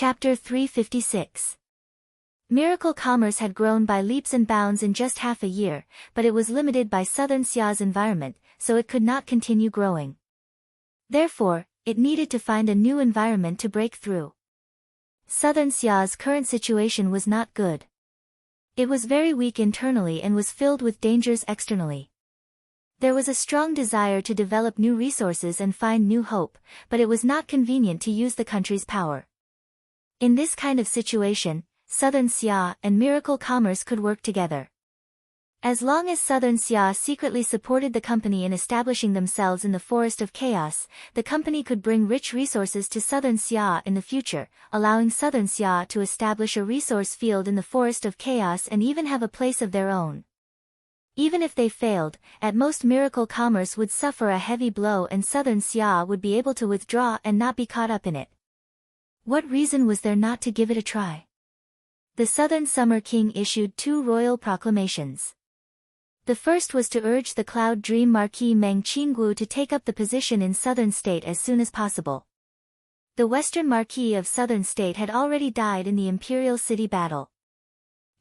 Chapter 356. Miracle commerce had grown by leaps and bounds in just half a year, but it was limited by Southern Xia's environment, so it could not continue growing. Therefore, it needed to find a new environment to break through. Southern Xia's current situation was not good. It was very weak internally and was filled with dangers externally. There was a strong desire to develop new resources and find new hope, but it was not convenient to use the country's power. In this kind of situation, Southern Xia and Miracle Commerce could work together. As long as Southern Xia secretly supported the company in establishing themselves in the Forest of Chaos, the company could bring rich resources to Southern Xia in the future, allowing Southern Xia to establish a resource field in the Forest of Chaos and even have a place of their own. Even if they failed, at most Miracle Commerce would suffer a heavy blow and Southern Xia would be able to withdraw and not be caught up in it. What reason was there not to give it a try? The Southern Summer King issued 2 royal proclamations. The first was to urge the Cloud Dream Marquis Meng Qinggu to take up the position in Southern State as soon as possible. The Western Marquis of Southern State had already died in the Imperial City battle.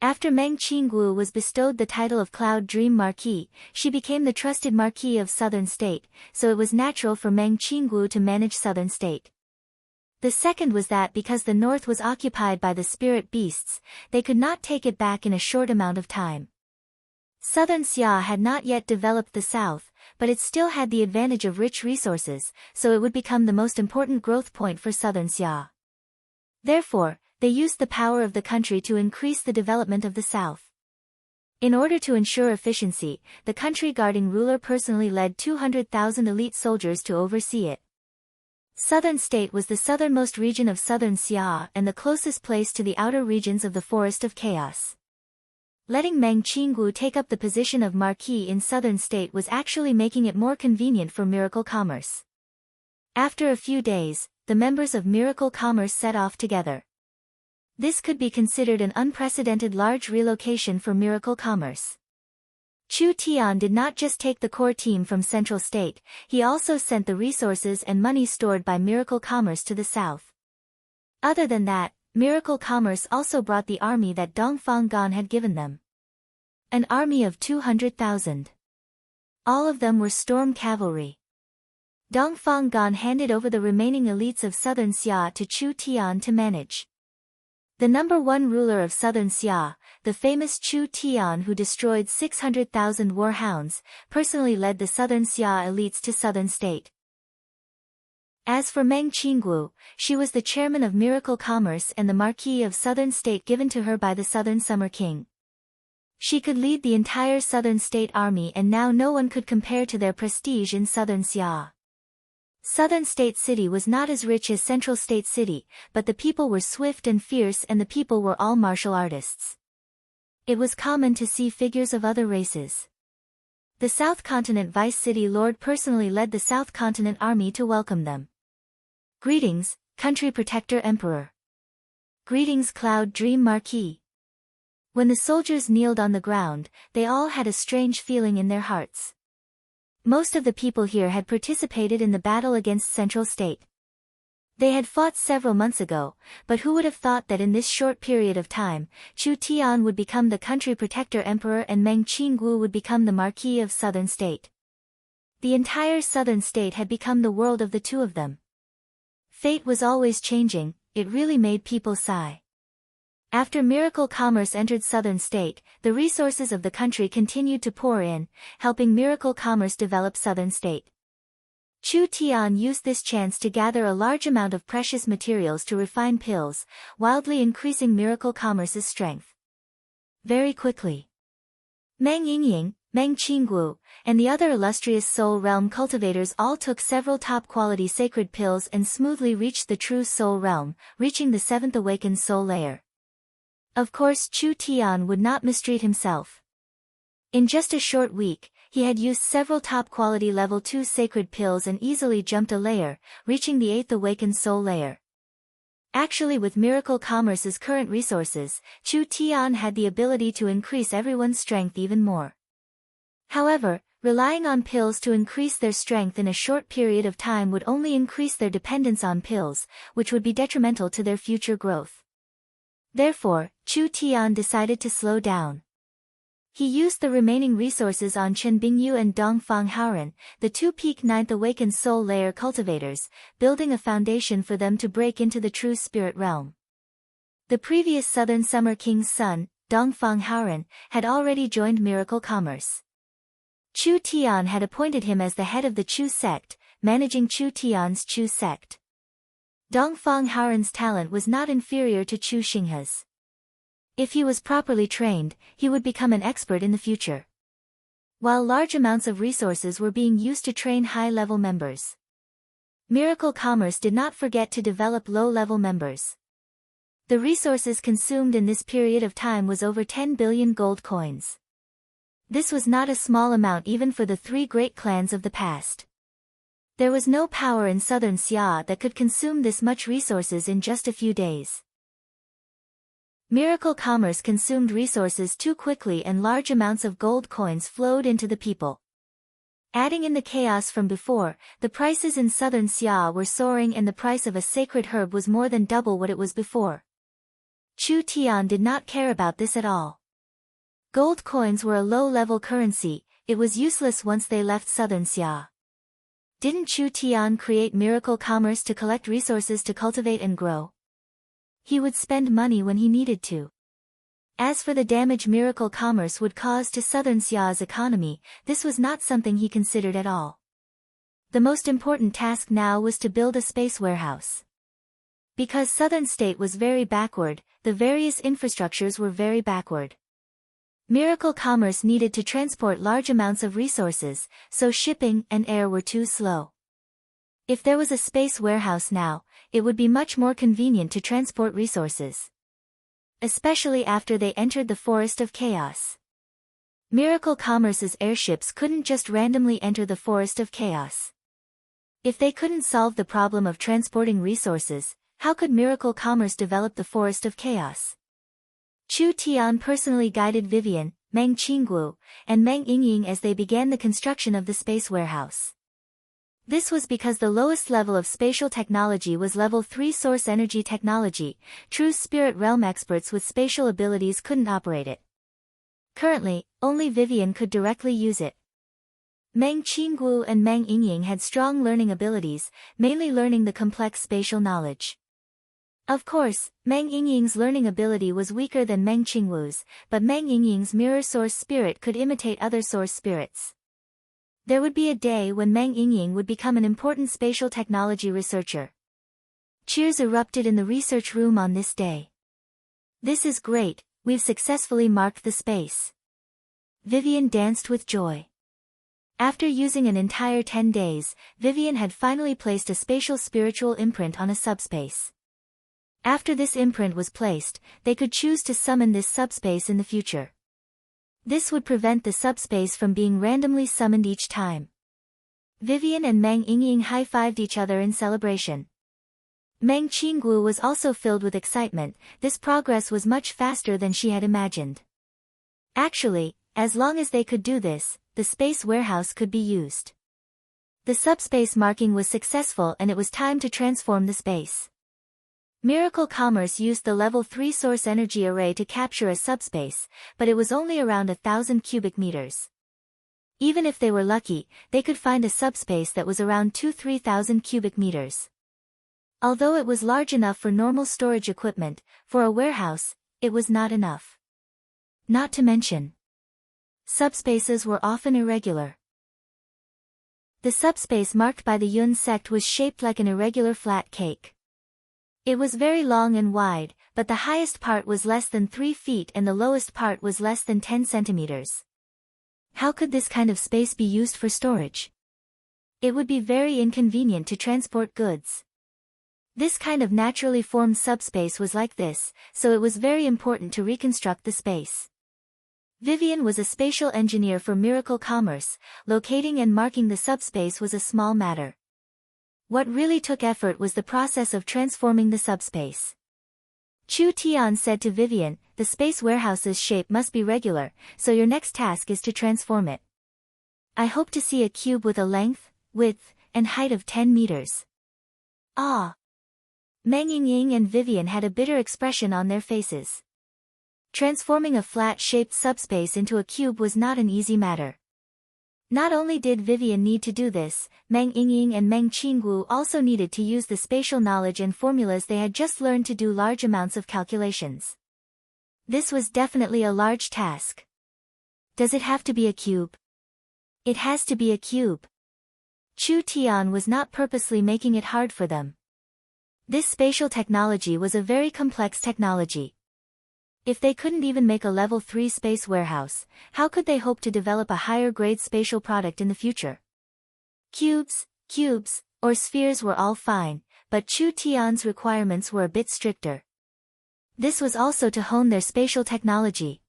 After Meng Qinggu was bestowed the title of Cloud Dream Marquis, she became the trusted Marquis of Southern State, so it was natural for Meng Qinggu to manage Southern State. The second was that because the north was occupied by the spirit beasts, they could not take it back in a short amount of time. Southern Xia had not yet developed the south, but it still had the advantage of rich resources, so it would become the most important growth point for Southern Xia. Therefore, they used the power of the country to increase the development of the south. In order to ensure efficiency, the country guarding ruler personally led 200,000 elite soldiers to oversee it. Southern State was the southernmost region of Southern Xia and the closest place to the outer regions of the Forest of Chaos. Letting Meng Qinggu take up the position of Marquis in Southern State was actually making it more convenient for Miracle Commerce. After a few days, the members of Miracle Commerce set off together. This could be considered an unprecedented large relocation for Miracle Commerce. Chu Tian did not just take the core team from Central State, he also sent the resources and money stored by Miracle Commerce to the south. Other than that, Miracle Commerce also brought the army that Dongfang Gan had given them. An army of 200,000. All of them were storm cavalry. Dongfang Gan handed over the remaining elites of Southern Xia to Chu Tian to manage. The number 1 ruler of Southern Xia, the famous Chu Tian who destroyed 600,000 warhounds, personally led the Southern Xia elites to Southern State. As for Meng Qinggu, she was the chairman of Miracle Commerce and the Marquis of Southern State given to her by the Southern Summer King. She could lead the entire Southern State army and now no one could compare to their prestige in Southern Xia. Southern State City was not as rich as Central State City, but the people were swift and fierce and the people were all martial artists. It was common to see figures of other races. The South Continent Vice City Lord personally led the South Continent Army to welcome them. Greetings, Country Protector Emperor. Greetings Cloud Dream Marquis. When the soldiers kneeled on the ground, they all had a strange feeling in their hearts. Most of the people here had participated in the battle against Central State. They had fought several months ago, but who would have thought that in this short period of time, Chu Tian would become the Country Protector Emperor and Meng Qinggu would become the Marquis of Southern State. The entire Southern State had become the world of the two of them. Fate was always changing, it really made people sigh. After Miracle Commerce entered Southern State, the resources of the country continued to pour in, helping Miracle Commerce develop Southern State. Chu Tian used this chance to gather a large amount of precious materials to refine pills, wildly increasing Miracle Commerce's strength. Very quickly, Meng Yingying, Meng Qinggu, and the other illustrious Soul Realm cultivators all took several top-quality sacred pills and smoothly reached the true Soul Realm, reaching the 7th awakened soul layer. Of course Chu Tian would not mistreat himself. In just a short week, he had used several top-quality level 2 sacred pills and easily jumped a layer, reaching the 8th awakened soul layer. Actually with Miracle Commerce's current resources, Chu Tian had the ability to increase everyone's strength even more. However, Relying on pills to increase their strength in a short period of time would only increase their dependence on pills, which would be detrimental to their future growth. Therefore, Chu Tian decided to slow down. He used the remaining resources on Chen Bingyu and Dongfang Haoren, the two peak ninth awakened soul layer cultivators, building a foundation for them to break into the true spirit realm. The previous Southern Summer King's son, Dongfang Haoren, had already joined Miracle Commerce. Chu Tian had appointed him as the head of the Chu sect, managing Chu Tian's Chu sect. Dongfang Haoren's talent was not inferior to Chu Xinghe's. If he was properly trained, he would become an expert in the future. While large amounts of resources were being used to train high-level members, Miracle Commerce did not forget to develop low-level members. The resources consumed in this period of time was over 10 billion gold coins. This was not a small amount even for the three great clans of the past. There was no power in southern Xia that could consume this much resources in just a few days. Miracle Commerce consumed resources too quickly and large amounts of gold coins flowed into the people. Adding in the chaos from before, the prices in southern Xia were soaring and the price of a sacred herb was more than double what it was before. Chu Tian did not care about this at all. Gold coins were a low-level currency, it was useless once they left southern Xia. Didn't Chu Tian create Miracle Commerce to collect resources to cultivate and grow? He would spend money when he needed to. As for the damage Miracle Commerce would cause to southern Xia's economy, this was not something he considered at all. The most important task now was to build a space warehouse. Because southern state was very backward, the various infrastructures were very backward. Miracle Commerce needed to transport large amounts of resources, so shipping and air were too slow. If there was a space warehouse now, it would be much more convenient to transport resources. Especially after they entered the Forest of Chaos. Miracle Commerce's airships couldn't just randomly enter the Forest of Chaos. If they couldn't solve the problem of transporting resources, how could Miracle Commerce develop the Forest of Chaos? Chu Tian personally guided Vivian, Meng Qingguo, and Meng Yingying as they began the construction of the space warehouse. This was because the lowest level of spatial technology was level 3 source energy technology. True spirit realm experts with spatial abilities couldn't operate it. Currently, only Vivian could directly use it. Meng Qingguo and Meng Yingying had strong learning abilities, mainly learning the complex spatial knowledge. Of course, Meng Yingying's learning ability was weaker than Meng Qingguo's, but Meng Yingying's mirror source spirit could imitate other source spirits. There would be a day when Meng Yingying would become an important spatial technology researcher. Cheers erupted in the research room on this day. This is great, we've successfully marked the space. Vivian danced with joy. After using an entire 10 days, Vivian had finally placed a spatial spiritual imprint on a subspace. After this imprint was placed, they could choose to summon this subspace in the future. This would prevent the subspace from being randomly summoned each time. Vivian and Meng Yingying high-fived each other in celebration. Meng Qingguo was also filled with excitement, this progress was much faster than she had imagined. Actually, as long as they could do this, the space warehouse could be used. The subspace marking was successful and it was time to transform the space. Miracle Commerce used the level 3 source energy array to capture a subspace, but it was only around 1,000 cubic meters. Even if they were lucky, they could find a subspace that was around 2,000–3,000 cubic meters. Although it was large enough for normal storage equipment, for a warehouse, it was not enough. Not to mention, subspaces were often irregular. The subspace marked by the Yun sect was shaped like an irregular flat cake. It was very long and wide, but the highest part was less than 3 feet and the lowest part was less than 10 centimeters. How could this kind of space be used for storage? It would be very inconvenient to transport goods. This kind of naturally formed subspace was like this, so it was very important to reconstruct the space. Vivian was a spatial engineer for Miracle Commerce, locating and marking the subspace was a small matter. What really took effort was the process of transforming the subspace. Chu Tian said to Vivian, the space warehouse's shape must be regular, so your next task is to transform it. I hope to see a cube with a length, width, and height of 10 meters. Ah! Meng Yingying and Vivian had a bitter expression on their faces. Transforming a flat-shaped subspace into a cube was not an easy matter. Not only did Vivian need to do this, Meng Yingying and Meng Qingwu also needed to use the spatial knowledge and formulas they had just learned to do large amounts of calculations. This was definitely a large task. Does it have to be a cube? It has to be a cube. Chu Tian was not purposely making it hard for them. This spatial technology was a very complex technology. If they couldn't even make a level 3 space warehouse, how could they hope to develop a higher-grade spatial product in the future? Cubes, or spheres were all fine, but Chu Tian's requirements were a bit stricter. This was also to hone their spatial technology.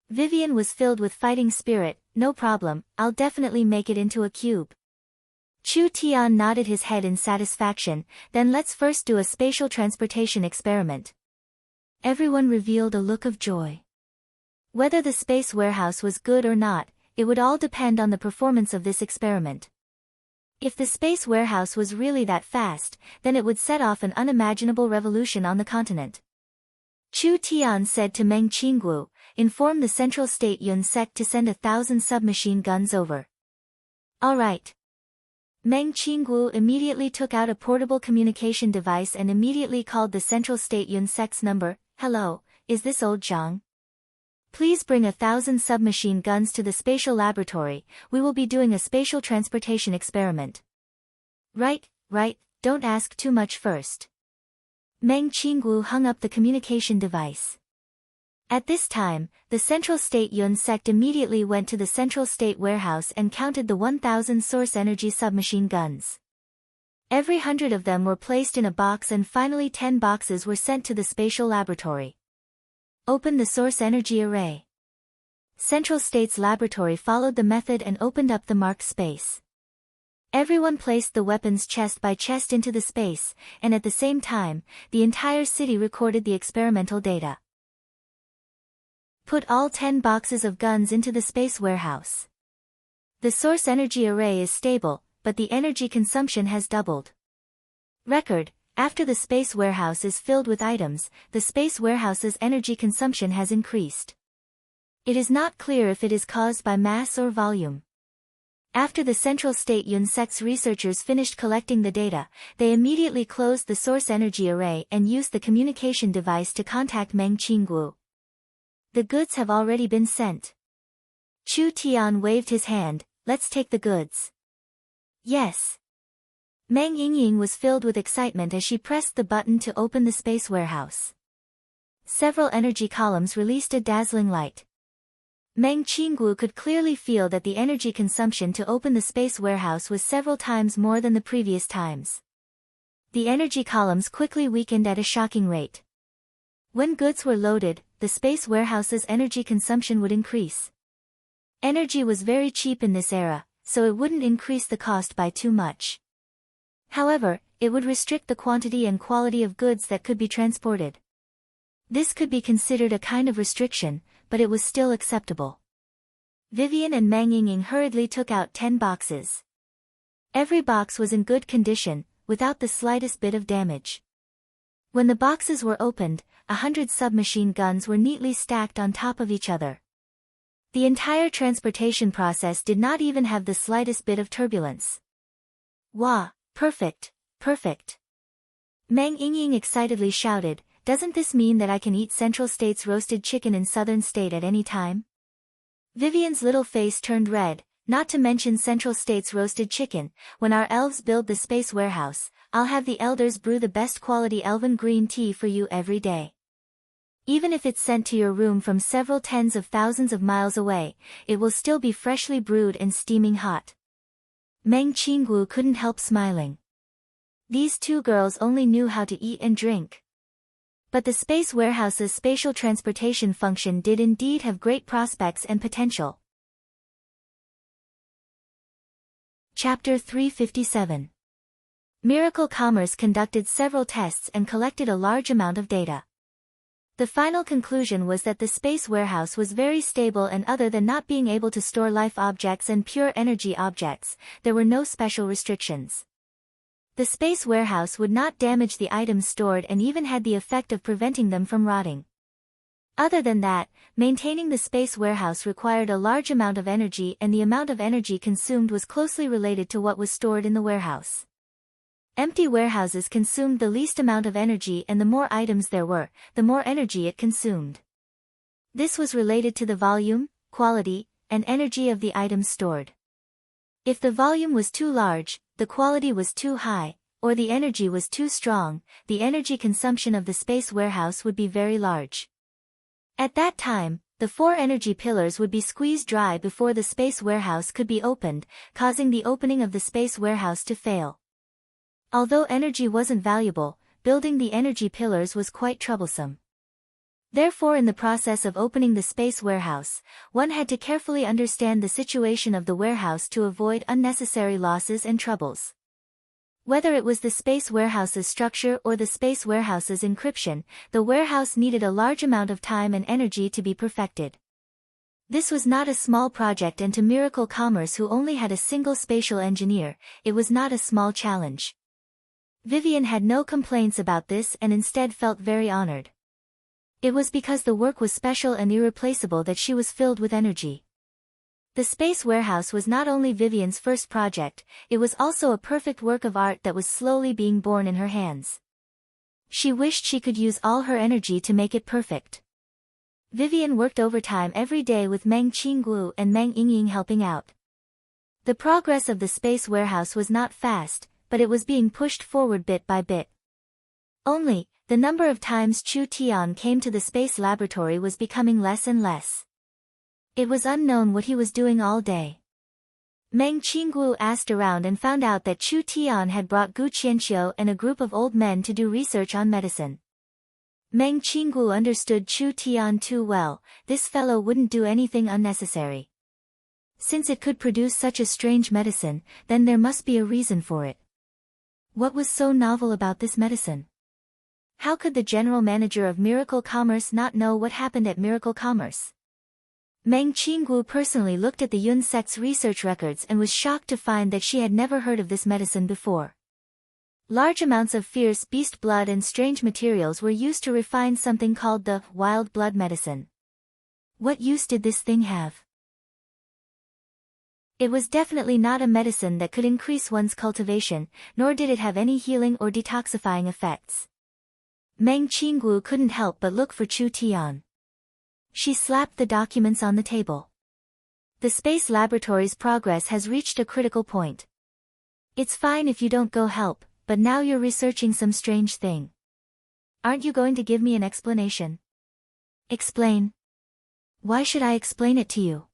Vivian was filled with fighting spirit. No problem, I'll definitely make it into a cube. Chu Tian nodded his head in satisfaction. Then let's first do a spatial transportation experiment. Everyone revealed a look of joy. Whether the space warehouse was good or not, it would all depend on the performance of this experiment. If the space warehouse was really that fast, then it would set off an unimaginable revolution on the continent. Chu Tian said to Meng Qingwu, inform the Central State Yun sect to send 1,000 submachine guns over. All right. Meng Qingwu immediately took out a portable communication device and immediately called the Central State Yun sect's number. Hello, is this old Zhang? Please bring 1,000 submachine guns to the spatial laboratory. We will be doing a spatial transportation experiment. Right, don't ask too much first. Meng Qingwu hung up the communication device. At this time, the Central State Yun sect immediately went to the Central State warehouse and counted the 1,000 source energy submachine guns. Every 100 of them were placed in a box and finally 10 boxes were sent to the spatial laboratory. Open the source energy array. Central State's laboratory followed the method and opened up the marked space. Everyone placed the weapons chest by chest into the space, and at the same time, the entire city recorded the experimental data. Put all 10 boxes of guns into the space warehouse. The source energy array is stable, but the energy consumption has doubled. Record, after the space warehouse is filled with items, the space warehouse's energy consumption has increased. It is not clear if it is caused by mass or volume. After the Central State Yun sect's researchers finished collecting the data, they immediately closed the source energy array and used the communication device to contact Meng Qingwu. The goods have already been sent. Chu Tian waved his hand. Let's take the goods. Yes. Meng Yingying was filled with excitement as she pressed the button to open the space warehouse. Several energy columns released a dazzling light. Meng Qingwu could clearly feel that the energy consumption to open the space warehouse was several times more than the previous times. The energy columns quickly weakened at a shocking rate. When goods were loaded, the space warehouse's energy consumption would increase. Energy was very cheap in this era, so it wouldn't increase the cost by too much. However, it would restrict the quantity and quality of goods that could be transported. This could be considered a kind of restriction, but it was still acceptable. Vivian and Meng Yingying hurriedly took out 10 boxes. Every box was in good condition, without the slightest bit of damage. When the boxes were opened, 100 submachine guns were neatly stacked on top of each other. The entire transportation process did not even have the slightest bit of turbulence. Wow, perfect. Meng Yingying excitedly shouted, doesn't this mean that I can eat Central State's roasted chicken in Southern State at any time? Vivian's little face turned red, not to mention Central State's roasted chicken. When our elves build the space warehouse, I'll have the elders brew the best quality elven green tea for you every day. Even if it's sent to your room from several tens of thousands of miles away, it will still be freshly brewed and steaming hot. Meng Qingwu couldn't help smiling. These two girls only knew how to eat and drink. But the space warehouse's spatial transportation function did indeed have great prospects and potential. Chapter 357. Miracle Commerce conducted several tests and collected a large amount of data. The final conclusion was that the space warehouse was very stable, and other than not being able to store life objects and pure energy objects, there were no special restrictions. The space warehouse would not damage the items stored and even had the effect of preventing them from rotting. Other than that, maintaining the space warehouse required a large amount of energy, and the amount of energy consumed was closely related to what was stored in the warehouse. Empty warehouses consumed the least amount of energy, and the more items there were, the more energy it consumed. This was related to the volume, quality, and energy of the items stored. If the volume was too large, the quality was too high, or the energy was too strong, the energy consumption of the space warehouse would be very large. At that time, the 4 energy pillars would be squeezed dry before the space warehouse could be opened, causing the opening of the space warehouse to fail. Although energy wasn't valuable, building the energy pillars was quite troublesome. Therefore, in the process of opening the space warehouse, one had to carefully understand the situation of the warehouse to avoid unnecessary losses and troubles. Whether it was the space warehouse's structure or the space warehouse's encryption, the warehouse needed a large amount of time and energy to be perfected. This was not a small project, and to Miracle Commerce, who only had a single spatial engineer, it was not a small challenge. Vivian had no complaints about this and instead felt very honored. It was because the work was special and irreplaceable that she was filled with energy. The space warehouse was not only Vivian's first project, it was also a perfect work of art that was slowly being born in her hands. She wished she could use all her energy to make it perfect. Vivian worked overtime every day with Meng Qingguo and Meng Yingying helping out. The progress of the space warehouse was not fast, but it was being pushed forward bit by bit. Only, the number of times Chu Tian came to the space laboratory was becoming less and less. It was unknown what he was doing all day. Meng Qingguo asked around and found out that Chu Tian had brought Gu Qianxiu and a group of old men to do research on medicine. Meng Qingguo understood Chu Tian too well. This fellow wouldn't do anything unnecessary. Since it could produce such a strange medicine, then there must be a reason for it. What was so novel about this medicine? How could the general manager of Miracle Commerce not know what happened at Miracle Commerce? Meng Qingguo personally looked at the Yun sect's research records and was shocked to find that she had never heard of this medicine before. Large amounts of fierce beast blood and strange materials were used to refine something called the wild blood medicine. What use did this thing have? It was definitely not a medicine that could increase one's cultivation, nor did it have any healing or detoxifying effects. Meng Qingguo couldn't help but look for Chu Tian. She slapped the documents on the table. The space laboratory's progress has reached a critical point. It's fine if you don't go help, but now you're researching some strange thing. Aren't you going to give me an explanation? Explain? Why should I explain it to you?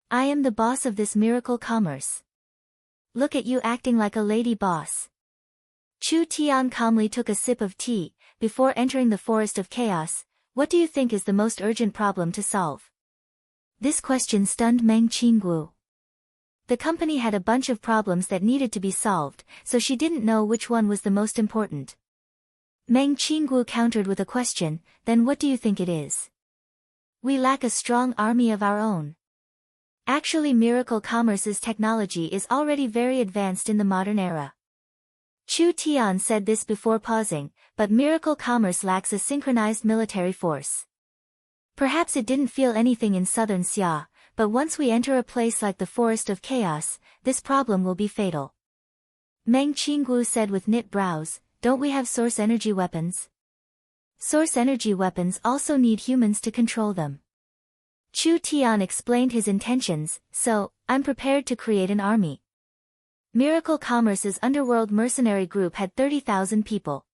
I am the boss of this Miracle Commerce. Look at you acting like a lady boss. Chu Tian calmly took a sip of tea. Before entering the forest of chaos, what do you think is the most urgent problem to solve? This question stunned Meng Qingguo. The company had a bunch of problems that needed to be solved, so she didn't know which one was the most important. Meng Qingguo countered with a question, then what do you think it is? We lack a strong army of our own. Actually, Miracle Commerce's technology is already very advanced in the modern era. Chu Tian said this before pausing, but Miracle Commerce lacks a synchronized military force. Perhaps it didn't feel anything in southern Xia, but once we enter a place like the Forest of Chaos, this problem will be fatal. Meng Qingguo said with knit brows, don't we have source energy weapons? Source energy weapons also need humans to control them. Chu Tian explained his intentions, so, I'm prepared to create an army. Miracle Commerce's underworld mercenary group had 30,000 people.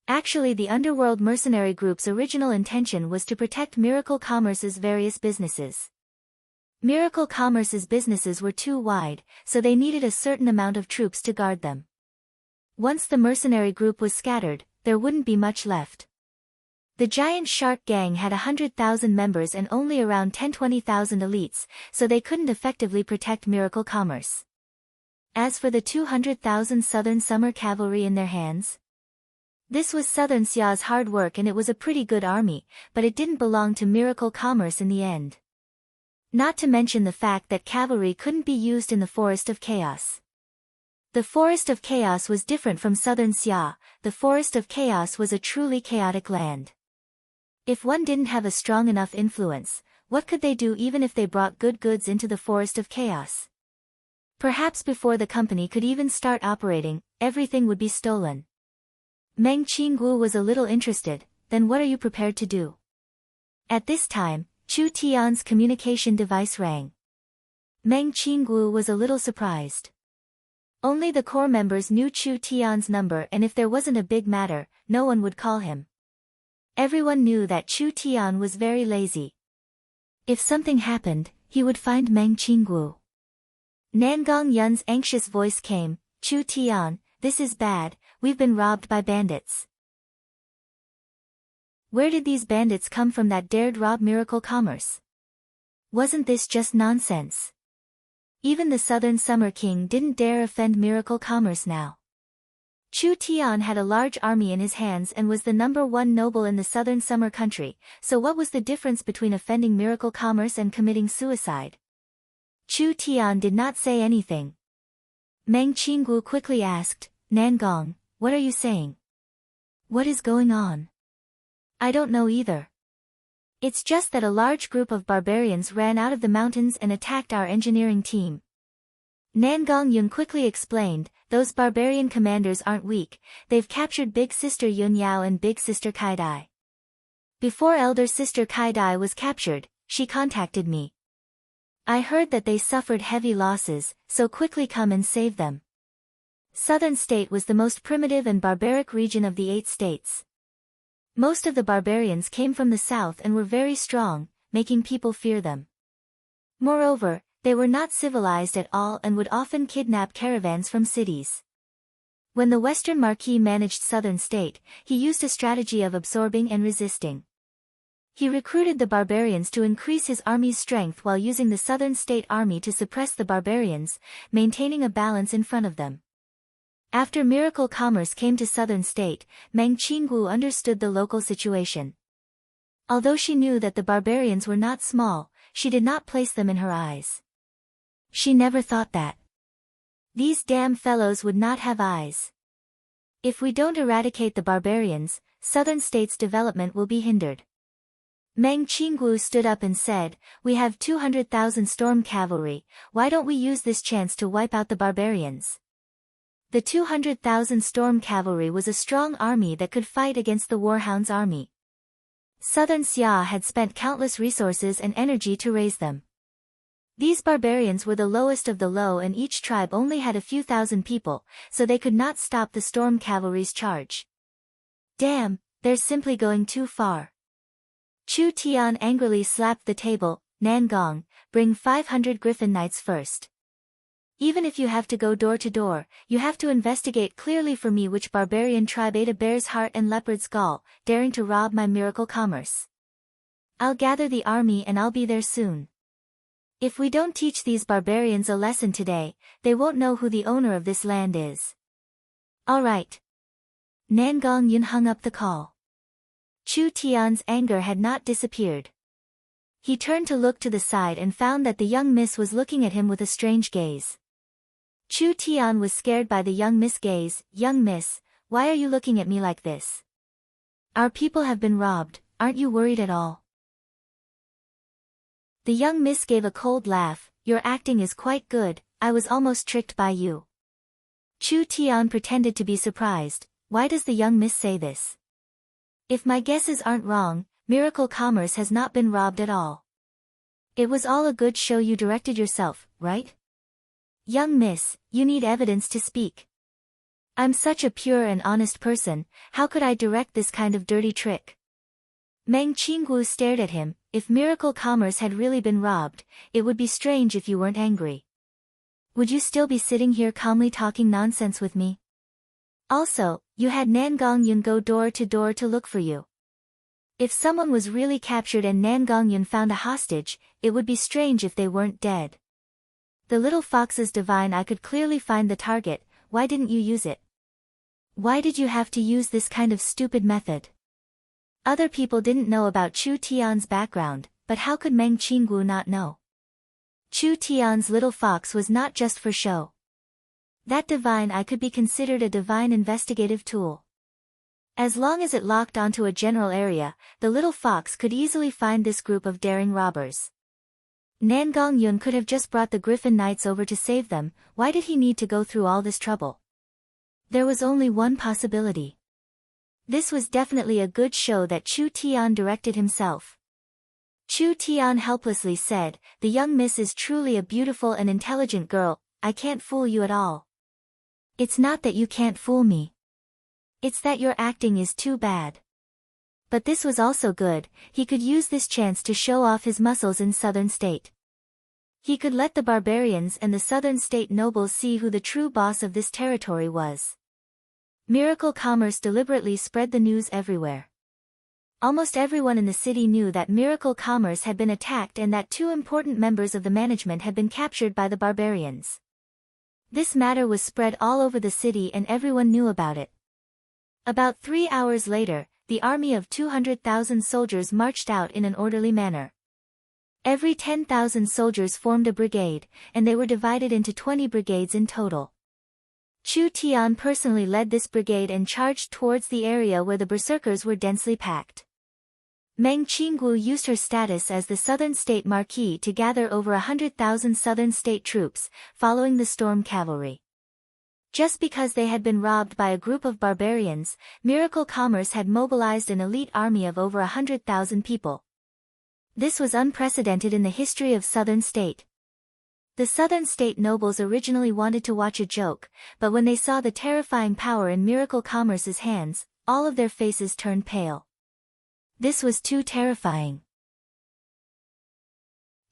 Actually, the underworld mercenary group's original intention was to protect Miracle Commerce's various businesses. Miracle Commerce's businesses were too wide, so they needed a certain amount of troops to guard them. Once the mercenary group was scattered, there wouldn't be much left. The giant shark gang had 100,000 members and only around 10-20,000 elites, so they couldn't effectively protect Miracle Commerce. As for the 200,000 Southern Summer Cavalry in their hands, This was Southern Xia's hard work, and it was a pretty good army, but it didn't belong to Miracle Commerce in the end. Not to mention the fact that cavalry couldn't be used in the Forest of Chaos. The Forest of Chaos was different from Southern Xia. The Forest of Chaos was a truly chaotic land. If one didn't have a strong enough influence, what could they do even if they brought good goods into the Forest of Chaos? Perhaps before the company could even start operating, everything would be stolen. Meng Qinggu was a little interested. Then what are you prepared to do? At this time, Chu Tian's communication device rang. Meng Qinggu was a little surprised. Only the core members knew Chu Tian's number, and if there wasn't a big matter, no one would call him. Everyone knew that Chu Tian was very lazy. If something happened, he would find Meng Qinggu. Nangong Yun's anxious voice came, Chu Tian, this is bad, we've been robbed by bandits. Where did these bandits come from that dared rob Miracle Commerce? Wasn't this just nonsense? Even the Southern Summer King didn't dare offend Miracle Commerce now. Chu Tian had a large army in his hands and was the #1 noble in the Southern Summer Country, so what was the difference between offending Miracle Commerce and committing suicide? Chu Tian did not say anything. Meng Qinggu quickly asked, Nangong, what are you saying? What is going on? I don't know either. It's just that a large group of barbarians ran out of the mountains and attacked our engineering team. Nangong Yun quickly explained, those barbarian commanders aren't weak, they've captured Big Sister Yun Yao and Big Sister Kai Dai. Before Elder Sister Kai Dai was captured, she contacted me. I heard that they suffered heavy losses, so quickly come and save them. Southern State was the most primitive and barbaric region of the 8 states. Most of the barbarians came from the south and were very strong, making people fear them. Moreover, they were not civilized at all and would often kidnap caravans from cities. When the Western Marquis managed Southern State, he used a strategy of absorbing and resisting. He recruited the barbarians to increase his army's strength while using the Southern State army to suppress the barbarians, maintaining a balance in front of them. After Miracle Commerce came to Southern State, Meng Qinggu understood the local situation. Although she knew that the barbarians were not small, she did not place them in her eyes. She never thought that. These damn fellows would not have eyes. If we don't eradicate the barbarians, Southern State's development will be hindered. Meng Qinggu stood up and said, we have 200,000 storm cavalry, why don't we use this chance to wipe out the barbarians? The 200,000 storm cavalry was a strong army that could fight against the Warhound's army. Southern Xia had spent countless resources and energy to raise them. These barbarians were the lowest of the low and each tribe only had a few thousand people, so they could not stop the storm cavalry's charge. Damn, they're simply going too far. Chu Tian angrily slapped the table, Nangong, bring 500 Griffin Knights first. Even if you have to go door to door, you have to investigate clearly for me which barbarian tribe ate a bear's heart and leopard's gall, daring to rob my Miracle Commerce. I'll gather the army and I'll be there soon. If we don't teach these barbarians a lesson today, they won't know who the owner of this land is. All right. Nangong Yun hung up the call. Chu Tian's anger had not disappeared. He turned to look to the side and found that the young miss was looking at him with a strange gaze. Chu Tian was scared by the young miss' gaze. Young miss, why are you looking at me like this? Our people have been robbed, aren't you worried at all? The young miss gave a cold laugh, your acting is quite good, I was almost tricked by you. Chu Tian pretended to be surprised, why does the young miss say this? If my guesses aren't wrong, Miracle Commerce has not been robbed at all. It was all a good show you directed yourself, right? Young miss, you need evidence to speak. I'm such a pure and honest person, how could I direct this kind of dirty trick? Meng Qinggu stared at him, if Miracle Commerce had really been robbed, it would be strange if you weren't angry. Would you still be sitting here calmly talking nonsense with me? Also, you had Nangong Yun go door to door to look for you. If someone was really captured and Nangong Yun found a hostage, it would be strange if they weren't dead. The little fox's divine eye could clearly find the target, why didn't you use it? Why did you have to use this kind of stupid method? Other people didn't know about Chu Tian's background, but how could Meng Qinggu not know? Chu Tian's little fox was not just for show. That divine eye could be considered a divine investigative tool. As long as it locked onto a general area, the little fox could easily find this group of daring robbers. Nangong Yun could have just brought the Griffin Knights over to save them. Why did he need to go through all this trouble? There was only one possibility. This was definitely a good show that Chu Tian directed himself. Chu Tian helplessly said, "The young miss is truly a beautiful and intelligent girl, I can't fool you at all." It's not that you can't fool me. It's that your acting is too bad. But this was also good, he could use this chance to show off his muscles in Southern State. He could let the barbarians and the Southern State nobles see who the true boss of this territory was. Miracle Commerce deliberately spread the news everywhere. Almost everyone in the city knew that Miracle Commerce had been attacked and that two important members of the management had been captured by the barbarians. This matter was spread all over the city and everyone knew about it. About 3 hours later, the army of 200,000 soldiers marched out in an orderly manner. Every 10,000 soldiers formed a brigade, and they were divided into 20 brigades in total. Chu Tian personally led this brigade and charged towards the area where the berserkers were densely packed. Meng Qinggu used her status as the Southern State Marquis to gather over 100,000 Southern State troops, following the storm cavalry. Just because they had been robbed by a group of barbarians, Miracle Commerce had mobilized an elite army of over 100,000 people. This was unprecedented in the history of Southern State. The Southern State nobles originally wanted to watch a joke, but when they saw the terrifying power in Miracle Commerce's hands, all of their faces turned pale. This was too terrifying.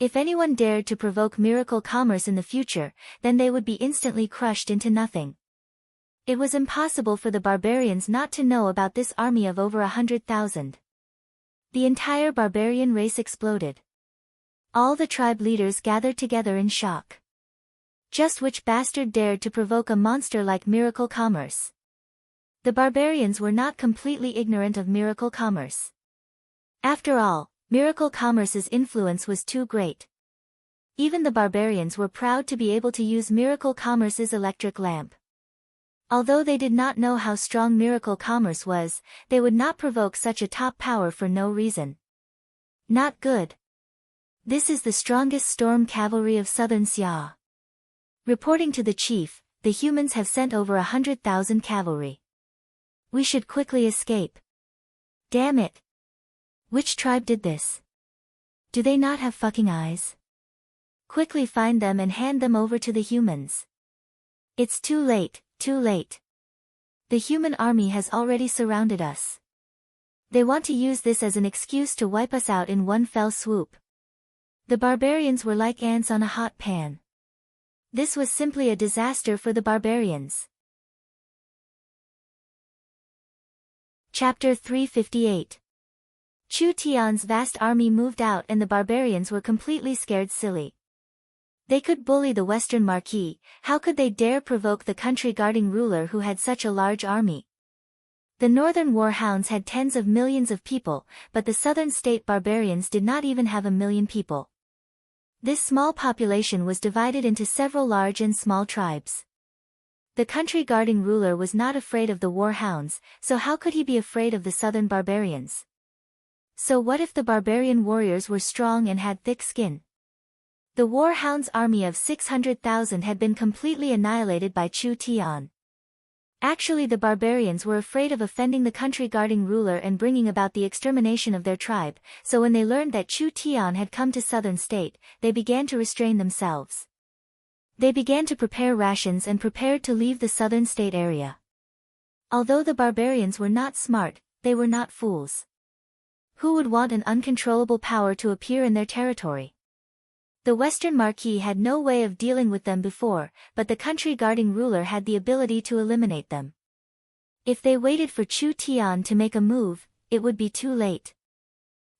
If anyone dared to provoke Miracle Commerce in the future, then they would be instantly crushed into nothing. It was impossible for the barbarians not to know about this army of over 100,000. The entire barbarian race exploded. All the tribe leaders gathered together in shock. Just which bastard dared to provoke a monster like Miracle Commerce? The barbarians were not completely ignorant of Miracle Commerce. After all, Miracle Commerce's influence was too great. Even the barbarians were proud to be able to use Miracle Commerce's electric lamp. Although they did not know how strong Miracle Commerce was, they would not provoke such a top power for no reason. Not good. This is the strongest storm cavalry of Southern Xia. Reporting to the chief, the humans have sent over 100,000 cavalry. We should quickly escape. Damn it. Which tribe did this? Do they not have fucking eyes? Quickly find them and hand them over to the humans. It's too late, too late. The human army has already surrounded us. They want to use this as an excuse to wipe us out in one fell swoop. The barbarians were like ants on a hot pan. This was simply a disaster for the barbarians. Chapter 358. Chu Tian's vast army moved out and the barbarians were completely scared silly. They could bully the Western Marquis, how could they dare provoke the country-guarding ruler who had such a large army? The Northern Warhounds had tens of millions of people, but the Southern State barbarians did not even have 1 million people. This small population was divided into several large and small tribes. The country-guarding ruler was not afraid of the Warhounds, so how could he be afraid of the Southern barbarians? So what if the barbarian warriors were strong and had thick skin? The Warhounds' army of 600,000 had been completely annihilated by Chu Tian. Actually, the barbarians were afraid of offending the country-guarding ruler and bringing about the extermination of their tribe, so when they learned that Chu Tian had come to Southern State, they began to restrain themselves. They began to prepare rations and prepared to leave the Southern State area. Although the barbarians were not smart, they were not fools. Who would want an uncontrollable power to appear in their territory? The Western Marquis had no way of dealing with them before, but the country-guarding ruler had the ability to eliminate them. If they waited for Chu Tian to make a move, it would be too late.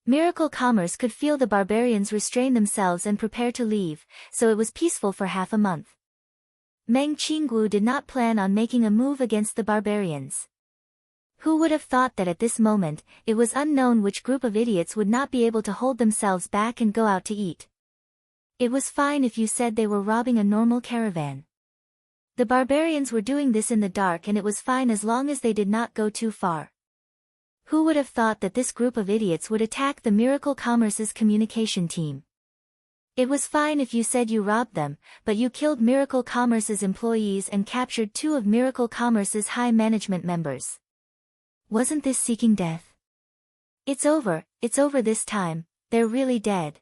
Miracle Commerce could feel the barbarians restrain themselves and prepare to leave, so it was peaceful for half a month. Meng Qinggu did not plan on making a move against the barbarians. Who would have thought that at this moment, it was unknown which group of idiots would not be able to hold themselves back and go out to eat. It was fine if you said they were robbing a normal caravan. The barbarians were doing this in the dark, and it was fine as long as they did not go too far. Who would have thought that this group of idiots would attack the Miracle Commerce's communication team? It was fine if you said you robbed them, but you killed Miracle Commerce's employees and captured 2 of Miracle Commerce's high management members. Wasn't this seeking death? It's over this time, they're really dead.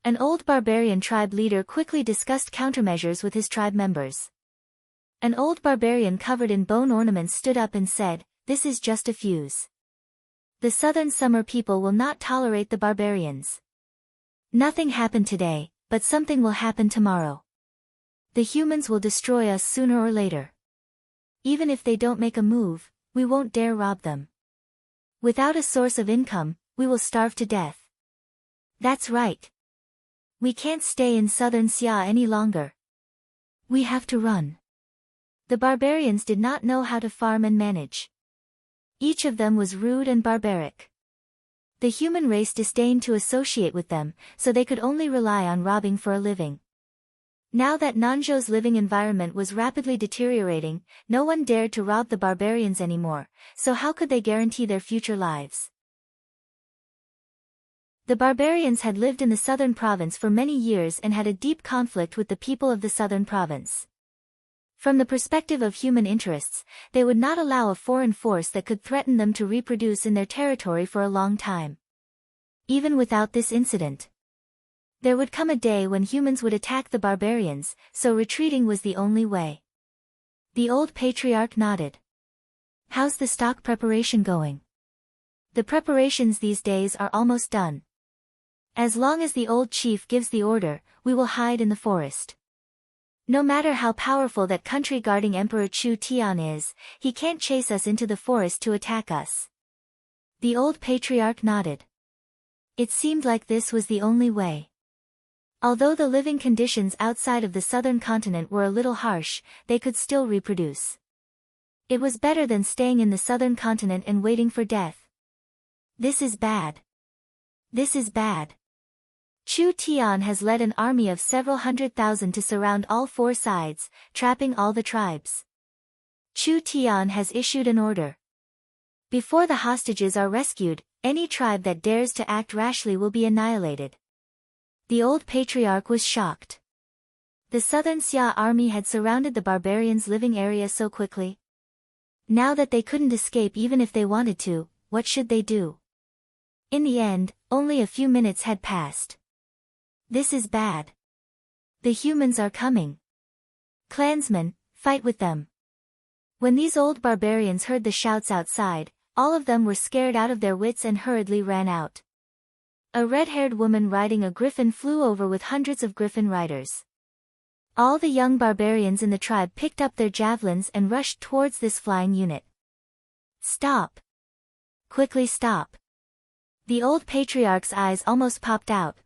An old barbarian tribe leader quickly discussed countermeasures with his tribe members. An old barbarian covered in bone ornaments stood up and said, "This is just a fuse. The southern summer people will not tolerate the barbarians. Nothing happened today, but something will happen tomorrow. The humans will destroy us sooner or later. Even if they don't make a move, we won't dare rob them. Without a source of income, we will starve to death. That's right. We can't stay in southern Xia any longer. We have to run." The barbarians did not know how to farm and manage. Each of them was rude and barbaric. The human race disdained to associate with them, so they could only rely on robbing for a living. Now that Nanzhou's living environment was rapidly deteriorating, no one dared to rob the barbarians anymore, so how could they guarantee their future lives? The barbarians had lived in the southern province for many years and had a deep conflict with the people of the southern province. From the perspective of human interests, they would not allow a foreign force that could threaten them to reproduce in their territory for a long time. Even without this incident, there would come a day when humans would attack the barbarians, so retreating was the only way. The old patriarch nodded. "How's the stock preparation going?" "The preparations these days are almost done. As long as the old chief gives the order, we will hide in the forest. No matter how powerful that country-guarding Emperor Chu Tian is, he can't chase us into the forest to attack us." The old patriarch nodded. It seemed like this was the only way. Although the living conditions outside of the southern continent were a little harsh, they could still reproduce. It was better than staying in the southern continent and waiting for death. This is bad. This is bad. Chu Tian has led an army of several 100,000 to surround all 4 sides, trapping all the tribes. Chu Tian has issued an order. Before the hostages are rescued, any tribe that dares to act rashly will be annihilated. The old patriarch was shocked. The southern Xia army had surrounded the barbarians' living area so quickly. Now that they couldn't escape even if they wanted to, what should they do? In the end, only a few minutes had passed. This is bad. The humans are coming. Clansmen, fight with them. When these old barbarians heard the shouts outside, all of them were scared out of their wits and hurriedly ran out. A red-haired woman riding a griffin flew over with hundreds of griffin riders. All the young barbarians in the tribe picked up their javelins and rushed towards this flying unit. "Stop! Quickly stop!" The old patriarch's eyes almost popped out.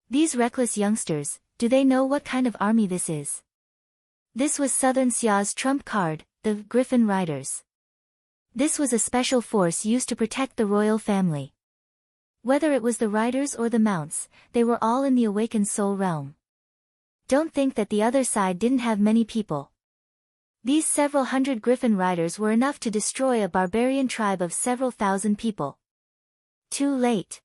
These reckless youngsters, do they know what kind of army this is? This was Southern Xia's trump card, the Griffin Riders. This was a special force used to protect the royal family. Whether it was the riders or the mounts, they were all in the awakened soul realm. Don't think that the other side didn't have many people. These several hundred Griffin Riders were enough to destroy a barbarian tribe of several thousand people. Too late.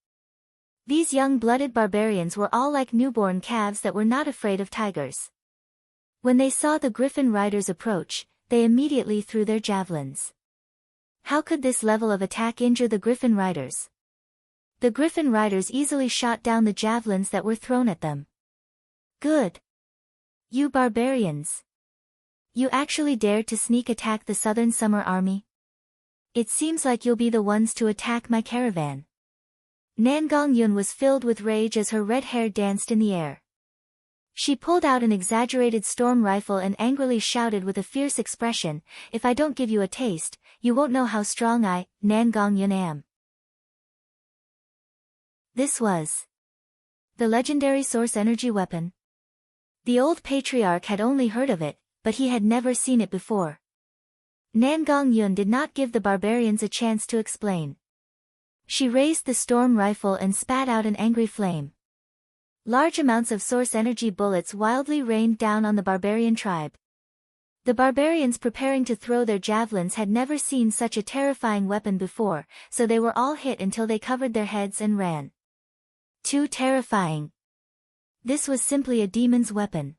These young-blooded barbarians were all like newborn calves that were not afraid of tigers. When they saw the Griffin Riders approach, they immediately threw their javelins. How could this level of attack injure the Griffin Riders? The Griffin Riders easily shot down the javelins that were thrown at them. Good. You barbarians. You actually dared to sneak attack the Southern Summer Army? It seems like you'll be the ones to attack my caravan. Nangong Yun was filled with rage as her red hair danced in the air. She pulled out an exaggerated storm rifle and angrily shouted with a fierce expression, "If I don't give you a taste, you won't know how strong I, Nangong Yun, am." This was the legendary source energy weapon. The old patriarch had only heard of it, but he had never seen it before. Nangong Yun did not give the barbarians a chance to explain. She raised the storm rifle and spat out an angry flame. Large amounts of source energy bullets wildly rained down on the barbarian tribe. The barbarians preparing to throw their javelins had never seen such a terrifying weapon before, so they were all hit until they covered their heads and ran. Too terrifying. This was simply a demon's weapon.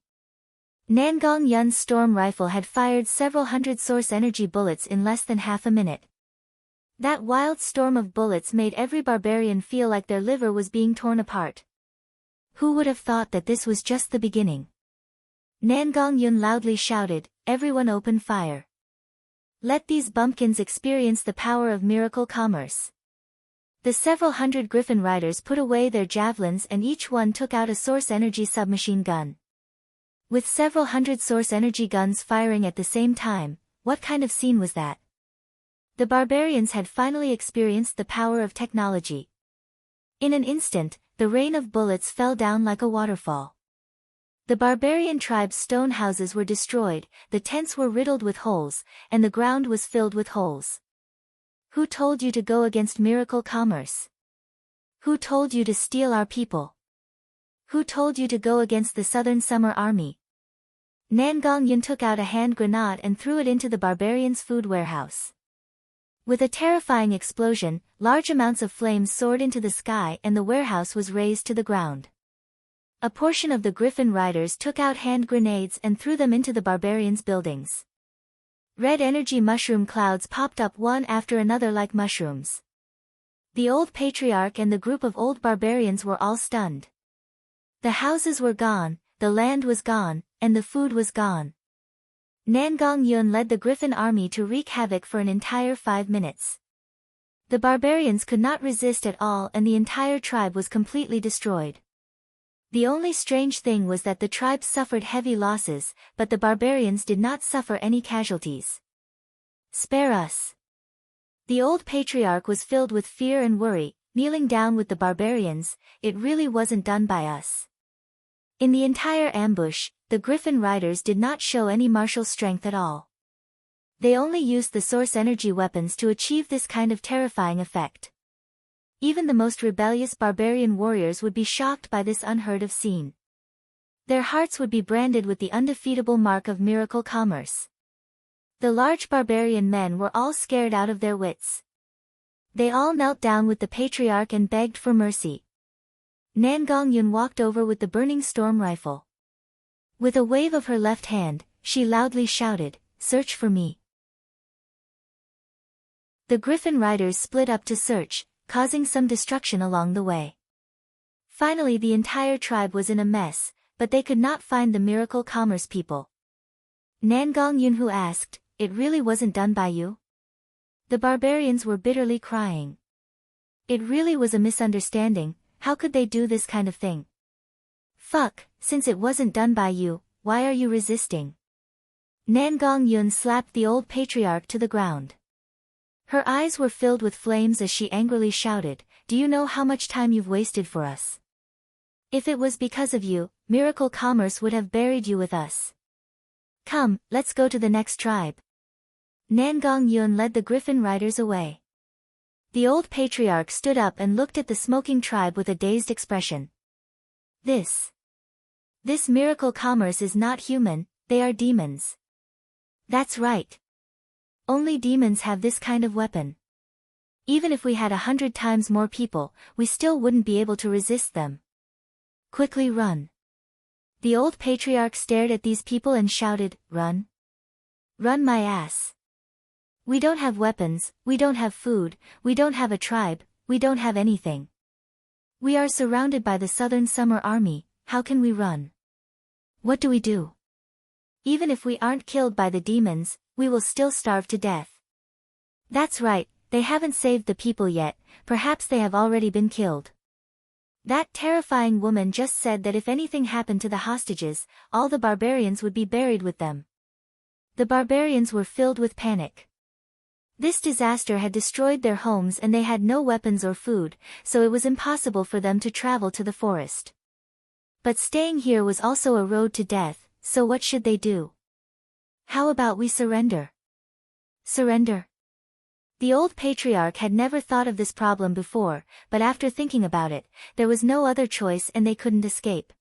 Nangong Yun's storm rifle had fired several hundred source energy bullets in less than half a minute. That wild storm of bullets made every barbarian feel like their liver was being torn apart. Who would have thought that this was just the beginning? Nangong Yun loudly shouted, "Everyone open fire. Let these bumpkins experience the power of miracle commerce." The several hundred griffin riders put away their javelins and each one took out a source energy submachine gun. With several hundred source energy guns firing at the same time, what kind of scene was that? The barbarians had finally experienced the power of technology. In an instant, the rain of bullets fell down like a waterfall. The barbarian tribe's stone houses were destroyed, the tents were riddled with holes, and the ground was filled with holes. Who told you to go against miracle commerce? Who told you to steal our people? Who told you to go against the Southern Summer Army? Nangong Yun took out a hand grenade and threw it into the barbarians' food warehouse. With a terrifying explosion, large amounts of flames soared into the sky and the warehouse was razed to the ground. A portion of the griffin riders took out hand grenades and threw them into the barbarians' buildings. Red energy mushroom clouds popped up one after another like mushrooms. The old patriarch and the group of old barbarians were all stunned. The houses were gone, the land was gone, and the food was gone. Nangong Yun led the Griffin army to wreak havoc for an entire 5 minutes. The barbarians could not resist at all and the entire tribe was completely destroyed. The only strange thing was that the tribe suffered heavy losses, but the barbarians did not suffer any casualties. "Spare us." The old patriarch was filled with fear and worry, kneeling down with the barbarians, "It really wasn't done by us." In the entire ambush, the Griffin riders did not show any martial strength at all. They only used the source energy weapons to achieve this kind of terrifying effect. Even the most rebellious barbarian warriors would be shocked by this unheard of scene. Their hearts would be branded with the undefeatable mark of miracle commerce. The large barbarian men were all scared out of their wits. They all knelt down with the patriarch and begged for mercy. Nangong Yun walked over with the burning storm rifle. With a wave of her left hand, she loudly shouted, "Search for me." The Griffin riders split up to search, causing some destruction along the way. Finally the entire tribe was in a mess, but they could not find the miracle commerce people. Nangong Yunhu asked, "It really wasn't done by you?" The barbarians were bitterly crying. It really was a misunderstanding, how could they do this kind of thing? "Fuck, since it wasn't done by you, why are you resisting?" Nangong Yun slapped the old patriarch to the ground. Her eyes were filled with flames as she angrily shouted, "Do you know how much time you've wasted for us? If it was because of you, miracle commerce would have buried you with us. Come, let's go to the next tribe." Nangong Yun led the Griffin riders away. The old patriarch stood up and looked at the smoking tribe with a dazed expression. This miracle commerce is not human, they are demons." "That's right. Only demons have this kind of weapon. Even if we had 100 times more people, we still wouldn't be able to resist them. Quickly run." The old patriarch stared at these people and shouted, "Run? Run my ass. We don't have weapons, we don't have food, we don't have a tribe, we don't have anything. We are surrounded by the Southern Summer Army, how can we run? What do we do? Even if we aren't killed by the demons, we will still starve to death." "That's right, they haven't saved the people yet, perhaps they have already been killed. That terrifying woman just said that if anything happened to the hostages, all the barbarians would be buried with them." The barbarians were filled with panic. This disaster had destroyed their homes and they had no weapons or food, so it was impossible for them to travel to the forest. But staying here was also a road to death, so what should they do? How about we surrender? Surrender? The old patriarch had never thought of this problem before, but after thinking about it, there was no other choice and they couldn't escape.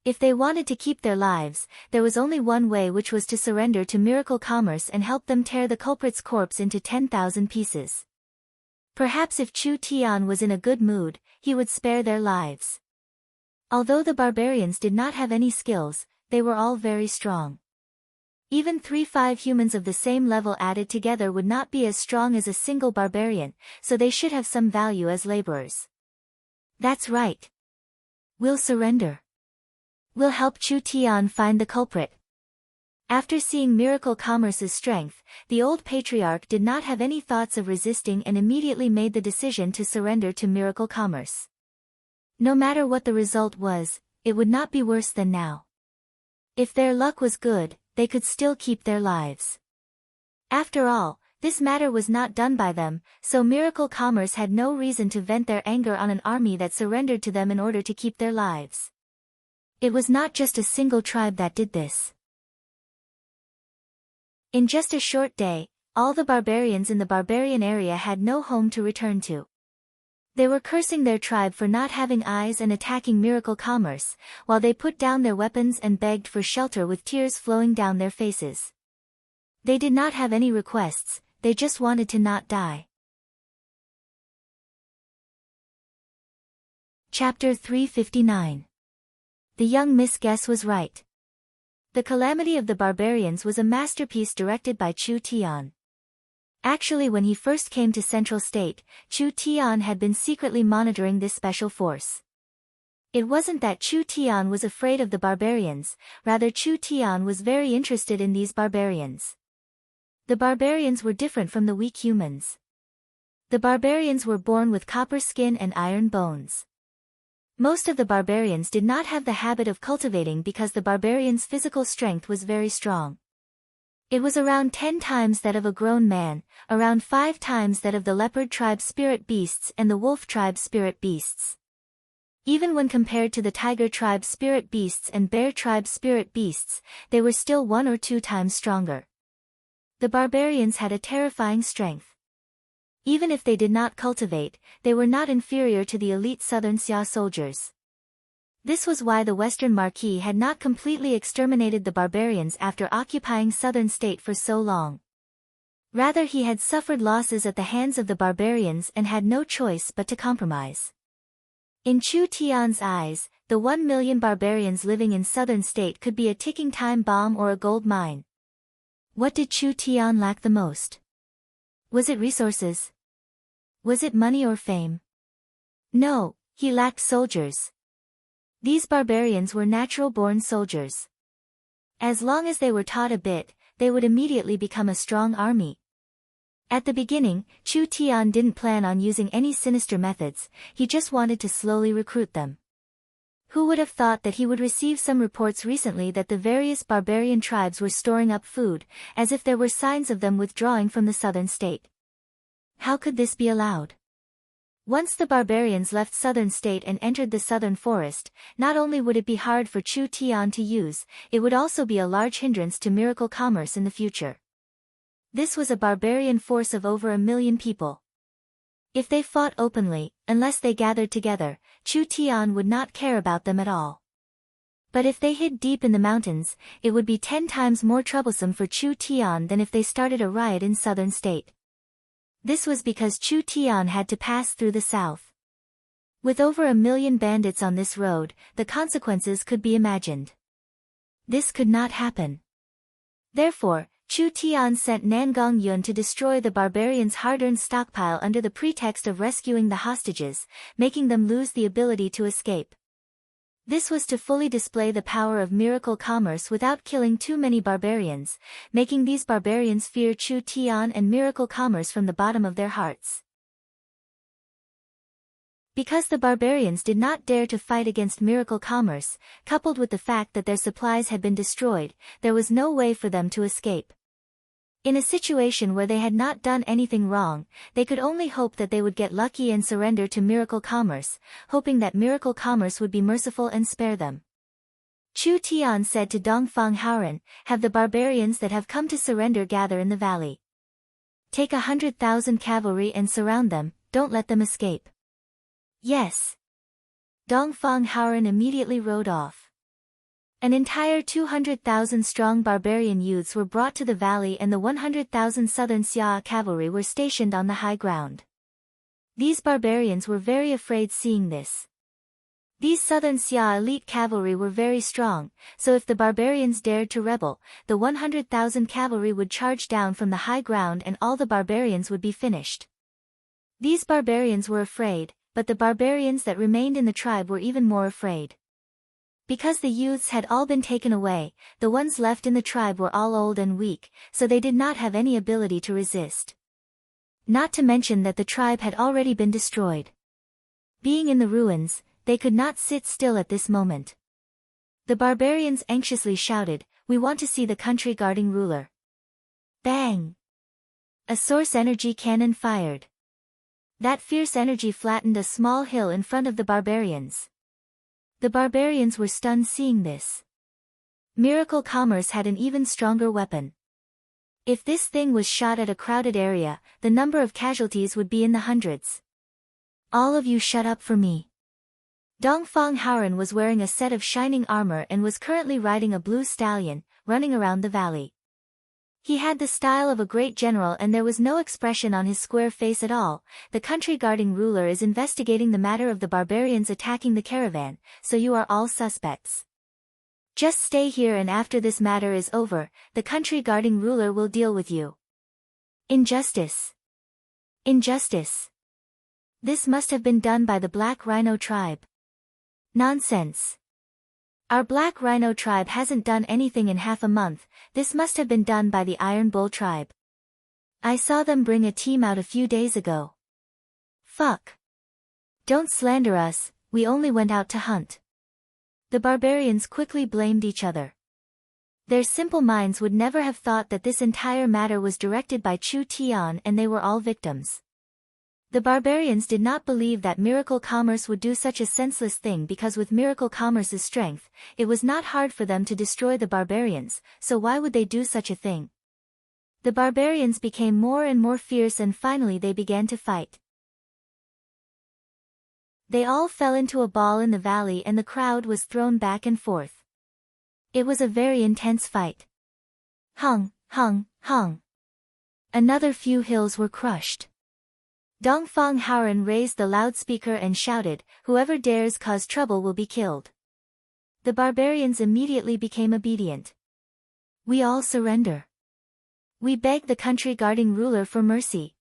If they wanted to keep their lives, there was only one way, which was to surrender to Miracle Commerce and help them tear the culprit's corpse into 10,000 pieces. Perhaps if Chu Tian was in a good mood, he would spare their lives. Although the barbarians did not have any skills, they were all very strong. Even 3-5 humans of the same level added together would not be as strong as a single barbarian, so they should have some value as laborers. That's right. We'll surrender. We'll help Chu Tian find the culprit. After seeing Miracle Commerce's strength, the old patriarch did not have any thoughts of resisting and immediately made the decision to surrender to Miracle Commerce. No matter what the result was, it would not be worse than now. If their luck was good, they could still keep their lives. After all, this matter was not done by them, so Miracle Commerce had no reason to vent their anger on an army that surrendered to them in order to keep their lives. It was not just a single tribe that did this. In just a short day, all the barbarians in the barbarian area had no home to return to. They were cursing their tribe for not having eyes and attacking Miracle Commerce, while they put down their weapons and begged for shelter with tears flowing down their faces. They did not have any requests, they just wanted to not die. Chapter 359. The young Miss Guess was right. The Calamity of the Barbarians was a masterpiece directed by Chu Tian. Actually, when he first came to Central State, Chu Tian had been secretly monitoring this special force. It wasn't that Chu Tian was afraid of the barbarians, rather Chu Tian was very interested in these barbarians. The barbarians were different from the weak humans. The barbarians were born with copper skin and iron bones. Most of the barbarians did not have the habit of cultivating because the barbarians' physical strength was very strong. It was around 10 times that of a grown man, around 5 times that of the leopard tribe spirit beasts and the wolf tribe spirit beasts. Even when compared to the tiger tribe spirit beasts and bear tribe spirit beasts, they were still 1 or 2 times stronger. The barbarians had a terrifying strength. Even if they did not cultivate, they were not inferior to the elite Southern Xia soldiers. This was why the Western Marquis had not completely exterminated the barbarians after occupying Southern State for so long. Rather, he had suffered losses at the hands of the barbarians and had no choice but to compromise. In Chu Tian's eyes, the 1 million barbarians living in Southern State could be a ticking time bomb or a gold mine. What did Chu Tian lack the most? Was it resources? Was it money or fame? No, he lacked soldiers. These barbarians were natural-born soldiers. As long as they were taught a bit, they would immediately become a strong army. At the beginning, Chu Tian didn't plan on using any sinister methods, he just wanted to slowly recruit them. Who would have thought that he would receive some reports recently that the various barbarian tribes were storing up food, as if there were signs of them withdrawing from the Southern State. How could this be allowed? Once the barbarians left Southern State and entered the Southern Forest, not only would it be hard for Chu Tian to use, it would also be a large hindrance to Miracle Commerce in the future. This was a barbarian force of over 1 million people. If they fought openly, unless they gathered together, Chu Tian would not care about them at all. But if they hid deep in the mountains, it would be 10 times more troublesome for Chu Tian than if they started a riot in Southern State. This was because Chu Tian had to pass through the south. With over 1 million bandits on this road, the consequences could be imagined. This could not happen. Therefore, Chu Tian sent Nangong Yun to destroy the barbarians' hard-earned stockpile under the pretext of rescuing the hostages, making them lose the ability to escape. This was to fully display the power of Miracle Commerce without killing too many barbarians, making these barbarians fear Chu Tian and Miracle Commerce from the bottom of their hearts. Because the barbarians did not dare to fight against Miracle Commerce, coupled with the fact that their supplies had been destroyed, there was no way for them to escape. In a situation where they had not done anything wrong, they could only hope that they would get lucky and surrender to Miracle Commerce, hoping that Miracle Commerce would be merciful and spare them. Chu Tian said to Dongfang Haoran, "Have the barbarians that have come to surrender gather in the valley. Take 100,000 cavalry and surround them, don't let them escape." "Yes." Dongfang Haoran immediately rode off. An entire 200,000 strong barbarian youths were brought to the valley and the 100,000 southern Xia cavalry were stationed on the high ground. These barbarians were very afraid seeing this. These southern Xia elite cavalry were very strong, so if the barbarians dared to rebel, the 100,000 cavalry would charge down from the high ground and all the barbarians would be finished. These barbarians were afraid, but the barbarians that remained in the tribe were even more afraid. Because the youths had all been taken away, the ones left in the tribe were all old and weak, so they did not have any ability to resist. Not to mention that the tribe had already been destroyed. Being in the ruins, they could not sit still at this moment. The barbarians anxiously shouted, "We want to see the country guarding ruler." Bang! A source energy cannon fired. That fierce energy flattened a small hill in front of the barbarians. The barbarians were stunned seeing this. Miracle Commerce had an even stronger weapon. If this thing was shot at a crowded area, the number of casualties would be in the hundreds. "All of you shut up for me." Dongfang Haoran was wearing a set of shining armor and was currently riding a blue stallion, running around the valley. He had the style of a great general and there was no expression on his square face at all. "The country guarding ruler is investigating the matter of the barbarians attacking the caravan, so you are all suspects. Just stay here and after this matter is over, the country guarding ruler will deal with you." Injustice! Injustice! This must have been done by the Black Rhino tribe. Nonsense! Our Black Rhino tribe hasn't done anything in half a month, this must have been done by the Iron Bull tribe. I saw them bring a team out a few days ago. Fuck! Don't slander us, we only went out to hunt. The barbarians quickly blamed each other. Their simple minds would never have thought that this entire matter was directed by Chu Tian and they were all victims. The barbarians did not believe that Miracle Commerce would do such a senseless thing because with Miracle Commerce's strength, it was not hard for them to destroy the barbarians, so why would they do such a thing? The barbarians became more and more fierce and finally they began to fight. They all fell into a ball in the valley and the crowd was thrown back and forth. It was a very intense fight. Hung, hung, hung. Another few hills were crushed. Dongfang Haoran raised the loudspeaker and shouted, "Whoever dares cause trouble will be killed." The barbarians immediately became obedient. "We all surrender. We beg the country guarding ruler for mercy."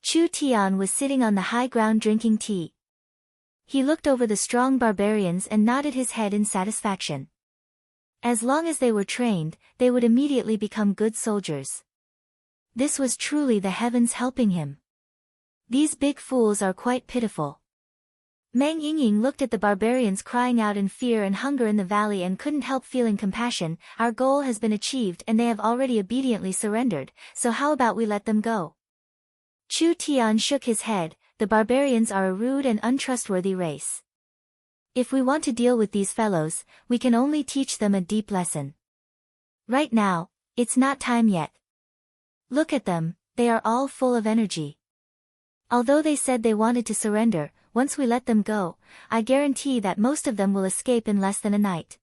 Chu Tian was sitting on the high ground drinking tea. He looked over the strong barbarians and nodded his head in satisfaction. As long as they were trained, they would immediately become good soldiers. This was truly the heavens helping him. These big fools are quite pitiful. Meng Yingying looked at the barbarians crying out in fear and hunger in the valley and couldn't help feeling compassion. "Our goal has been achieved and they have already obediently surrendered, so how about we let them go?" Chu Tian shook his head, "The barbarians are a rude and untrustworthy race. If we want to deal with these fellows, we can only teach them a deep lesson. Right now, it's not time yet. Look at them, they are all full of energy. Although they said they wanted to surrender, once we let them go, I guarantee that most of them will escape in less than a night.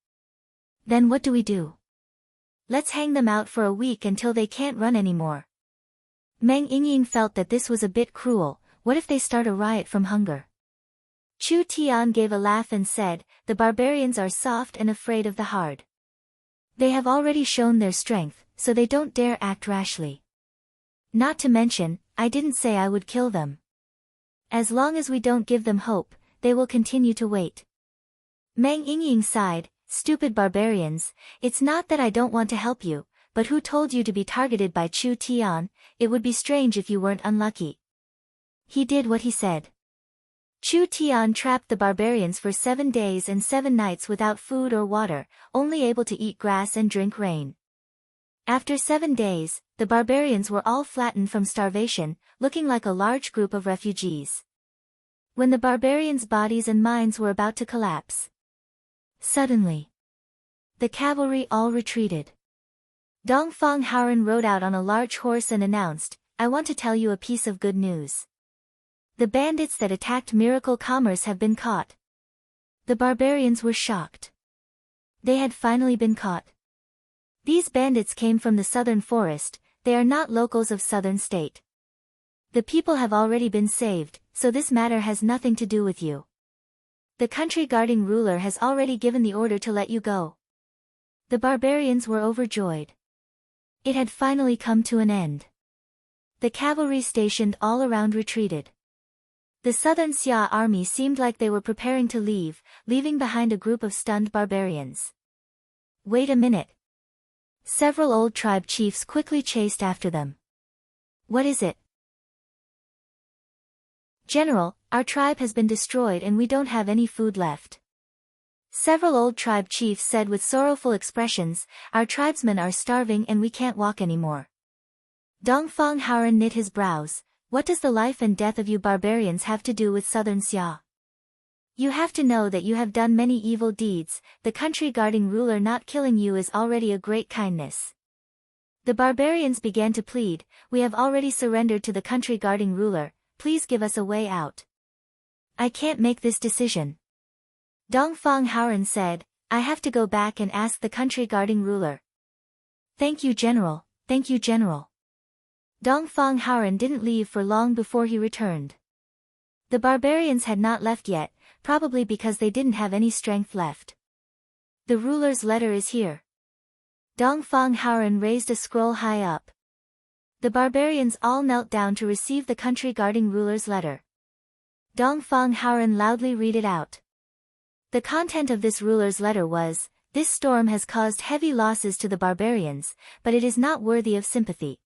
Then what do we do? Let's hang them out for a week until they can't run anymore." Meng Yingying felt that this was a bit cruel. What if they start a riot from hunger? Chu Tian gave a laugh and said, "The barbarians are soft and afraid of the hard. They have already shown their strength, so they don't dare act rashly. Not to mention, I didn't say I would kill them. As long as we don't give them hope, they will continue to wait." Meng Yingying sighed, "Stupid barbarians, it's not that I don't want to help you, but who told you to be targeted by Chu Tian? It would be strange if you weren't unlucky. He did what he said." Chu Tian trapped the barbarians for 7 days and 7 nights without food or water, only able to eat grass and drink rain. After 7 days, the barbarians were all flattened from starvation, looking like a large group of refugees. When the barbarians' bodies and minds were about to collapse, suddenly, The cavalry all retreated. Dongfang Haoren rode out on a large horse and announced, "I want to tell you a piece of good news. The bandits that attacked Miracle Commerce have been caught." The barbarians were shocked. They had finally been caught. These bandits came from the southern forest, they are not locals of southern state. The people have already been saved, so this matter has nothing to do with you. The country guarding ruler has already given the order to let you go. The barbarians were overjoyed. It had finally come to an end. The cavalry stationed all around retreated. The southern Xia army seemed like they were preparing to leave, leaving behind a group of stunned barbarians. "Wait a minute." Several old tribe chiefs quickly chased after them. "What is it?" "General, our tribe has been destroyed and we don't have any food left." Several old tribe chiefs said with sorrowful expressions, "Our tribesmen are starving and we can't walk anymore." Dongfang Haoren knit his brows. "What does the life and death of you barbarians have to do with southern Xia? You have to know that you have done many evil deeds, the country guarding ruler not killing you is already a great kindness." The barbarians began to plead, "We have already surrendered to the country guarding ruler, please give us a way out." "I can't make this decision." Dongfang Haoren said, "I have to go back and ask the country guarding ruler." "Thank you, General, thank you, General." Dongfang Haoren didn't leave for long before he returned. The barbarians had not left yet, probably because they didn't have any strength left. "The ruler's letter is here." Dongfang Haoren raised a scroll high up. The barbarians all knelt down to receive the country guarding ruler's letter. Dongfang Haoren loudly read it out. The content of this ruler's letter was, "This storm has caused heavy losses to the barbarians, but it is not worthy of sympathy.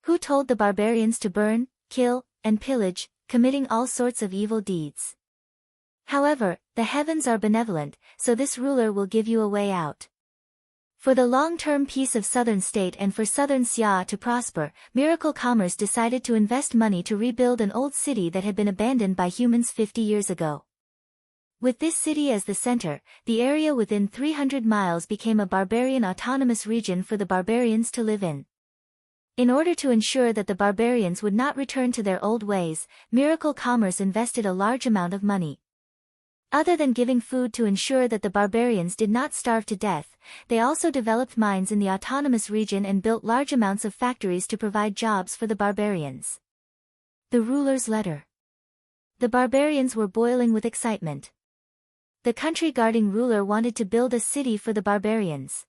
Who told the barbarians to burn, kill, and pillage, committing all sorts of evil deeds? However, the heavens are benevolent, so this ruler will give you a way out. For the long-term peace of southern state and for southern Xia to prosper, Miracle Commerce decided to invest money to rebuild an old city that had been abandoned by humans 50 years ago. With this city as the center, the area within 300 miles became a barbarian autonomous region for the barbarians to live in. In order to ensure that the barbarians would not return to their old ways, Miracle Commerce invested a large amount of money. Other than giving food to ensure that the barbarians did not starve to death, they also developed mines in the autonomous region and built large amounts of factories to provide jobs for the barbarians. The ruler's letter. The barbarians were boiling with excitement. The country guarding ruler wanted to build a city for the barbarians.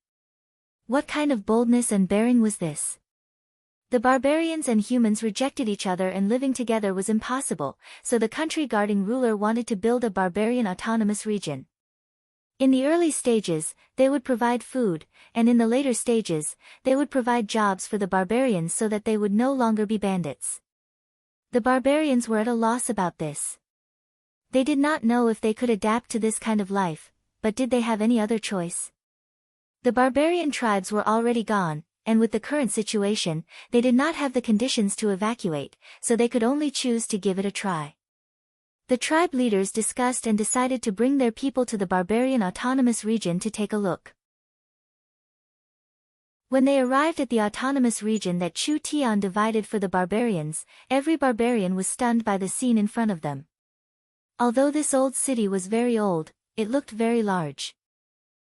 What kind of boldness and bearing was this? The barbarians and humans rejected each other and living together was impossible, so the country guarding ruler wanted to build a barbarian autonomous region. In the early stages, they would provide food, and in the later stages, they would provide jobs for the barbarians so that they would no longer be bandits. The barbarians were at a loss about this. They did not know if they could adapt to this kind of life, but did they have any other choice? The barbarian tribes were already gone, and with the current situation, they did not have the conditions to evacuate, so they could only choose to give it a try. The tribe leaders discussed and decided to bring their people to the barbarian autonomous region to take a look. When they arrived at the autonomous region that Chu Tian divided for the barbarians, every barbarian was stunned by the scene in front of them. Although this old city was very old, it looked very large.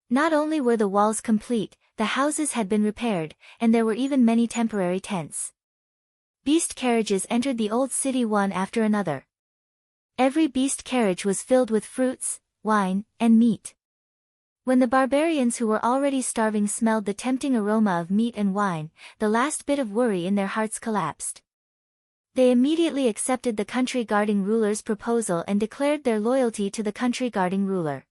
Not only were the walls complete, the houses had been repaired, and there were even many temporary tents. Beast carriages entered the old city one after another. Every beast carriage was filled with fruits, wine, and meat. When the barbarians who were already starving smelled the tempting aroma of meat and wine, the last bit of worry in their hearts collapsed. They immediately accepted the country guarding ruler's proposal and declared their loyalty to the country guarding ruler.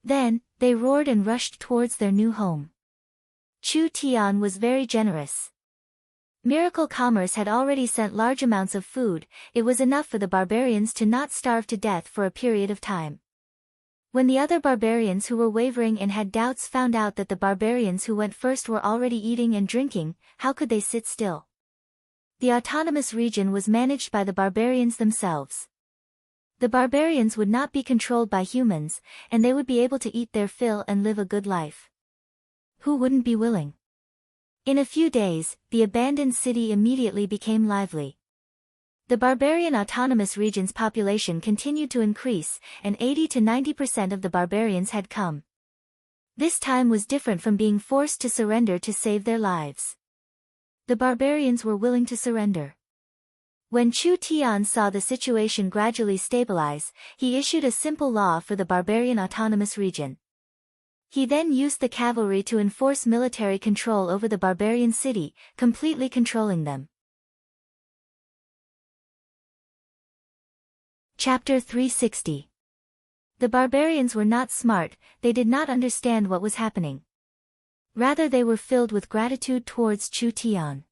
Then, they roared and rushed towards their new home. Chu Tian was very generous. Miracle Commerce had already sent large amounts of food, it was enough for the barbarians to not starve to death for a period of time. When the other barbarians who were wavering and had doubts found out that the barbarians who went first were already eating and drinking, how could they sit still? The autonomous region was managed by the barbarians themselves. The barbarians would not be controlled by humans, and they would be able to eat their fill and live a good life. Who wouldn't be willing? In a few days, the abandoned city immediately became lively. The barbarian autonomous region's population continued to increase, and 80 to 90% of the barbarians had come. This time was different from being forced to surrender to save their lives. The barbarians were willing to surrender. When Chu Tian saw the situation gradually stabilize, he issued a simple law for the barbarian autonomous region. He then used the cavalry to enforce military control over the barbarian city, completely controlling them. Chapter 360. The barbarians were not smart, they did not understand what was happening. Rather they were filled with gratitude towards Chu Tian.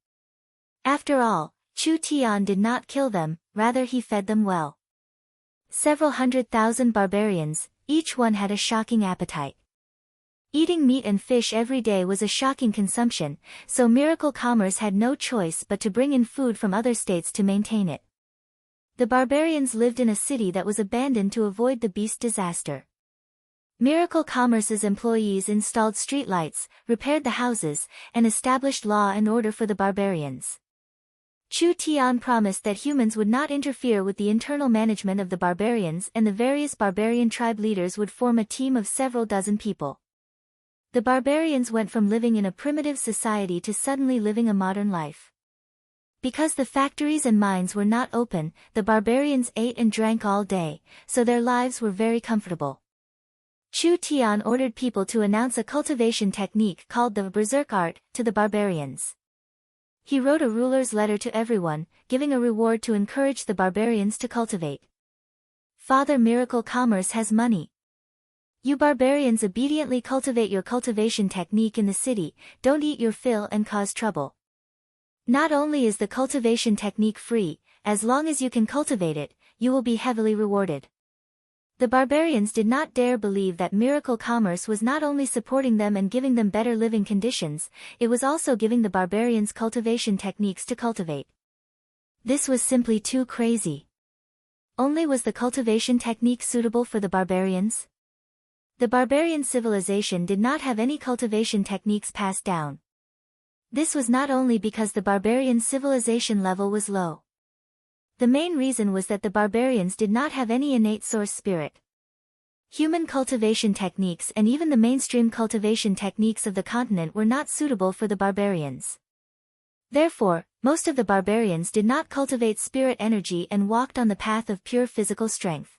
After all, Chu Tian did not kill them, rather he fed them well. Several 100,000 barbarians, each one had a shocking appetite. Eating meat and fish every day was a shocking consumption, so Miracle Commerce had no choice but to bring in food from other states to maintain it. The barbarians lived in a city that was abandoned to avoid the beast disaster. Miracle Commerce's employees installed streetlights, repaired the houses, and established law and order for the barbarians. Chu Tian promised that humans would not interfere with the internal management of the barbarians, and the various barbarian tribe leaders would form a team of several dozen people. The barbarians went from living in a primitive society to suddenly living a modern life. Because the factories and mines were not open, the barbarians ate and drank all day, so their lives were very comfortable. Chu Tian ordered people to announce a cultivation technique called the berserk art to the barbarians. He wrote a ruler's letter to everyone, giving a reward to encourage the barbarians to cultivate. Father Miracle Commerce has money. You barbarians obediently cultivate your cultivation technique in the city, don't eat your fill and cause trouble. Not only is the cultivation technique free, as long as you can cultivate it, you will be heavily rewarded. The barbarians did not dare believe that Miracle Commerce was not only supporting them and giving them better living conditions, it was also giving the barbarians cultivation techniques to cultivate. This was simply too crazy. Only was the cultivation technique suitable for the barbarians? The barbarian civilization did not have any cultivation techniques passed down. This was not only because the barbarian civilization level was low. The main reason was that the barbarians did not have any innate source spirit. Human cultivation techniques and even the mainstream cultivation techniques of the continent were not suitable for the barbarians. Therefore, most of the barbarians did not cultivate spirit energy and walked on the path of pure physical strength.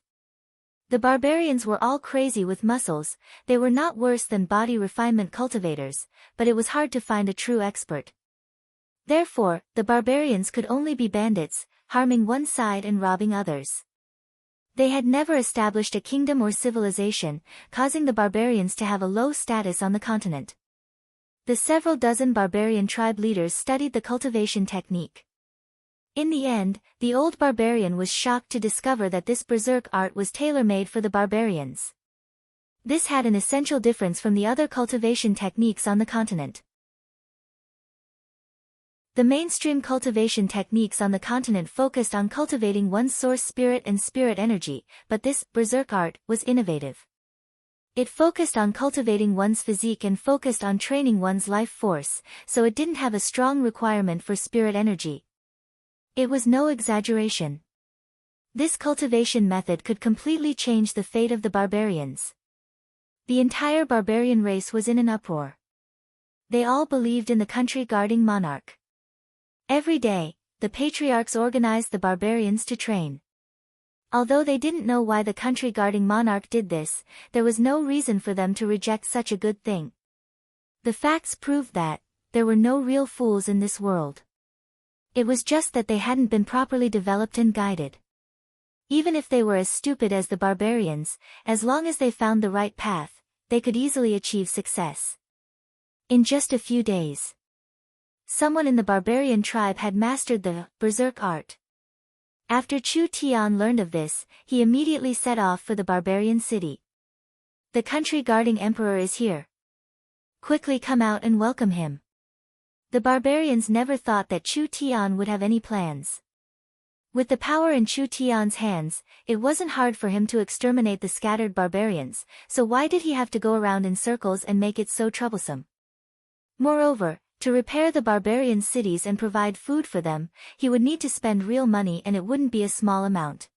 The barbarians were all crazy with muscles, they were not worse than body refinement cultivators, but it was hard to find a true expert. Therefore, the barbarians could only be bandits, harming one side and robbing others. They had never established a kingdom or civilization, causing the barbarians to have a low status on the continent. The several dozen barbarian tribe leaders studied the cultivation technique. In the end, the old barbarian was shocked to discover that this berserk art was tailor-made for the barbarians. This had an essential difference from the other cultivation techniques on the continent. The mainstream cultivation techniques on the continent focused on cultivating one's source spirit and spirit energy, but this berserk art was innovative. It focused on cultivating one's physique and focused on training one's life force, so it didn't have a strong requirement for spirit energy. It was no exaggeration. This cultivation method could completely change the fate of the barbarians. The entire barbarian race was in an uproar. They all believed in the country guarding monarch. Every day, the patriarchs organized the barbarians to train. Although they didn't know why the country guarding monarch did this, there was no reason for them to reject such a good thing. The facts proved that there were no real fools in this world. It was just that they hadn't been properly developed and guided. Even if they were as stupid as the barbarians, as long as they found the right path, they could easily achieve success. In just a few days, someone in the barbarian tribe had mastered the berserk art. After Chu Tian learned of this, he immediately set off for the barbarian city. The country guarding emperor is here. Quickly come out and welcome him. The barbarians never thought that Chu Tian would have any plans. With the power in Chu Tian's hands, it wasn't hard for him to exterminate the scattered barbarians, so why did he have to go around in circles and make it so troublesome? Moreover, to repair the barbarian cities and provide food for them, he would need to spend real money, and it wouldn't be a small amount.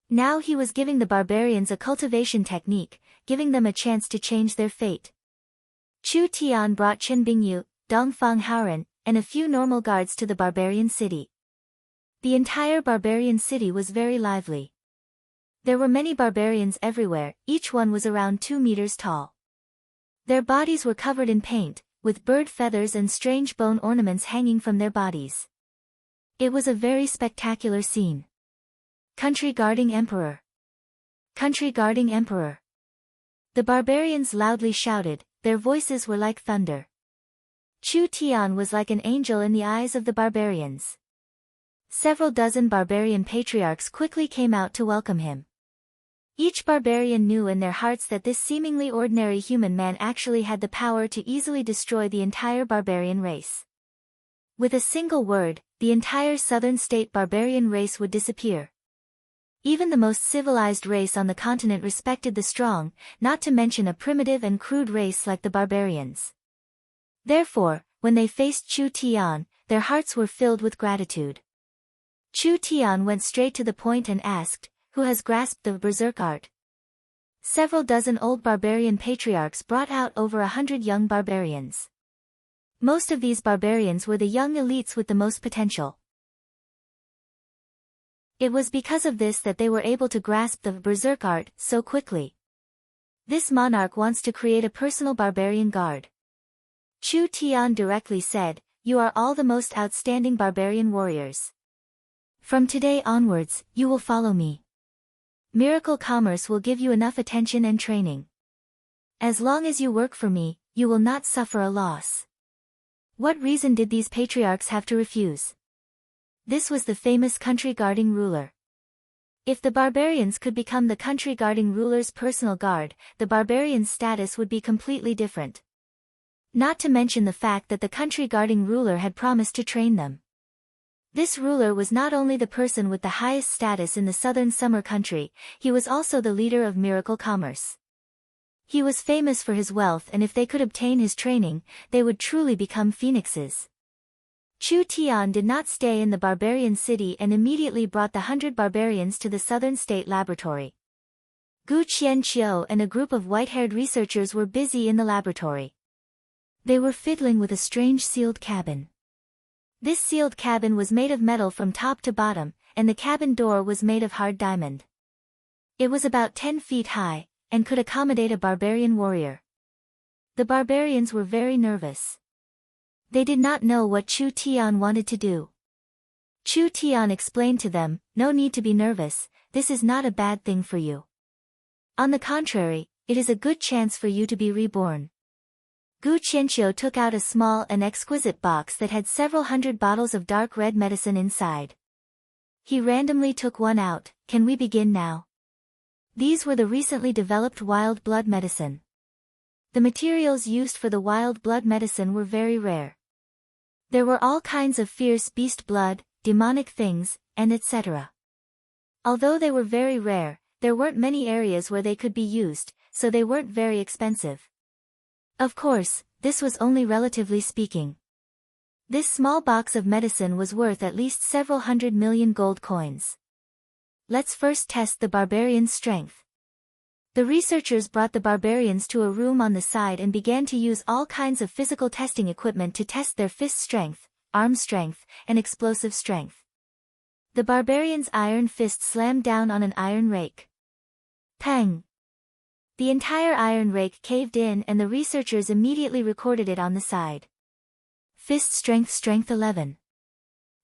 Now he was giving the barbarians a cultivation technique, giving them a chance to change their fate. Chu Tian brought Chen Bingyu, Dongfang Haoren, and a few normal guards to the barbarian city. The entire barbarian city was very lively. There were many barbarians everywhere, each one was around 2 meters tall. Their bodies were covered in paint, with bird feathers and strange bone ornaments hanging from their bodies. It was a very spectacular scene. Country guarding emperor. Country guarding emperor. The barbarians loudly shouted, their voices were like thunder. Chu Tian was like an angel in the eyes of the barbarians. Several dozen barbarian patriarchs quickly came out to welcome him. Each barbarian knew in their hearts that this seemingly ordinary human man actually had the power to easily destroy the entire barbarian race. With a single word, the entire southern state barbarian race would disappear. Even the most civilized race on the continent respected the strong, not to mention a primitive and crude race like the barbarians. Therefore, when they faced Chu Tian, their hearts were filled with gratitude. Chu Tian went straight to the point and asked, "Who has grasped the berserk art?" Several dozen old barbarian patriarchs brought out over 100 young barbarians. Most of these barbarians were the young elites with the most potential. It was because of this that they were able to grasp the berserk art so quickly. This monarch wants to create a personal barbarian guard. Chu Tian directly said, "You are all the most outstanding barbarian warriors. From today onwards, you will follow me. Miracle Commerce will give you enough attention and training. As long as you work for me, you will not suffer a loss." What reason did these patriarchs have to refuse? This was the famous country guarding ruler. If the barbarians could become the country guarding ruler's personal guard, the barbarians' status would be completely different. Not to mention the fact that the country guarding ruler had promised to train them. This ruler was not only the person with the highest status in the southern summer country, he was also the leader of Miracle Commerce. He was famous for his wealth, and if they could obtain his training, they would truly become phoenixes. Chu Tian did not stay in the barbarian city and immediately brought the 100 barbarians to the southern state laboratory. Gu Qianqiu and a group of white-haired researchers were busy in the laboratory. They were fiddling with a strange sealed cabin. This sealed cabin was made of metal from top to bottom, and the cabin door was made of hard diamond. It was about 10 feet high, and could accommodate a barbarian warrior. The barbarians were very nervous. They did not know what Chu Tian wanted to do. Chu Tian explained to them, "No need to be nervous, this is not a bad thing for you. On the contrary, it is a good chance for you to be reborn." Gu Qianqiu took out a small and exquisite box that had several hundred bottles of dark red medicine inside. He randomly took one out. "Can we begin now?" These were the recently developed wild blood medicine. The materials used for the wild blood medicine were very rare. There were all kinds of fierce beast blood, demonic things, and etc. Although they were very rare, there weren't many areas where they could be used, so they weren't very expensive. Of course, this was only relatively speaking. This small box of medicine was worth at least several 100 million gold coins. Let's first test the barbarian's strength. The researchers brought the barbarians to a room on the side and began to use all kinds of physical testing equipment to test their fist strength, arm strength, and explosive strength. The barbarian's iron fist slammed down on an iron rake. Pang! The entire iron rake caved in, and the researchers immediately recorded it on the side. Fist strength 11.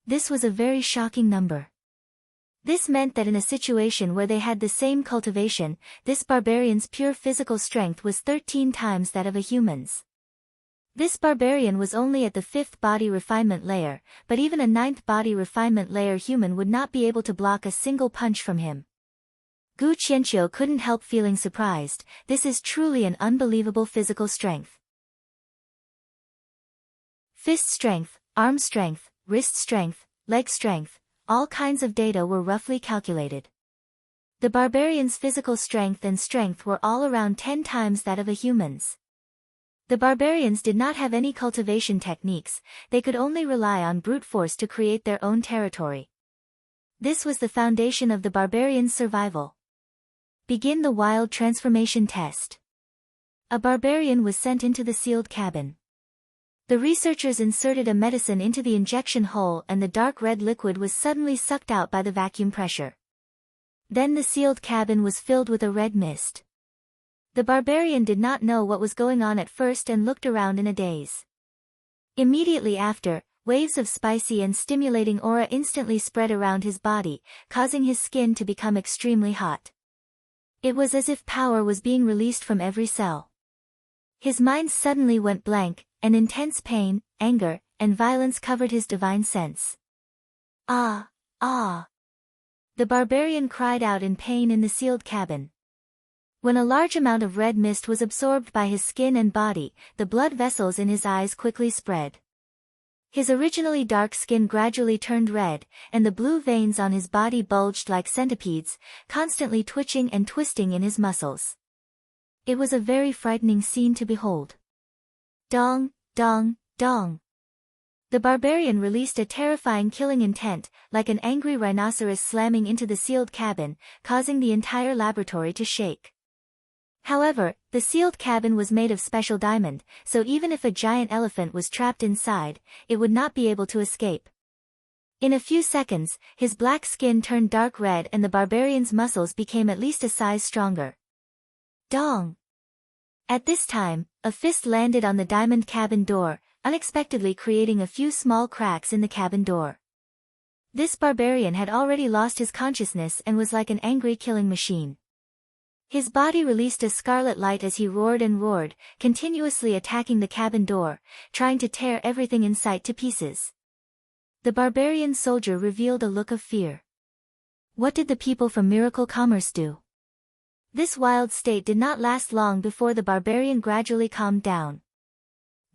This was a very shocking number. This meant that in a situation where they had the same cultivation, this barbarian's pure physical strength was 13 times that of a human's. This barbarian was only at the 5th body refinement layer, but even a 9th body refinement layer human would not be able to block a single punch from him. Gu Qianqiu couldn't help feeling surprised. This is truly an unbelievable physical strength. Fist strength, arm strength, wrist strength, leg strength, all kinds of data were roughly calculated. The barbarians' physical strength were all around 10 times that of a human's. The barbarians did not have any cultivation techniques, they could only rely on brute force to create their own territory. This was the foundation of the barbarians' survival. Begin the wild transformation test. A barbarian was sent into the sealed cabin. The researchers inserted a medicine into the injection hole and the dark red liquid was suddenly sucked out by the vacuum pressure. Then the sealed cabin was filled with a red mist. The barbarian did not know what was going on at first and looked around in a daze. Immediately after, waves of spicy and stimulating aura instantly spread around his body, causing his skin to become extremely hot. It was as if power was being released from every cell. His mind suddenly went blank, and intense pain, anger, and violence covered his divine sense. Ah! Ah! The barbarian cried out in pain in the sealed cabin. When a large amount of red mist was absorbed by his skin and body, the blood vessels in his eyes quickly spread. His originally dark skin gradually turned red, and the blue veins on his body bulged like centipedes, constantly twitching and twisting in his muscles. It was a very frightening scene to behold. Dong, dong, dong. The barbarian released a terrifying killing intent, like an angry rhinoceros slamming into the sealed cabin, causing the entire laboratory to shake. However, the sealed cabin was made of special diamond, so even if a giant elephant was trapped inside, it would not be able to escape. In a few seconds, his black skin turned dark red and the barbarian's muscles became at least a size stronger. Dong! At this time, a fist landed on the diamond cabin door, unexpectedly creating a few small cracks in the cabin door. This barbarian had already lost his consciousness and was like an angry killing machine. His body released a scarlet light as he roared and roared, continuously attacking the cabin door, trying to tear everything in sight to pieces. The barbarian soldier revealed a look of fear. What did the people from Miracle Commerce do? This wild state did not last long before the barbarian gradually calmed down.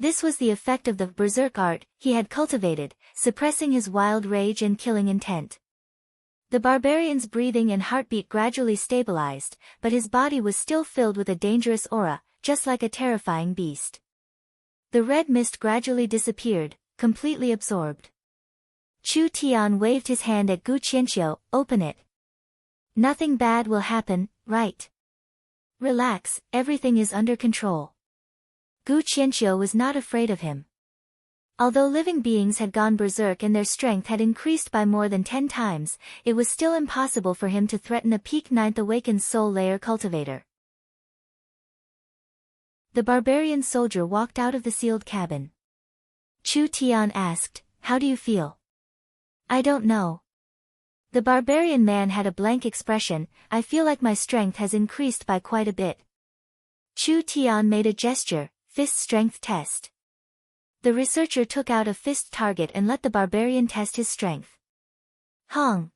This was the effect of the berserk art he had cultivated, suppressing his wild rage and killing intent. The barbarian's breathing and heartbeat gradually stabilized, but his body was still filled with a dangerous aura, just like a terrifying beast. The red mist gradually disappeared, completely absorbed. Chu Tian waved his hand at Gu Qianqiu, "Open it. Nothing bad will happen, right? Relax, everything is under control." Gu Qianqiu was not afraid of him. Although living beings had gone berserk and their strength had increased by more than 10 times, it was still impossible for him to threaten a peak 9th awakened soul layer cultivator. The barbarian soldier walked out of the sealed cabin. Chu Tian asked, "How do you feel?" "I don't know." The barbarian man had a blank expression. "I feel like my strength has increased by quite a bit." Chu Tian made a gesture, "Fist strength test." The researcher took out a fist target and let the barbarian test his strength. Hong!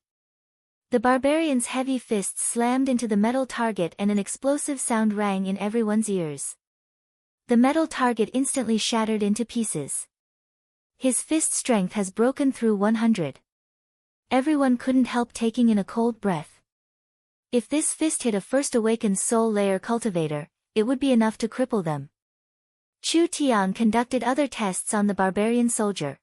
The barbarian's heavy fists slammed into the metal target and an explosive sound rang in everyone's ears. The metal target instantly shattered into pieces. His fist strength has broken through 100. Everyone couldn't help taking in a cold breath. If this fist hit a first awakened soul layer cultivator, it would be enough to cripple them. Chu Tian conducted other tests on the barbarian soldier.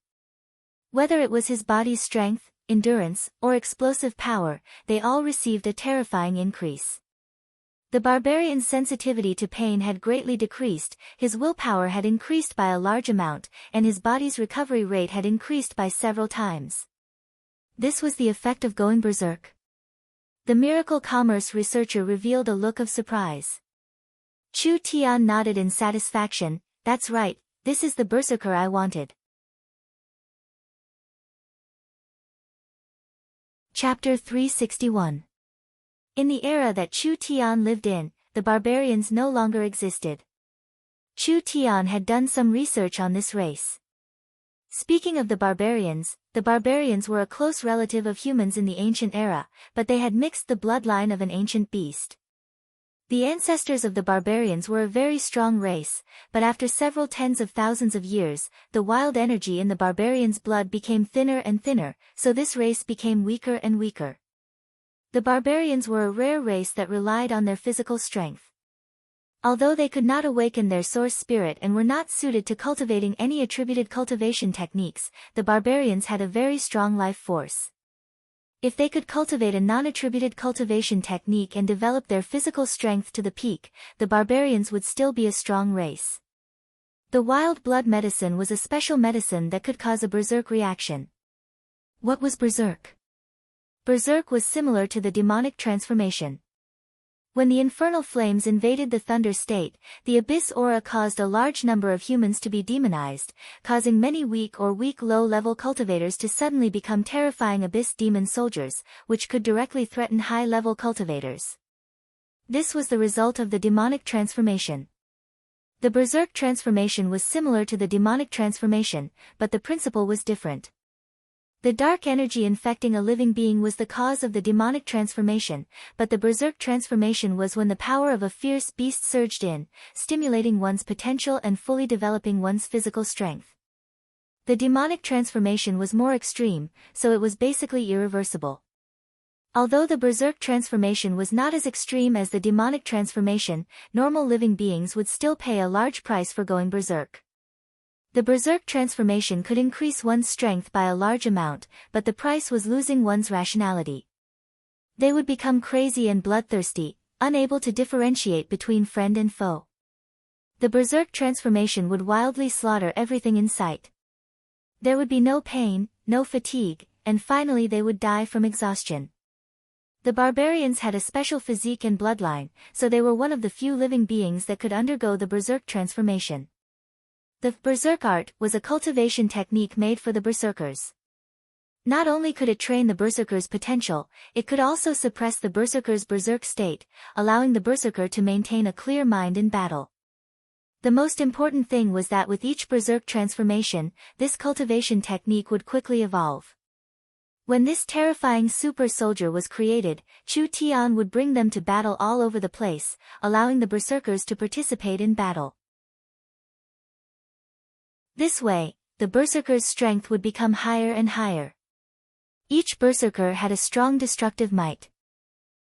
Whether it was his body's strength, endurance, or explosive power, they all received a terrifying increase. The barbarian's sensitivity to pain had greatly decreased, his willpower had increased by a large amount, and his body's recovery rate had increased by several times. This was the effect of going berserk. The Miracle Commerce researcher revealed a look of surprise. Chu Tian nodded in satisfaction. "That's right, this is the berserker I wanted." Chapter 361. In the era that Chu Tian lived in, the barbarians no longer existed. Chu Tian had done some research on this race. Speaking of the barbarians were a close relative of humans in the ancient era, but they had mixed the bloodline of an ancient beast. The ancestors of the barbarians were a very strong race, but after several tens of thousands of years, the wild energy in the barbarians' blood became thinner and thinner, so this race became weaker and weaker. The barbarians were a rare race that relied on their physical strength. Although they could not awaken their source spirit and were not suited to cultivating any attributed cultivation techniques, the barbarians had a very strong life force. If they could cultivate a non-attributed cultivation technique and develop their physical strength to the peak, the barbarians would still be a strong race. The wild blood medicine was a special medicine that could cause a berserk reaction. What was berserk? Berserk was similar to the demonic transformation. When the infernal flames invaded the thunder state, the abyss aura caused a large number of humans to be demonized, causing many weak or weak low-level cultivators to suddenly become terrifying abyss demon soldiers, which could directly threaten high-level cultivators. This was the result of the demonic transformation. The berserk transformation was similar to the demonic transformation, but the principle was different. The dark energy infecting a living being was the cause of the demonic transformation, but the berserk transformation was when the power of a fierce beast surged in, stimulating one's potential and fully developing one's physical strength. The demonic transformation was more extreme, so it was basically irreversible. Although the berserk transformation was not as extreme as the demonic transformation, normal living beings would still pay a large price for going berserk. The berserk transformation could increase one's strength by a large amount, but the price was losing one's rationality. They would become crazy and bloodthirsty, unable to differentiate between friend and foe. The berserk transformation would wildly slaughter everything in sight. There would be no pain, no fatigue, and finally they would die from exhaustion. The barbarians had a special physique and bloodline, so they were one of the few living beings that could undergo the berserk transformation. The berserk art was a cultivation technique made for the berserkers. Not only could it train the berserker's potential, it could also suppress the berserker's berserk state, allowing the berserker to maintain a clear mind in battle. The most important thing was that with each berserk transformation, this cultivation technique would quickly evolve. When this terrifying super soldier was created, Chu Tian would bring them to battle all over the place, allowing the berserkers to participate in battle. This way, the berserker's strength would become higher and higher. Each berserker had a strong destructive might.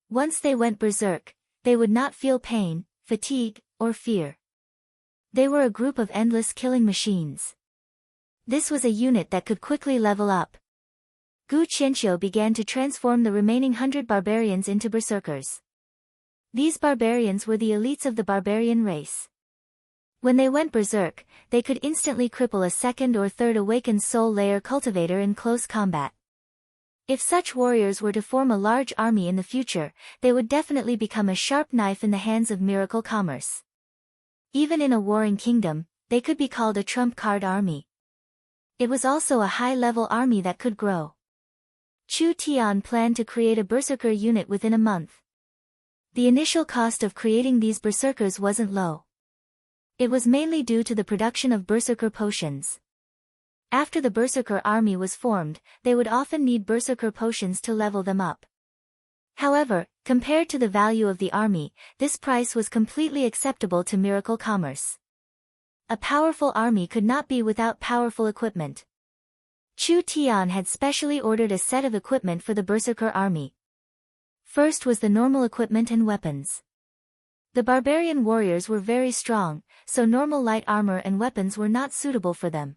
Once they went berserk, they would not feel pain, fatigue, or fear. They were a group of endless killing machines. This was a unit that could quickly level up. Gu Qianqiu began to transform the remaining 100 barbarians into berserkers. These barbarians were the elites of the barbarian race. When they went berserk, they could instantly cripple a second or third awakened soul layer cultivator in close combat. If such warriors were to form a large army in the future, they would definitely become a sharp knife in the hands of miracle commerce. Even in a warring kingdom, they could be called a trump card army. It was also a high-level army that could grow. Chu Tian planned to create a berserker unit within a month. The initial cost of creating these berserkers wasn't low. It was mainly due to the production of berserker potions. After the berserker army was formed, they would often need berserker potions to level them up. However, compared to the value of the army, this price was completely acceptable to miracle commerce. A powerful army could not be without powerful equipment. Chu Tian had specially ordered a set of equipment for the berserker army. First was the normal equipment and weapons. The barbarian warriors were very strong, so normal light armor and weapons were not suitable for them.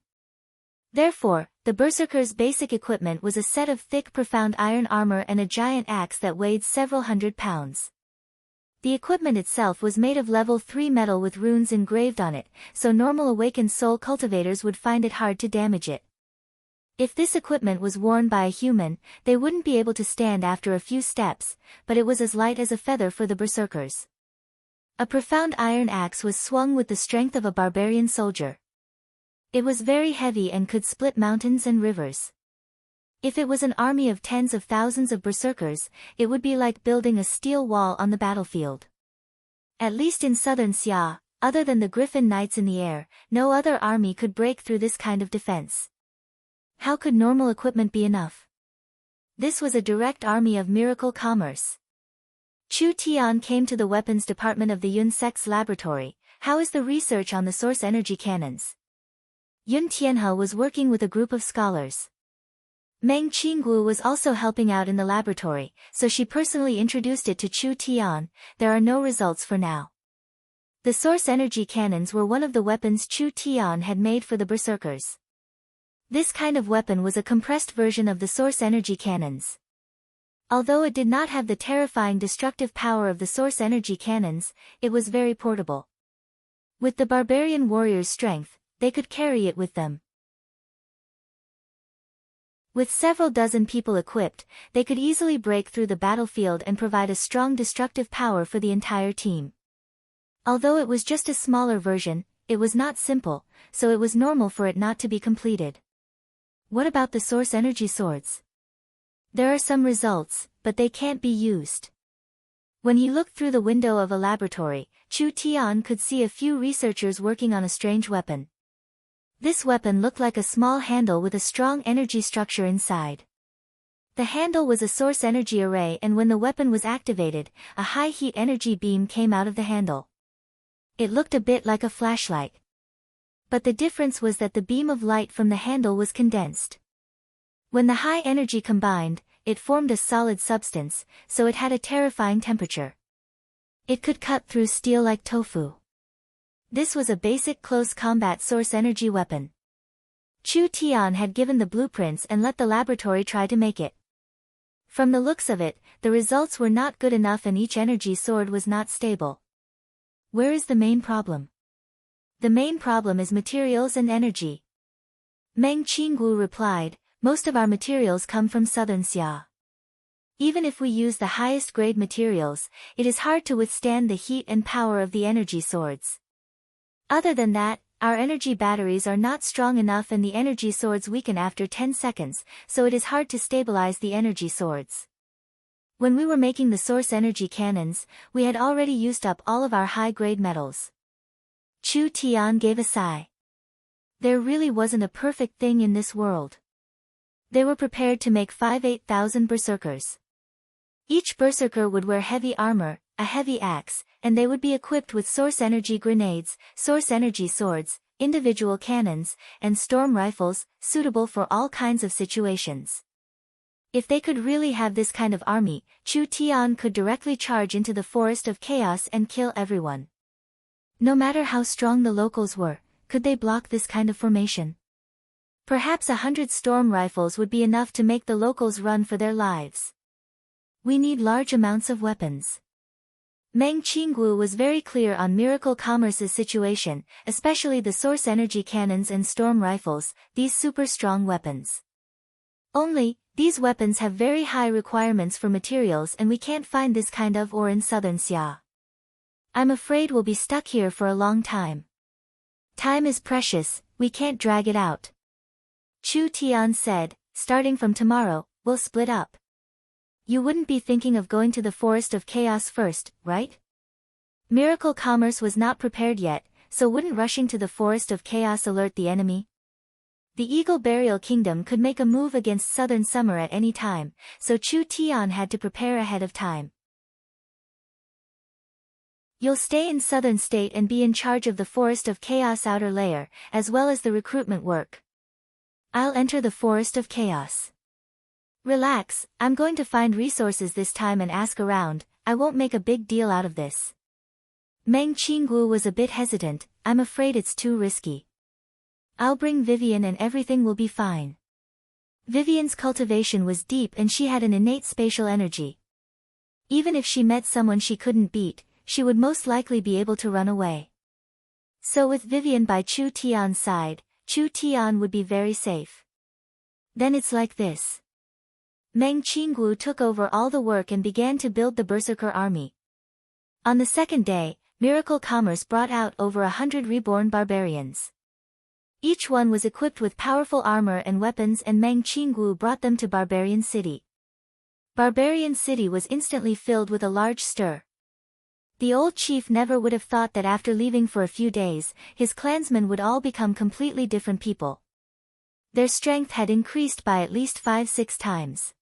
Therefore, the berserkers' basic equipment was a set of thick profound iron armor and a giant axe that weighed several hundred pounds. The equipment itself was made of level 3 metal with runes engraved on it, so normal awakened soul cultivators would find it hard to damage it. If this equipment was worn by a human, they wouldn't be able to stand after a few steps, but it was as light as a feather for the berserkers. A profound iron axe was swung with the strength of a barbarian soldier. It was very heavy and could split mountains and rivers. If it was an army of tens of thousands of berserkers, it would be like building a steel wall on the battlefield. At least in southern Xia, other than the Griffin Knights in the air, no other army could break through this kind of defense. How could normal equipment be enough? This was a direct army of miracle commerce. Chu Tian came to the weapons department of the Yun Sect's laboratory. How is the research on the source energy cannons? Yun Tianhe was working with a group of scholars. Meng Qinggu was also helping out in the laboratory, so she personally introduced it to Chu Tian. There are no results for now. The source energy cannons were one of the weapons Chu Tian had made for the berserkers. This kind of weapon was a compressed version of the source energy cannons. Although it did not have the terrifying destructive power of the source energy cannons, it was very portable. With the barbarian warriors' strength, they could carry it with them. With several dozen people equipped, they could easily break through the battlefield and provide a strong destructive power for the entire team. Although it was just a smaller version, it was not simple, so it was normal for it not to be completed. What about the source energy swords? There are some results, but they can't be used. When he looked through the window of a laboratory, Chu Tian could see a few researchers working on a strange weapon. This weapon looked like a small handle with a strong energy structure inside. The handle was a source energy array, and when the weapon was activated, a high heat energy beam came out of the handle. It looked a bit like a flashlight. But the difference was that the beam of light from the handle was condensed. When the high energy combined, it formed a solid substance, so it had a terrifying temperature. It could cut through steel like tofu. This was a basic close combat source energy weapon. Chu Tian had given the blueprints and let the laboratory try to make it. From the looks of it, the results were not good enough and each energy sword was not stable. Where is the main problem? The main problem is materials and energy. Meng Qinggu replied, most of our materials come from southern Xia. Even if we use the highest grade materials, it is hard to withstand the heat and power of the energy swords. Other than that, our energy batteries are not strong enough and the energy swords weaken after 10 seconds, so it is hard to stabilize the energy swords. When we were making the source energy cannons, we had already used up all of our high-grade metals. Chu Tian gave a sigh. There really wasn't a perfect thing in this world. They were prepared to make 8,000 berserkers. Each berserker would wear heavy armor, a heavy axe, and they would be equipped with source energy grenades, source energy swords, individual cannons, and storm rifles, suitable for all kinds of situations. If they could really have this kind of army, Chu Tian could directly charge into the forest of chaos and kill everyone. No matter how strong the locals were, could they block this kind of formation? Perhaps 100 storm rifles would be enough to make the locals run for their lives. We need large amounts of weapons. Meng Qinggu was very clear on Miracle Commerce's situation, especially the source energy cannons and storm rifles, these super strong weapons. Only, these weapons have very high requirements for materials and we can't find this kind of ore in southern Xia. I'm afraid we'll be stuck here for a long time. Time is precious, we can't drag it out. Chu Tian said, starting from tomorrow, we'll split up. You wouldn't be thinking of going to the Forest of Chaos first, right? Miracle Commerce was not prepared yet, so wouldn't rushing to the Forest of Chaos alert the enemy? The Eagle Burial Kingdom could make a move against Southern Summer at any time, so Chu Tian had to prepare ahead of time. You'll stay in Southern State and be in charge of the Forest of Chaos outer layer, as well as the recruitment work. I'll enter the Forest of Chaos. Relax, I'm going to find resources this time and ask around, I won't make a big deal out of this. Meng Qinggu was a bit hesitant, I'm afraid it's too risky. I'll bring Vivian and everything will be fine. Vivian's cultivation was deep and she had an innate spatial energy. Even if she met someone she couldn't beat, she would most likely be able to run away. So with Vivian by Chu Tian's side, Chu Tian would be very safe. Then it's like this. Meng Qinggu took over all the work and began to build the Berserker army. On the second day, Miracle Commerce brought out over 100 reborn barbarians. Each one was equipped with powerful armor and weapons and Meng Qinggu brought them to Barbarian City. Barbarian City was instantly filled with a large stir. The old chief never would have thought that after leaving for a few days, his clansmen would all become completely different people. Their strength had increased by at least 5-6 times.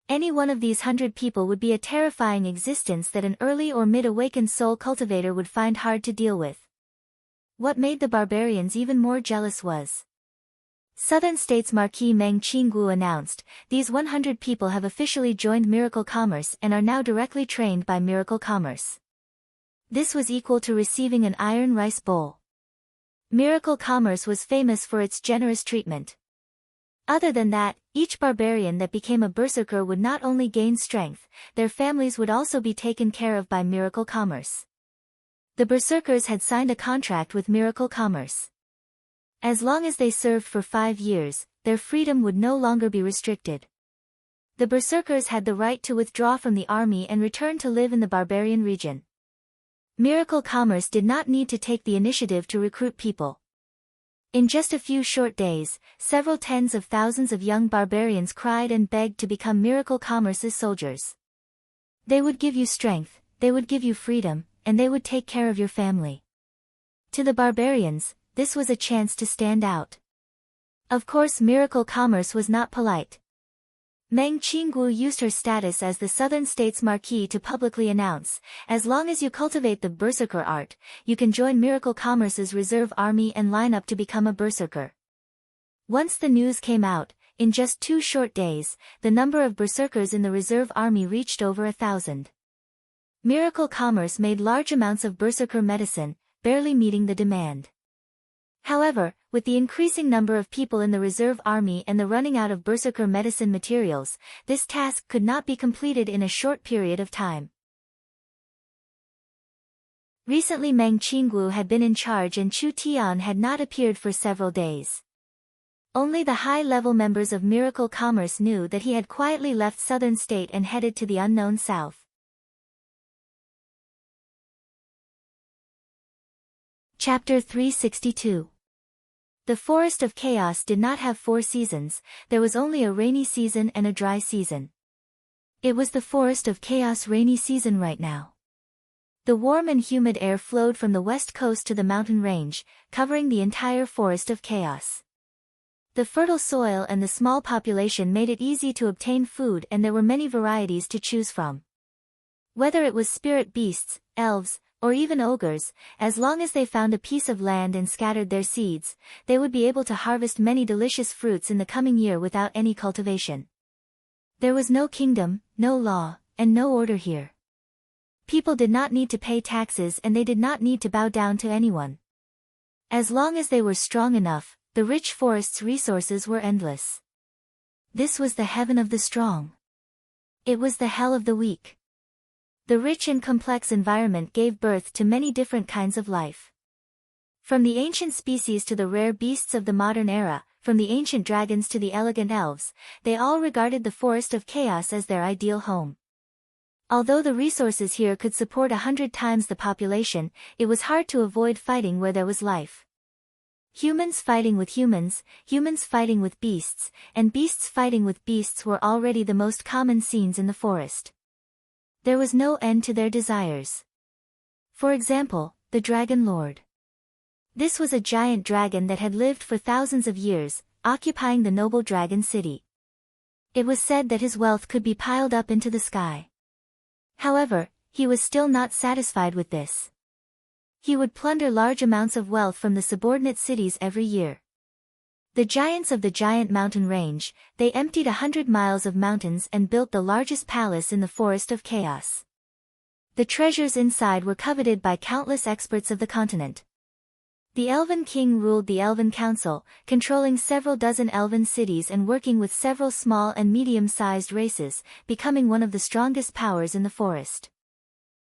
Any one of these 100 people would be a terrifying existence that an early or mid-awakened soul cultivator would find hard to deal with. What made the barbarians even more jealous was Southern States Marquis Meng Qinggu announced, "These 100 people have officially joined Miracle Commerce and are now directly trained by Miracle Commerce." This was equal to receiving an iron rice bowl. Miracle Commerce was famous for its generous treatment. Other than that, each barbarian that became a berserker would not only gain strength, their families would also be taken care of by Miracle Commerce. The berserkers had signed a contract with Miracle Commerce. As long as they served for 5 years, their freedom would no longer be restricted. The berserkers had the right to withdraw from the army and return to live in the barbarian region. Miracle Commerce did not need to take the initiative to recruit people. In just a few short days, several tens of thousands of young barbarians cried and begged to become Miracle Commerce's soldiers. They would give you strength, they would give you freedom, and they would take care of your family. To the barbarians, this was a chance to stand out. Of course, Miracle Commerce was not polite. Meng Qinggu used her status as the Southern States Marquis to publicly announce, "As long as you cultivate the berserker art, you can join Miracle Commerce's reserve army and line up to become a berserker." Once the news came out, in just 2 short days, the number of berserkers in the reserve army reached over 1,000. Miracle Commerce made large amounts of berserker medicine, barely meeting the demand. However, with the increasing number of people in the reserve army and the running out of berserker medicine materials, this task could not be completed in a short period of time. Recently Meng Qinggu had been in charge and Chu Tian had not appeared for several days. Only the high-level members of Miracle Commerce knew that he had quietly left Southern State and headed to the unknown south. Chapter 362. The Forest of Chaos did not have 4 seasons, there was only a rainy season and a dry season. It was the Forest of Chaos rainy season right now. The warm and humid air flowed from the west coast to the mountain range, covering the entire Forest of Chaos. The fertile soil and the small population made it easy to obtain food, and there were many varieties to choose from. Whether it was spirit beasts, elves, or even ogres, as long as they found a piece of land and scattered their seeds, they would be able to harvest many delicious fruits in the coming year without any cultivation. There was no kingdom, no law, and no order here. People did not need to pay taxes and they did not need to bow down to anyone. As long as they were strong enough, the rich forest's resources were endless. This was the heaven of the strong. It was the hell of the weak. The rich and complex environment gave birth to many different kinds of life. From the ancient species to the rare beasts of the modern era, from the ancient dragons to the elegant elves, they all regarded the Forest of Chaos as their ideal home. Although the resources here could support 100 times the population, it was hard to avoid fighting where there was life. Humans fighting with humans, humans fighting with beasts, and beasts fighting with beasts were already the most common scenes in the forest. There was no end to their desires. For example, the Dragon Lord. This was a giant dragon that had lived for thousands of years, occupying the noble dragon city. It was said that his wealth could be piled up into the sky. However, he was still not satisfied with this. He would plunder large amounts of wealth from the subordinate cities every year. The giants of the giant mountain range, they emptied 100 miles of mountains and built the largest palace in the Forest of Chaos. The treasures inside were coveted by countless experts of the continent. The Elven King ruled the Elven Council, controlling several dozen elven cities and working with several small and medium-sized races, becoming one of the strongest powers in the forest.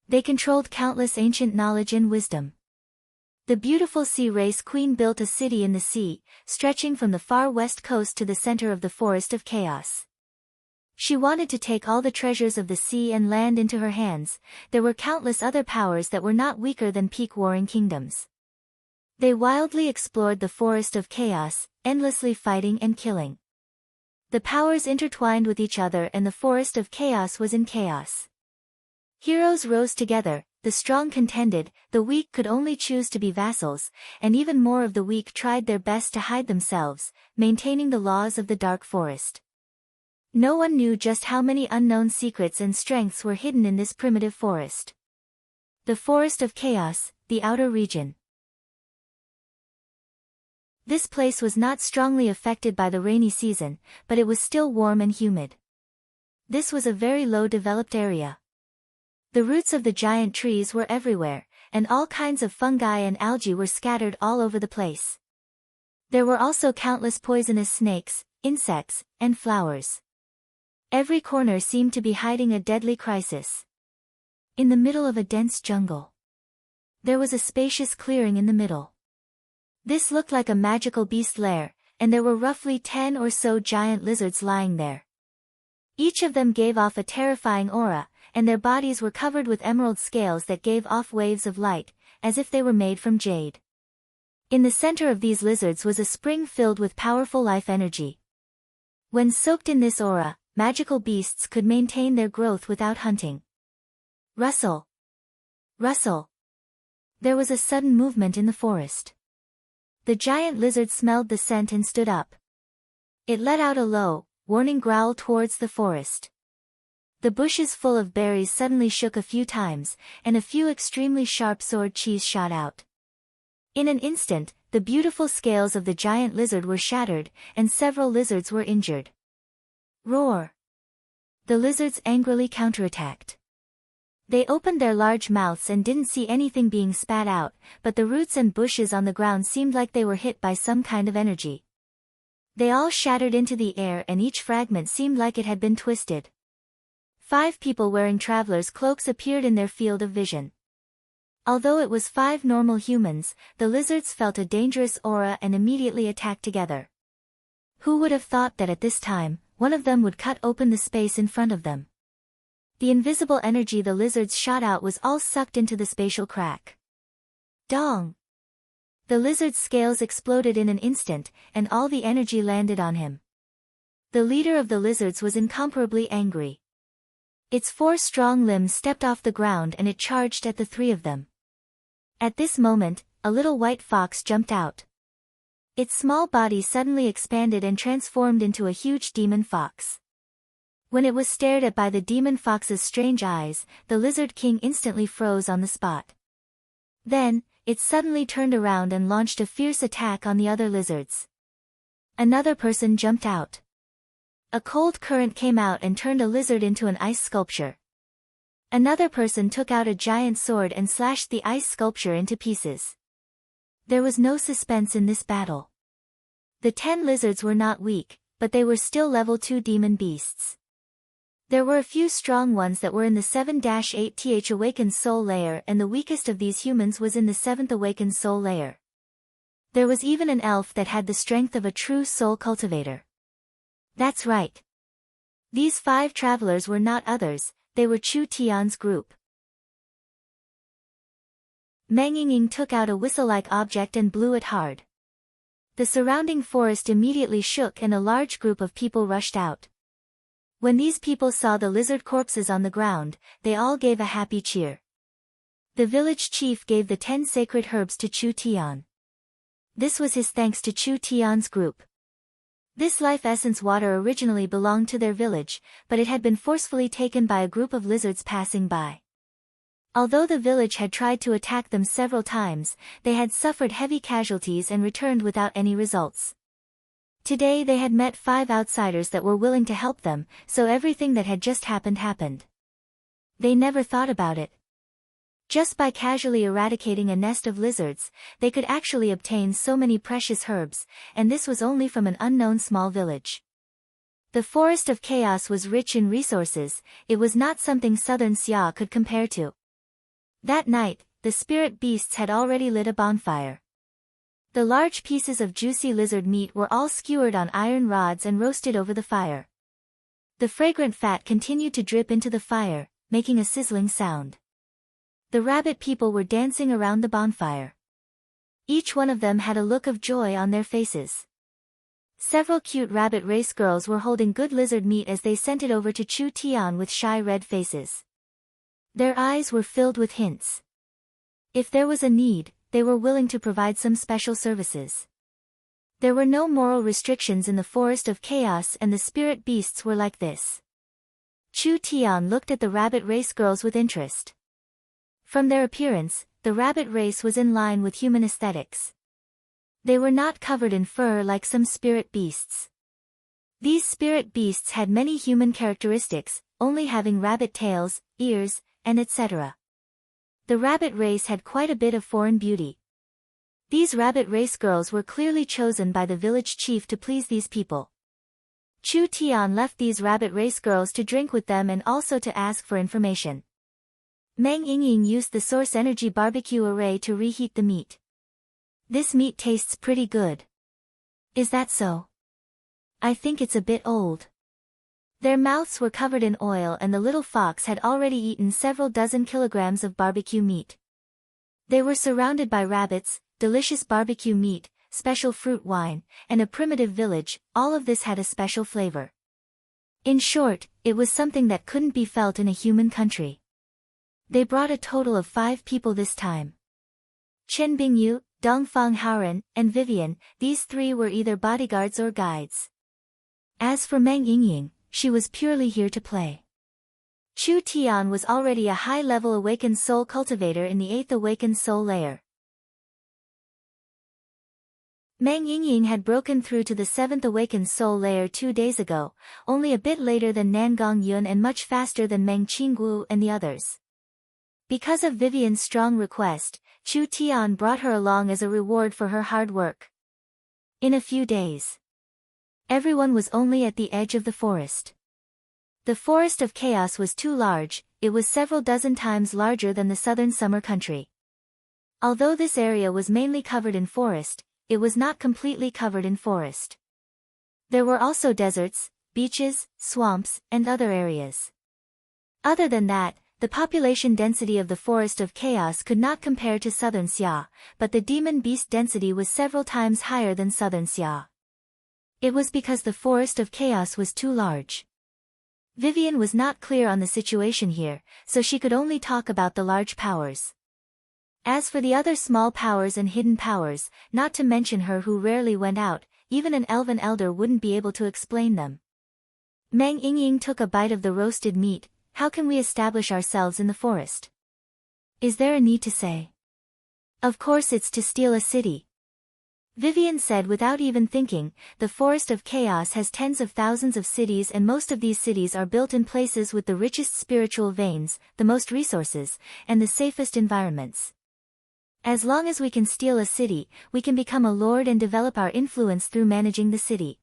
They controlled countless ancient knowledge and wisdom. The beautiful sea race queen built a city in the sea, stretching from the far west coast to the center of the Forest of Chaos. She wanted to take all the treasures of the sea and land into her hands. There were countless other powers that were not weaker than peak warring kingdoms. They wildly explored the Forest of Chaos, endlessly fighting and killing. The powers intertwined with each other and the Forest of Chaos was in chaos. Heroes rose together, the strong contended, the weak could only choose to be vassals, and even more of the weak tried their best to hide themselves, maintaining the laws of the Dark Forest. No one knew just how many unknown secrets and strengths were hidden in this primitive forest. The Forest of Chaos, the outer region. This place was not strongly affected by the rainy season, but it was still warm and humid. This was a very low-developed area. The roots of the giant trees were everywhere, and all kinds of fungi and algae were scattered all over the place. There were also countless poisonous snakes, insects, and flowers. Every corner seemed to be hiding a deadly crisis. In the middle of a dense jungle, there was a spacious clearing in the middle. This looked like a magical beast lair, and there were roughly 10 or so giant lizards lying there. Each of them gave off a terrifying aura, and their bodies were covered with emerald scales that gave off waves of light, as if they were made from jade. In the center of these lizards was a spring filled with powerful life energy. When soaked in this aura, magical beasts could maintain their growth without hunting. Rustle! Rustle! There was a sudden movement in the forest. The giant lizard smelled the scent and stood up. It let out a low, warning growl towards the forest. The bushes full of berries suddenly shook a few times, and a few extremely sharp sword cheese shot out. In an instant, the beautiful scales of the giant lizard were shattered, and several lizards were injured. Roar! The lizards angrily counterattacked. They opened their large mouths and didn't see anything being spat out, but the roots and bushes on the ground seemed like they were hit by some kind of energy. They all shattered into the air and each fragment seemed like it had been twisted. 5 people wearing travelers' cloaks appeared in their field of vision. Although it was 5 normal humans, the lizards felt a dangerous aura and immediately attacked together. Who would have thought that at this time, one of them would cut open the space in front of them? The invisible energy the lizards shot out was all sucked into the spatial crack. Dong! The lizard's scales exploded in an instant, and all the energy landed on him. The leader of the lizards was incomparably angry. Its 4 strong limbs stepped off the ground and it charged at the 3 of them. At this moment, a little white fox jumped out. Its small body suddenly expanded and transformed into a huge demon fox. When it was stared at by the demon fox's strange eyes, the lizard king instantly froze on the spot. Then, it suddenly turned around and launched a fierce attack on the other lizards. Another person jumped out. A cold current came out and turned a lizard into an ice sculpture. Another person took out a giant sword and slashed the ice sculpture into pieces. There was no suspense in this battle. The 10 lizards were not weak, but they were still level 2 demon beasts. There were a few strong ones that were in the 7-8th awakened soul layer, and the weakest of these humans was in the 7th awakened soul layer. There was even an elf that had the strength of a true soul cultivator. That's right. These 5 travelers were not others, they were Chu Tian's group. Meng Ying took out a whistle-like object and blew it hard. The surrounding forest immediately shook and a large group of people rushed out. When these people saw the lizard corpses on the ground, they all gave a happy cheer. The village chief gave the 10 sacred herbs to Chu Tian. This was his thanks to Chu Tian's group. This life essence water originally belonged to their village, but it had been forcefully taken by a group of lizards passing by. Although the village had tried to attack them several times, they had suffered heavy casualties and returned without any results. Today they had met 5 outsiders that were willing to help them, so everything that had just happened. They never thought about it. Just by casually eradicating a nest of lizards, they could actually obtain so many precious herbs, and this was only from an unknown small village. The Forest of Chaos was rich in resources, it was not something Southern Xia could compare to. That night, the spirit beasts had already lit a bonfire. The large pieces of juicy lizard meat were all skewered on iron rods and roasted over the fire. The fragrant fat continued to drip into the fire, making a sizzling sound. The rabbit people were dancing around the bonfire. Each one of them had a look of joy on their faces. Several cute rabbit race girls were holding good lizard meat as they sent it over to Chu Tian with shy red faces. Their eyes were filled with hints. If there was a need, they were willing to provide some special services. There were no moral restrictions in the forest of chaos, and the spirit beasts were like this. Chu Tian looked at the rabbit race girls with interest. From their appearance, the rabbit race was in line with human aesthetics. They were not covered in fur like some spirit beasts. These spirit beasts had many human characteristics, only having rabbit tails, ears, and etc. The rabbit race had quite a bit of foreign beauty. These rabbit race girls were clearly chosen by the village chief to please these people. Chu Tian left these rabbit race girls to drink with them and also to ask for information. Meng Yingying used the source energy barbecue array to reheat the meat. This meat tastes pretty good. Is that so? I think it's a bit old. Their mouths were covered in oil and the little fox had already eaten several dozen kilograms of barbecue meat. They were surrounded by rabbits, delicious barbecue meat, special fruit wine, and a primitive village. All of this had a special flavor. In short, it was something that couldn't be felt in a human country. They brought a total of 5 people this time. Chen Bingyu, Dongfang Haoren, and Vivian, these 3 were either bodyguards or guides. As for Meng Yingying, she was purely here to play. Chu Tian was already a high-level awakened soul cultivator in the 8th awakened soul layer. Meng Yingying had broken through to the 7th awakened soul layer 2 days ago, only a bit later than Nangong Yun and much faster than Meng Qingguo and the others. Because of Vivian's strong request, Chu Tian brought her along as a reward for her hard work. In a few days, everyone was only at the edge of the forest. The forest of chaos was too large, it was several dozen times larger than the southern summer country. Although this area was mainly covered in forest, it was not completely covered in forest. There were also deserts, beaches, swamps, and other areas. Other than that, the population density of the forest of chaos could not compare to southern Xia, but the demon beast density was several times higher than southern Xia. It was because the forest of chaos was too large. Vivian was not clear on the situation here, so she could only talk about the large powers. As for the other small powers and hidden powers, not to mention her who rarely went out, even an elven elder wouldn't be able to explain them. Meng Yingying took a bite of the roasted meat. How can we establish ourselves in the forest? Is there a need to say? Of course it's to steal a city. Vivian said without even thinking. The forest of chaos has tens of thousands of cities, and most of these cities are built in places with the richest spiritual veins, the most resources, and the safest environments. As long as we can steal a city, we can become a lord and develop our influence through managing the city.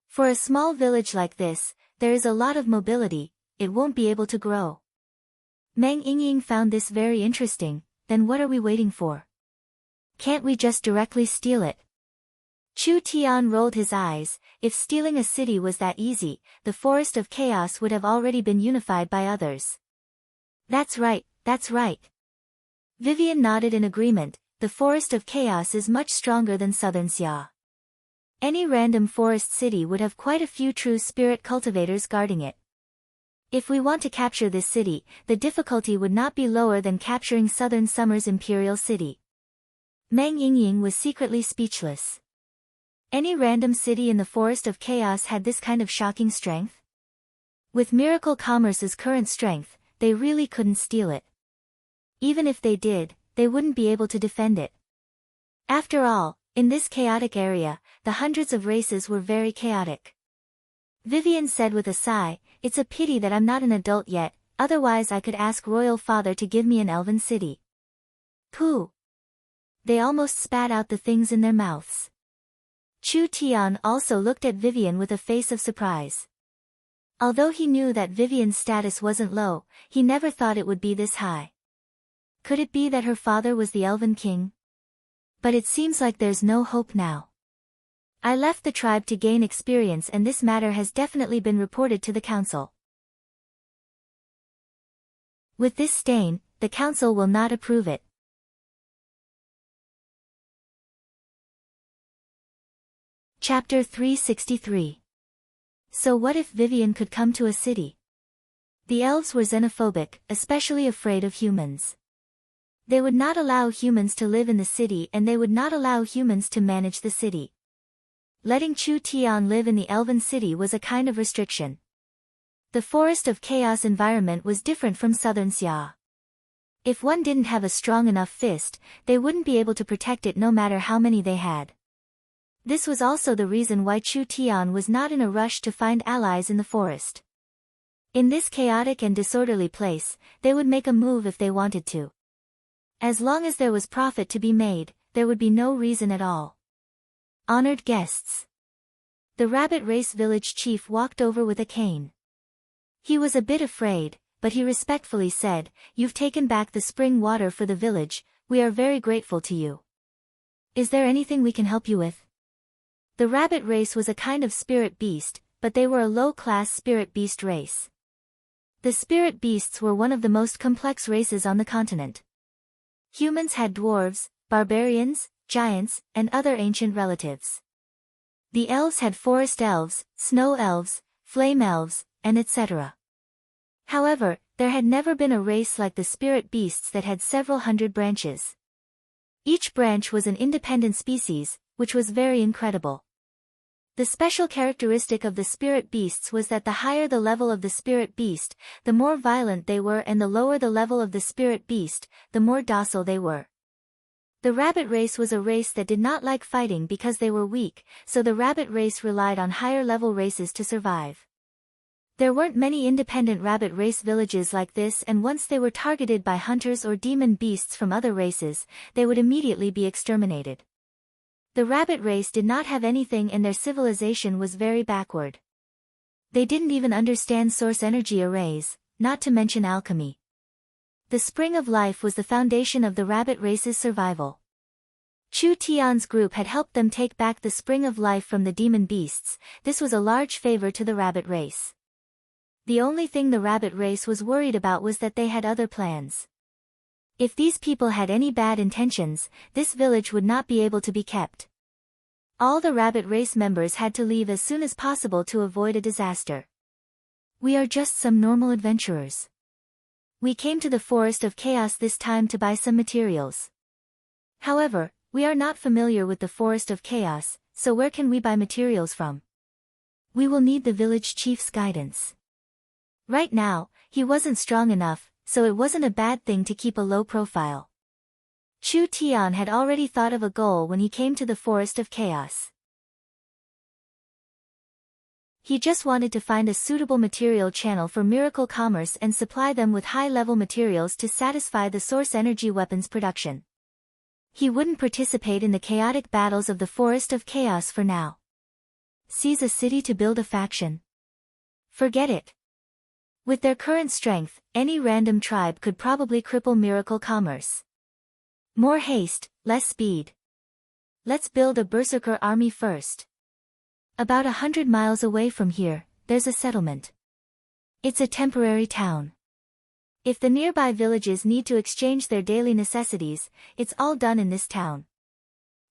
For a small village like this, there is a lot of mobility, it won't be able to grow. Meng Yingying found this very interesting. Then what are we waiting for? Can't we just directly steal it? Chu Tian rolled his eyes. If stealing a city was that easy, the forest of chaos would have already been unified by others. That's right, that's right. Vivian nodded in agreement. The forest of chaos is much stronger than southern Xia. Any random forest city would have quite a few true spirit cultivators guarding it. If we want to capture this city, the difficulty would not be lower than capturing southern summer's imperial city. Meng Yingying was secretly speechless. Any random city in the forest of chaos had this kind of shocking strength? With Miracle Commerce's current strength, they really couldn't steal it. Even if they did, they wouldn't be able to defend it. After all, in this chaotic area, the hundreds of races were very chaotic. Vivian said with a sigh, it's a pity that I'm not an adult yet, otherwise I could ask Royal Father to give me an elven city. Pooh! They almost spat out the things in their mouths. Chu Tian also looked at Vivian with a face of surprise. Although he knew that Vivian's status wasn't low, he never thought it would be this high. Could it be that her father was the Elven King? But it seems like there's no hope now. I left the tribe to gain experience, and this matter has definitely been reported to the council. With this stain, the council will not approve it. Chapter 363. So what if Vivian could come to a city? The elves were xenophobic, especially afraid of humans. They would not allow humans to live in the city, and they would not allow humans to manage the city. letting Chu Tian live in the elven city was a kind of restriction. The Forest of Chaos environment was different from southern Xia. If one didn't have a strong enough fist, they wouldn't be able to protect it no matter how many they had. This was also the reason why Chu Tian was not in a rush to find allies in the forest. In this chaotic and disorderly place, they would make a move if they wanted to. As long as there was profit to be made, there would be no reason at all. Honored guests. The rabbit race village chief walked over with a cane. He was a bit afraid, but he respectfully said, "You've taken back the spring water for the village, we are very grateful to you. Is there anything we can help you with?" The rabbit race was a kind of spirit beast, but they were a low-class spirit beast race. The spirit beasts were one of the most complex races on the continent. Humans had dwarves, barbarians, giants, and other ancient relatives. The elves had forest elves, snow elves, flame elves, and etc. However, there had never been a race like the spirit beasts that had several hundred branches. Each branch was an independent species, which was very incredible. The special characteristic of the spirit beasts was that the higher the level of the spirit beast, the more violent they were, and the lower the level of the spirit beast, the more docile they were. The rabbit race was a race that did not like fighting because they were weak, so the rabbit race relied on higher level races to survive. There weren't many independent rabbit race villages like this, and once they were targeted by hunters or demon beasts from other races, they would immediately be exterminated. The rabbit race did not have anything, and their civilization was very backward. They didn't even understand source energy arrays, not to mention alchemy. The spring of life was the foundation of the rabbit race's survival. Chu Tian's group had helped them take back the spring of life from the demon beasts. This was a large favor to the rabbit race. The only thing the rabbit race was worried about was that they had other plans. If these people had any bad intentions, this village would not be able to be kept. All the rabbit race members had to leave as soon as possible to avoid a disaster. "We are just some normal adventurers. We came to the Forest of Chaos this time to buy some materials. However, we are not familiar with the Forest of Chaos, so where can we buy materials from? We will need the village chief's guidance." Right now, he wasn't strong enough, so it wasn't a bad thing to keep a low profile. Chu Tian had already thought of a goal when he came to the Forest of Chaos. He just wanted to find a suitable material channel for miracle commerce and supply them with high-level materials to satisfy the source energy weapons production. He wouldn't participate in the chaotic battles of the Forest of Chaos for now. Seize a city to build a faction? Forget it. With their current strength, any random tribe could probably cripple miracle commerce. More haste, less speed. Let's build a berserker army first. About 100 miles away from here, there's a settlement. It's a temporary town. If the nearby villages need to exchange their daily necessities, it's all done in this town.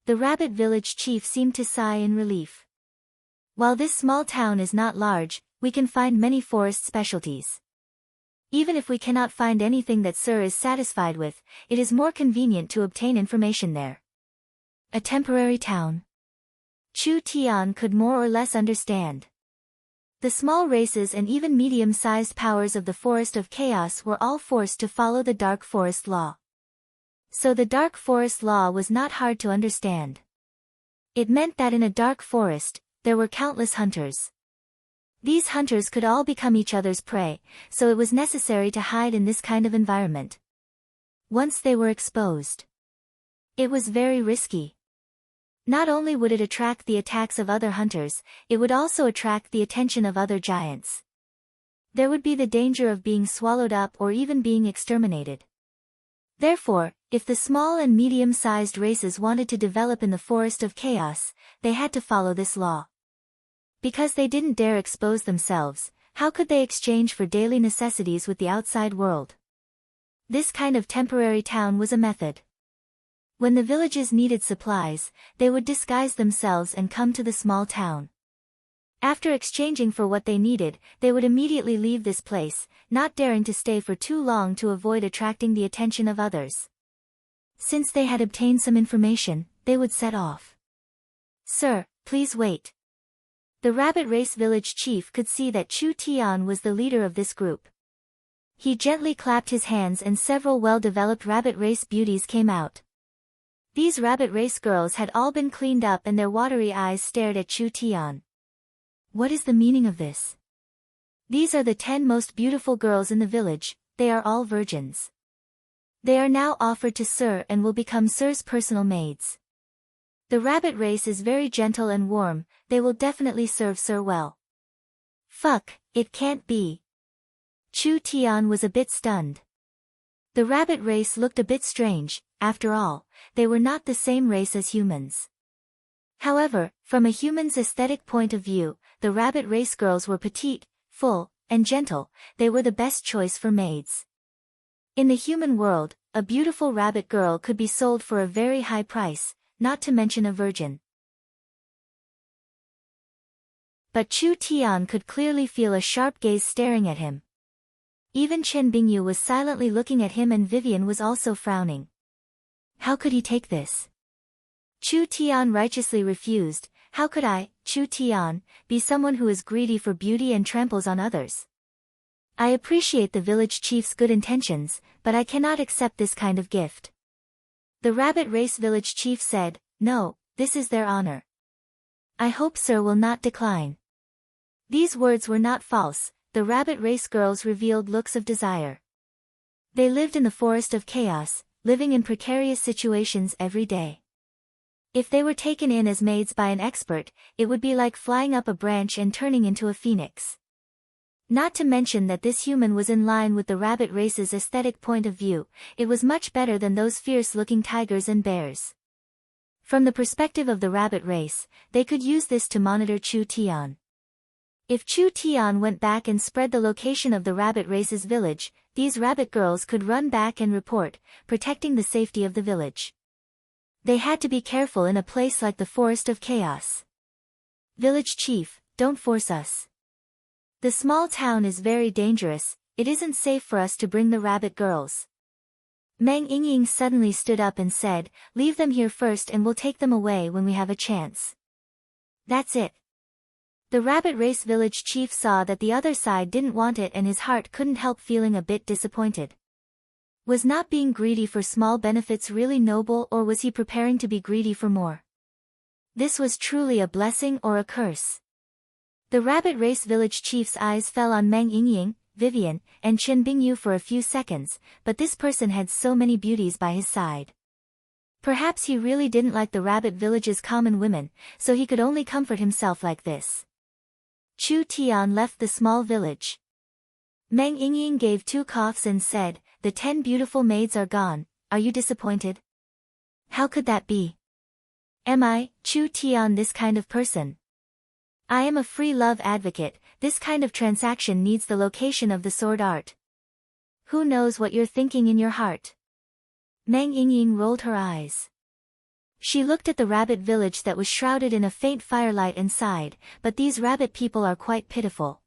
The rabbit village chief seemed to sigh in relief. While this small town is not large, we can find many forest specialties. Even if we cannot find anything that Sir is satisfied with, it is more convenient to obtain information there. A temporary town. Chu Tian could more or less understand. The small races and even medium-sized powers of the Forest of Chaos were all forced to follow the Dark Forest Law. So the Dark Forest Law was not hard to understand. It meant that in a dark forest, there were countless hunters. These hunters could all become each other's prey, so it was necessary to hide in this kind of environment. Once they were exposed, it was very risky. Not only would it attract the attacks of other hunters, it would also attract the attention of other giants. There would be the danger of being swallowed up or even being exterminated. Therefore, if the small and medium-sized races wanted to develop in the Forest of Chaos, they had to follow this law. Because they didn't dare expose themselves, how could they exchange for daily necessities with the outside world? This kind of temporary town was a method. When the villages needed supplies, they would disguise themselves and come to the small town. After exchanging for what they needed, they would immediately leave this place, not daring to stay for too long to avoid attracting the attention of others. Since they had obtained some information, they would set off. "Sir, please wait. The rabbit race village chief could see that Chu Tian was the leader of this group. He gently clapped his hands and several well-developed rabbit race beauties came out. These rabbit race girls had all been cleaned up and their watery eyes stared at Chu Tian. What is the meaning of this? These are the 10 most beautiful girls in the village, they are all virgins. They are now offered to Sir and will become Sir's personal maids. The rabbit race is very gentle and warm, they will definitely serve Sir well. Fuck, it can't be. Chu Tian was a bit stunned. The rabbit race looked a bit strange, after all, they were not the same race as humans. However, from a human's aesthetic point of view, the rabbit race girls were petite, full, and gentle, they were the best choice for maids. In the human world, a beautiful rabbit girl could be sold for a very high price, not to mention a virgin. But Chu Tian could clearly feel a sharp gaze staring at him. Even Chen Bingyu was silently looking at him and Vivian was also frowning. How could he take this? Chu Tian righteously refused. How could I, Chu Tian, be someone who is greedy for beauty and tramples on others? I appreciate the village chief's good intentions, but I cannot accept this kind of gift. The rabbit race village chief said, no, this is their honor. I hope Sir will not decline. These words were not false, the rabbit race girls revealed looks of desire. They lived in the forest of chaos, living in precarious situations every day. If they were taken in as maids by an expert, it would be like flying up a branch and turning into a phoenix. Not to mention that this human was in line with the rabbit race's aesthetic point of view, it was much better than those fierce-looking tigers and bears. From the perspective of the rabbit race, they could use this to monitor Chu Tian. If Chu Tian went back and spread the location of the rabbit race's village, these rabbit girls could run back and report, protecting the safety of the village. They had to be careful in a place like the Forest of Chaos. Village chief, don't force us. The small town is very dangerous, it isn't safe for us to bring the rabbit girls. Meng Yingying suddenly stood up and said, leave them here first and we'll take them away when we have a chance. That's it. The rabbit race village chief saw that the other side didn't want it and his heart couldn't help feeling a bit disappointed. Was not being greedy for small benefits really noble, or was he preparing to be greedy for more? This was truly a blessing or a curse. The rabbit race village chief's eyes fell on Meng Yingying, Vivian, and Chen Bingyu for a few seconds, but this person had so many beauties by his side. Perhaps he really didn't like the rabbit village's common women, so he could only comfort himself like this. Chu Tian left the small village. Meng Yingying gave 2 coughs and said, the 10 beautiful maids are gone, are you disappointed? How could that be? Am I, Chu Tian, this kind of person? I am a free love advocate, this kind of transaction needs the location of the sword art. Who knows what you're thinking in your heart? Meng Yingying rolled her eyes. She looked at the rabbit village that was shrouded in a faint firelight and sighed, but these rabbit people are quite pitiful.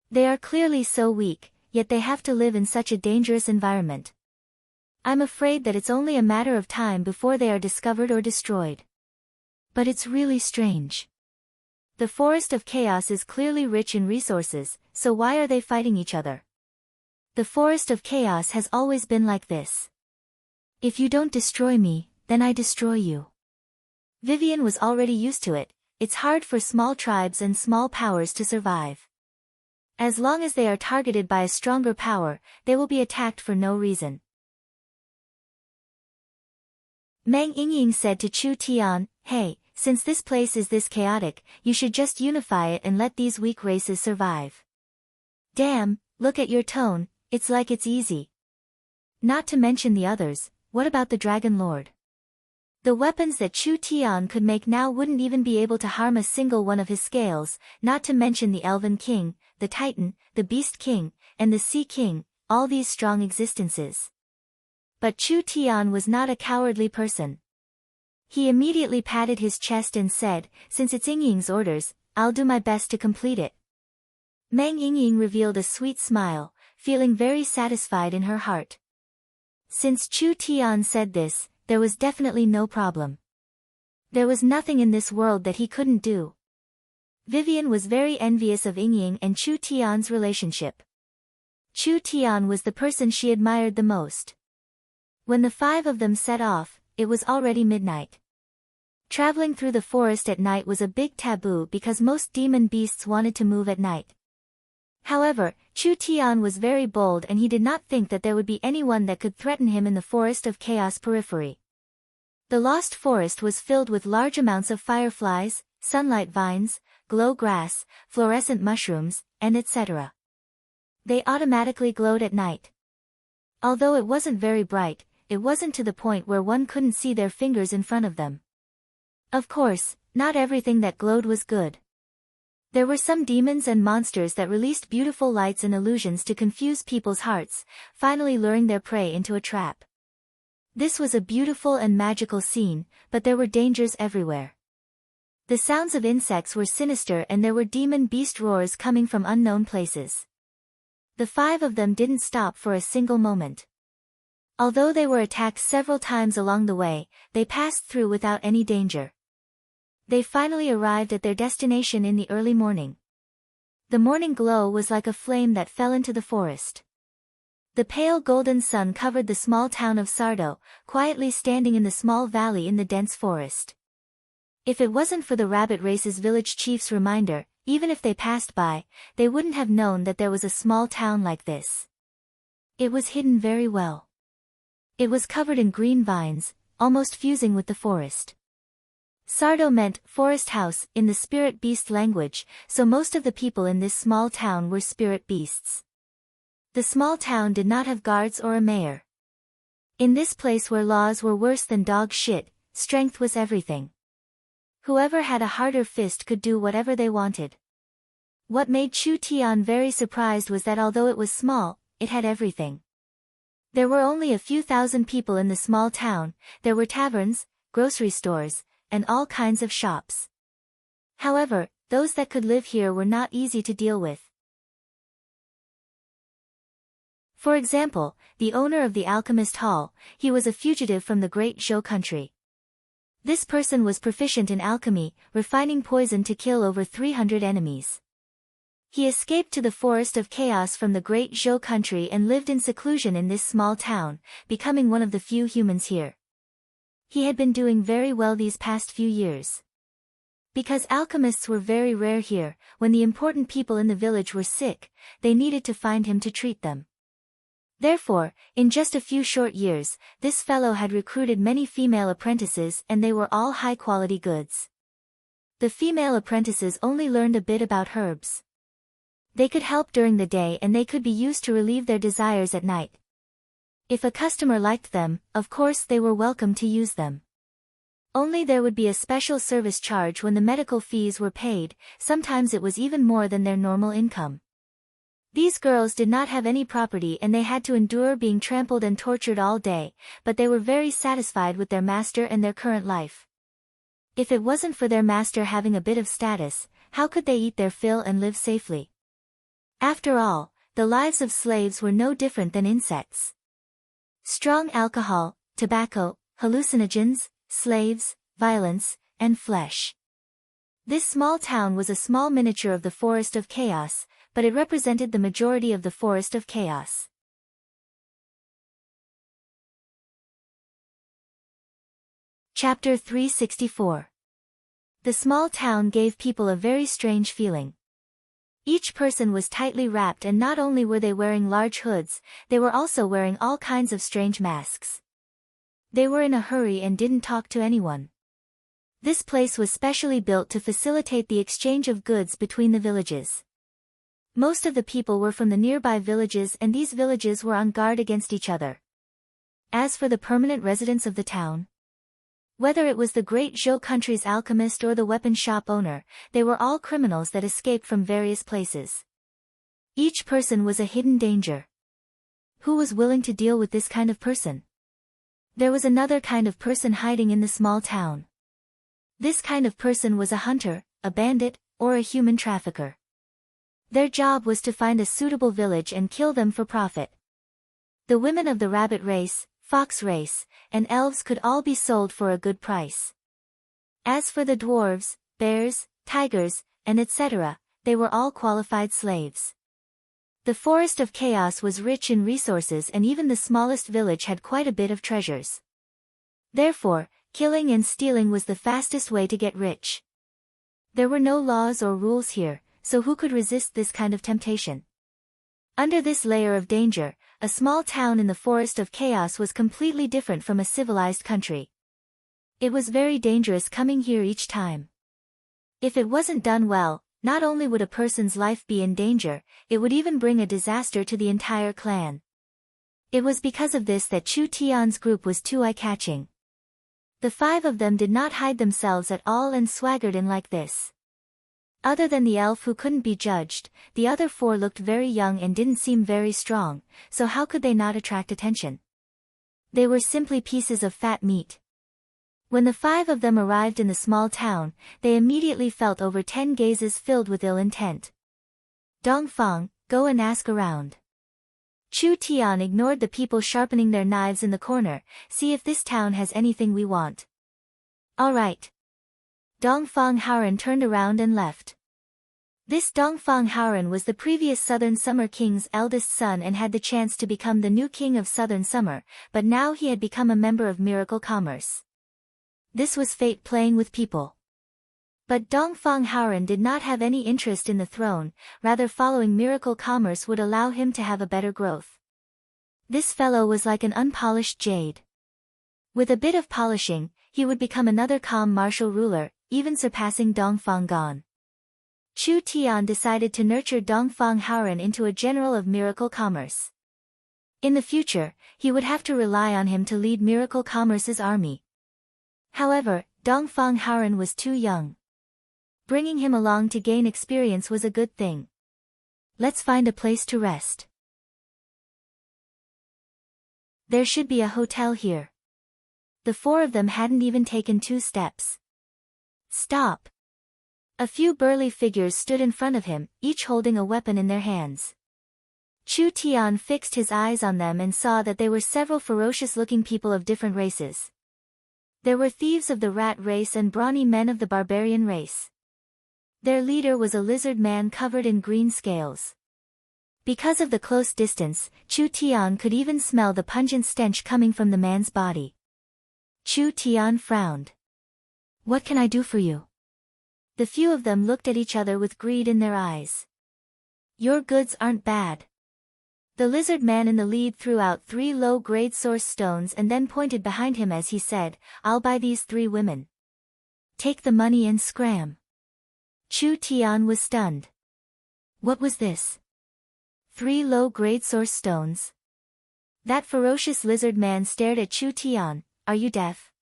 They are clearly so weak, yet they have to live in such a dangerous environment. I'm afraid that it's only a matter of time before they are discovered or destroyed. But it's really strange. The Forest of Chaos is clearly rich in resources, so why are they fighting each other? The Forest of Chaos has always been like this. If you don't destroy me, then I destroy you. Vivian was already used to it, it's hard for small tribes and small powers to survive. As long as they are targeted by a stronger power, they will be attacked for no reason. Meng Yingying said to Chu Tian, hey, since this place is this chaotic, you should just unify it and let these weak races survive. Damn, look at your tone, it's like it's easy. Not to mention the others, what about the Dragon Lord? The weapons that Chu Tian could make now wouldn't even be able to harm a single one of his scales, not to mention the Elven King, the Titan, the Beast King, and the Sea King, all these strong existences. But Chu Tian was not a cowardly person. He immediately patted his chest and said, since it's Yingying's orders, I'll do my best to complete it. Meng Yingying revealed a sweet smile, feeling very satisfied in her heart. Since Chu Tian said this, there was definitely no problem. There was nothing in this world that he couldn't do. Vivian was very envious of Yingying and Chu Tian's relationship. Chu Tian was the person she admired the most. When the five of them set off, it was already midnight. Traveling through the forest at night was a big taboo because most demon beasts wanted to move at night. However, Chu Tian was very bold and he did not think that there would be anyone that could threaten him in the forest of chaos periphery. The lost forest was filled with large amounts of fireflies, sunlight vines, glow grass, fluorescent mushrooms, and etc. They automatically glowed at night. Although it wasn't very bright, it wasn't to the point where one couldn't see their fingers in front of them. Of course, not everything that glowed was good. There were some demons and monsters that released beautiful lights and illusions to confuse people's hearts, finally luring their prey into a trap. This was a beautiful and magical scene, but there were dangers everywhere. The sounds of insects were sinister and there were demon beast roars coming from unknown places. The five of them didn't stop for a single moment. Although they were attacked several times along the way, they passed through without any danger. They finally arrived at their destination in the early morning. The morning glow was like a flame that fell into the forest. The pale golden sun covered the small town of Sardo, quietly standing in the small valley in the dense forest. If it wasn't for the rabbit race's village chief's reminder, even if they passed by, they wouldn't have known that there was a small town like this. It was hidden very well. It was covered in green vines, almost fusing with the forest. Sardo meant forest house in the spirit beast language, so most of the people in this small town were spirit beasts. The small town did not have guards or a mayor. In this place where laws were worse than dog shit, strength was everything. Whoever had a harder fist could do whatever they wanted. What made Chu Tian very surprised was that although it was small, it had everything. There were only a few thousand people in the small town, there were taverns, grocery stores, and all kinds of shops. However, those that could live here were not easy to deal with. For example, the owner of the Alchemist Hall, he was a fugitive from the Great Zhou country. This person was proficient in alchemy, refining poison to kill over 300 enemies. He escaped to the Forest of Chaos from the Great Zhou country and lived in seclusion in this small town, becoming one of the few humans here. He had been doing very well these past few years. Because alchemists were very rare here, when the important people in the village were sick, they needed to find him to treat them. Therefore, in just a few short years, this fellow had recruited many female apprentices and they were all high-quality goods. The female apprentices only learned a bit about herbs. They could help during the day and they could be used to relieve their desires at night. If a customer liked them, of course they were welcome to use them. Only there would be a special service charge when the medical fees were paid, sometimes it was even more than their normal income. These girls did not have any property and they had to endure being trampled and tortured all day, but they were very satisfied with their master and their current life. If it wasn't for their master having a bit of status, how could they eat their fill and live safely? After all, the lives of slaves were no different than insects. Strong alcohol, tobacco, hallucinogens, slaves, violence, and flesh. This small town was a small miniature of the Forest of Chaos, but it represented the majority of the Forest of Chaos. Chapter 364. The small town gave people a very strange feeling. Each person was tightly wrapped and not only were they wearing large hoods, they were also wearing all kinds of strange masks. They were in a hurry and didn't talk to anyone. This place was specially built to facilitate the exchange of goods between the villages. Most of the people were from the nearby villages and these villages were on guard against each other. As for the permanent residents of the town, whether it was the Great Zhou country's alchemist or the weapon shop owner, they were all criminals that escaped from various places. Each person was a hidden danger. Who was willing to deal with this kind of person? There was another kind of person hiding in the small town. This kind of person was a hunter, a bandit, or a human trafficker. Their job was to find a suitable village and kill them for profit. The women of the rabbit race, fox race, and elves could all be sold for a good price. As for the dwarves, bears, tigers, and etc., they were all qualified slaves. The Forest of Chaos was rich in resources and even the smallest village had quite a bit of treasures. Therefore, killing and stealing was the fastest way to get rich. There were no laws or rules here, so who could resist this kind of temptation? Under this layer of danger, a small town in the Forest of Chaos was completely different from a civilized country. It was very dangerous coming here each time. If it wasn't done well, not only would a person's life be in danger, it would even bring a disaster to the entire clan. It was because of this that Chu Tian's group was too eye-catching. The 5 of them did not hide themselves at all and swaggered in like this. Other than the elf who couldn't be judged, the other 4 looked very young and didn't seem very strong, so how could they not attract attention? They were simply pieces of fat meat. When the 5 of them arrived in the small town, they immediately felt over 10 gazes filled with ill intent. Dongfang, go and ask around. Chu Tian ignored the people sharpening their knives in the corner, see if this town has anything we want. All right. Dongfang Haoran turned around and left. This Dongfang Haoran was the previous Southern Summer King's eldest son and had the chance to become the new king of Southern Summer, but now he had become a member of Miracle Commerce. This was fate playing with people. But Dongfang Haoran did not have any interest in the throne, rather following Miracle Commerce would allow him to have a better growth. This fellow was like an unpolished jade. With a bit of polishing, he would become another calm martial ruler, even surpassing Dongfang Gan. Chu Tian decided to nurture Dongfang Haoran into a general of Miracle Commerce. In the future, he would have to rely on him to lead Miracle Commerce's army. However, Dongfang Haoran was too young. Bringing him along to gain experience was a good thing. Let's find a place to rest. There should be a hotel here. The 4 of them hadn't even taken 2 steps. Stop! A few burly figures stood in front of him, each holding a weapon in their hands. Chu Tian fixed his eyes on them and saw that they were several ferocious-looking people of different races. There were thieves of the rat race and brawny men of the barbarian race. Their leader was a lizard man covered in green scales. Because of the close distance, Chu Tian could even smell the pungent stench coming from the man's body. Chu Tian frowned. What can I do for you? The few of them looked at each other with greed in their eyes. Your goods aren't bad. The lizard man in the lead threw out 3 low-grade source stones and then pointed behind him as he said, I'll buy these 3 women. Take the money and scram. Chu Tian was stunned. What was this? 3 low-grade source stones? That ferocious lizard man stared at Chu Tian, are you deaf?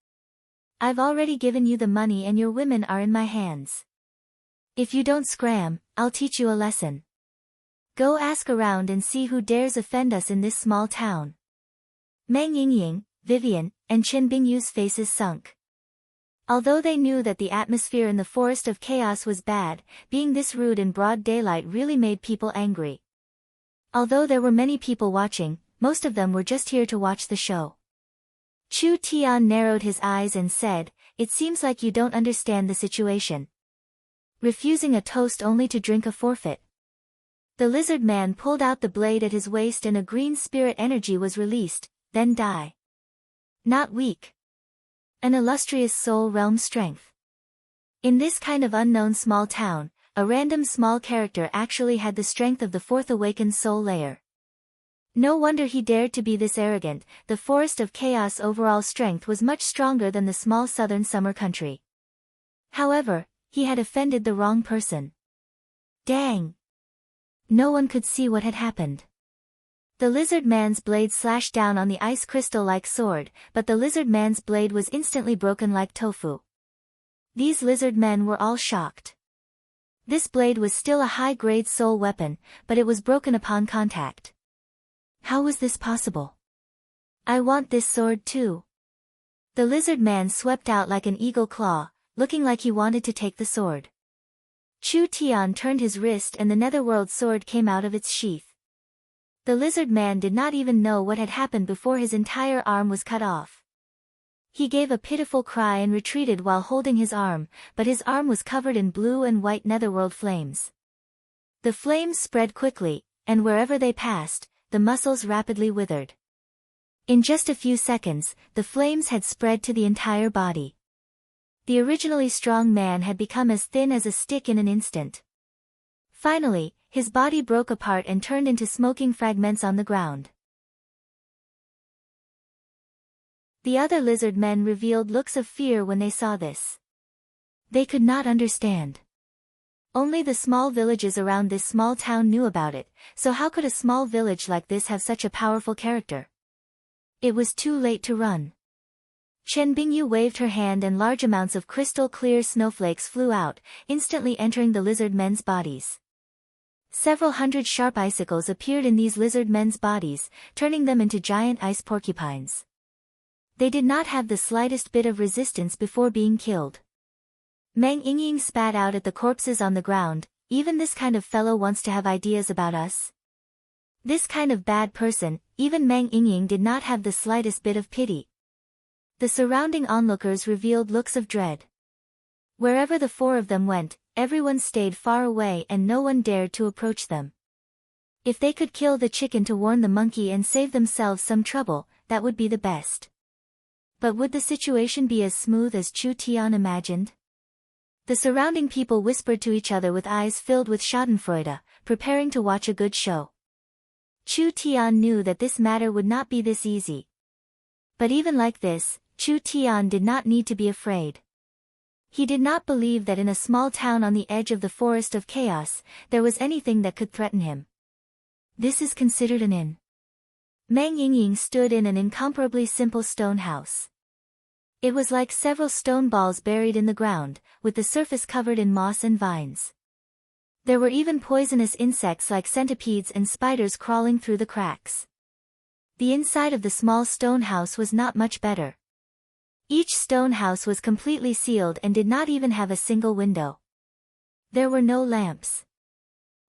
I've already given you the money and your women are in my hands. If you don't scram, I'll teach you a lesson. Go ask around and see who dares offend us in this small town. Meng Yingying, Vivian, and Chen Bingyu's faces sunk. Although they knew that the atmosphere in the Forest of Chaos was bad, being this rude in broad daylight really made people angry. Although there were many people watching, most of them were just here to watch the show. Chu Tian narrowed his eyes and said, it seems like you don't understand the situation. Refusing a toast only to drink a forfeit. The lizard man pulled out the blade at his waist and a green spirit energy was released, then die. Not weak. An illustrious soul realm strength. In this kind of unknown small town, a random small character actually had the strength of the 4th awakened soul layer. No wonder he dared to be this arrogant, the Forest of Chaos overall strength was much stronger than the small southern summer country. However, he had offended the wrong person. Dang! No one could see what had happened. The lizard man's blade slashed down on the ice crystal-like sword, but the lizard man's blade was instantly broken like tofu. These lizard men were all shocked. This blade was still a high-grade soul weapon, but it was broken upon contact. How was this possible? I want this sword too. The lizard man swept out like an eagle claw, looking like he wanted to take the sword. Chu Tian turned his wrist and the netherworld sword came out of its sheath. The lizard man did not even know what had happened before his entire arm was cut off. He gave a pitiful cry and retreated while holding his arm, but his arm was covered in blue and white netherworld flames. The flames spread quickly, and wherever they passed, the muscles rapidly withered. In just a few seconds, the flames had spread to the entire body. The originally strong man had become as thin as a stick in an instant. Finally, his body broke apart and turned into smoking fragments on the ground. The other lizard men revealed looks of fear when they saw this. They could not understand. Only the small villages around this small town knew about it, so how could a small village like this have such a powerful character? It was too late to run. Chen Bingyu waved her hand and large amounts of crystal-clear snowflakes flew out, instantly entering the lizard men's bodies. Several hundred sharp icicles appeared in these lizard men's bodies, turning them into giant ice porcupines. They did not have the slightest bit of resistance before being killed. Meng Yingying spat out at the corpses on the ground. Even this kind of fellow wants to have ideas about us? This kind of bad person, even Meng Yingying did not have the slightest bit of pity. The surrounding onlookers revealed looks of dread. Wherever the four of them went, everyone stayed far away and no one dared to approach them. If they could kill the chicken to warn the monkey and save themselves some trouble, that would be the best. But would the situation be as smooth as Chu Tian imagined? The surrounding people whispered to each other with eyes filled with schadenfreude, preparing to watch a good show. Chu Tian knew that this matter would not be this easy. But even like this, Chu Tian did not need to be afraid. He did not believe that in a small town on the edge of the forest of chaos, there was anything that could threaten him. This is considered an inn. Meng Yingying stood in an incomparably simple stone house. It was like several stone balls buried in the ground, with the surface covered in moss and vines. There were even poisonous insects like centipedes and spiders crawling through the cracks. The inside of the small stone house was not much better. Each stone house was completely sealed and did not even have a single window. There were no lamps.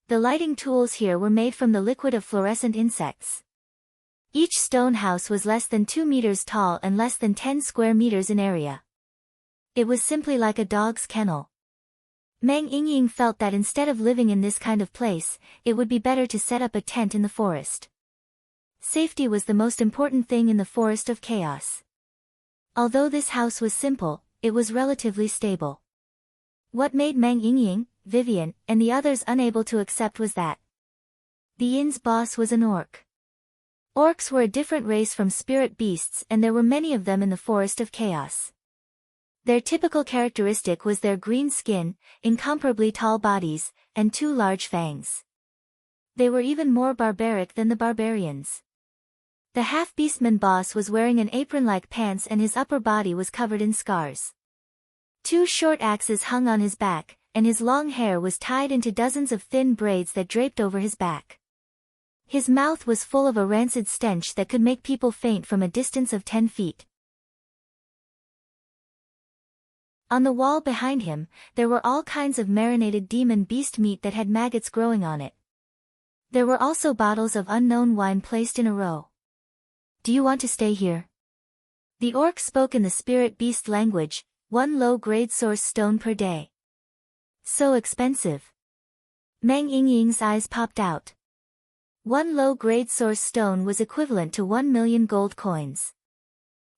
The lighting tools here were made from the liquid of fluorescent insects. Each stone house was less than 2 meters tall and less than 10 square meters in area. It was simply like a dog's kennel. Meng Yingying felt that instead of living in this kind of place, it would be better to set up a tent in the forest. Safety was the most important thing in the forest of chaos. Although this house was simple, it was relatively stable. What made Meng Yingying, Vivian, and the others unable to accept was that the inn's boss was an orc. Orcs were a different race from spirit beasts and there were many of them in the forest of chaos. Their typical characteristic was their green skin, incomparably tall bodies, and 2 large fangs. They were even more barbaric than the barbarians. The half-beastman boss was wearing an apron-like pants and his upper body was covered in scars. 2 short axes hung on his back, and his long hair was tied into dozens of thin braids that draped over his back. His mouth was full of a rancid stench that could make people faint from a distance of 10 feet. On the wall behind him, there were all kinds of marinated demon beast meat that had maggots growing on it. There were also bottles of unknown wine placed in a row. Do you want to stay here? The orc spoke in the spirit beast language, 1 low-grade source stone per day. So expensive. Meng Yingying's eyes popped out. 1 low-grade source stone was equivalent to 1 million gold coins.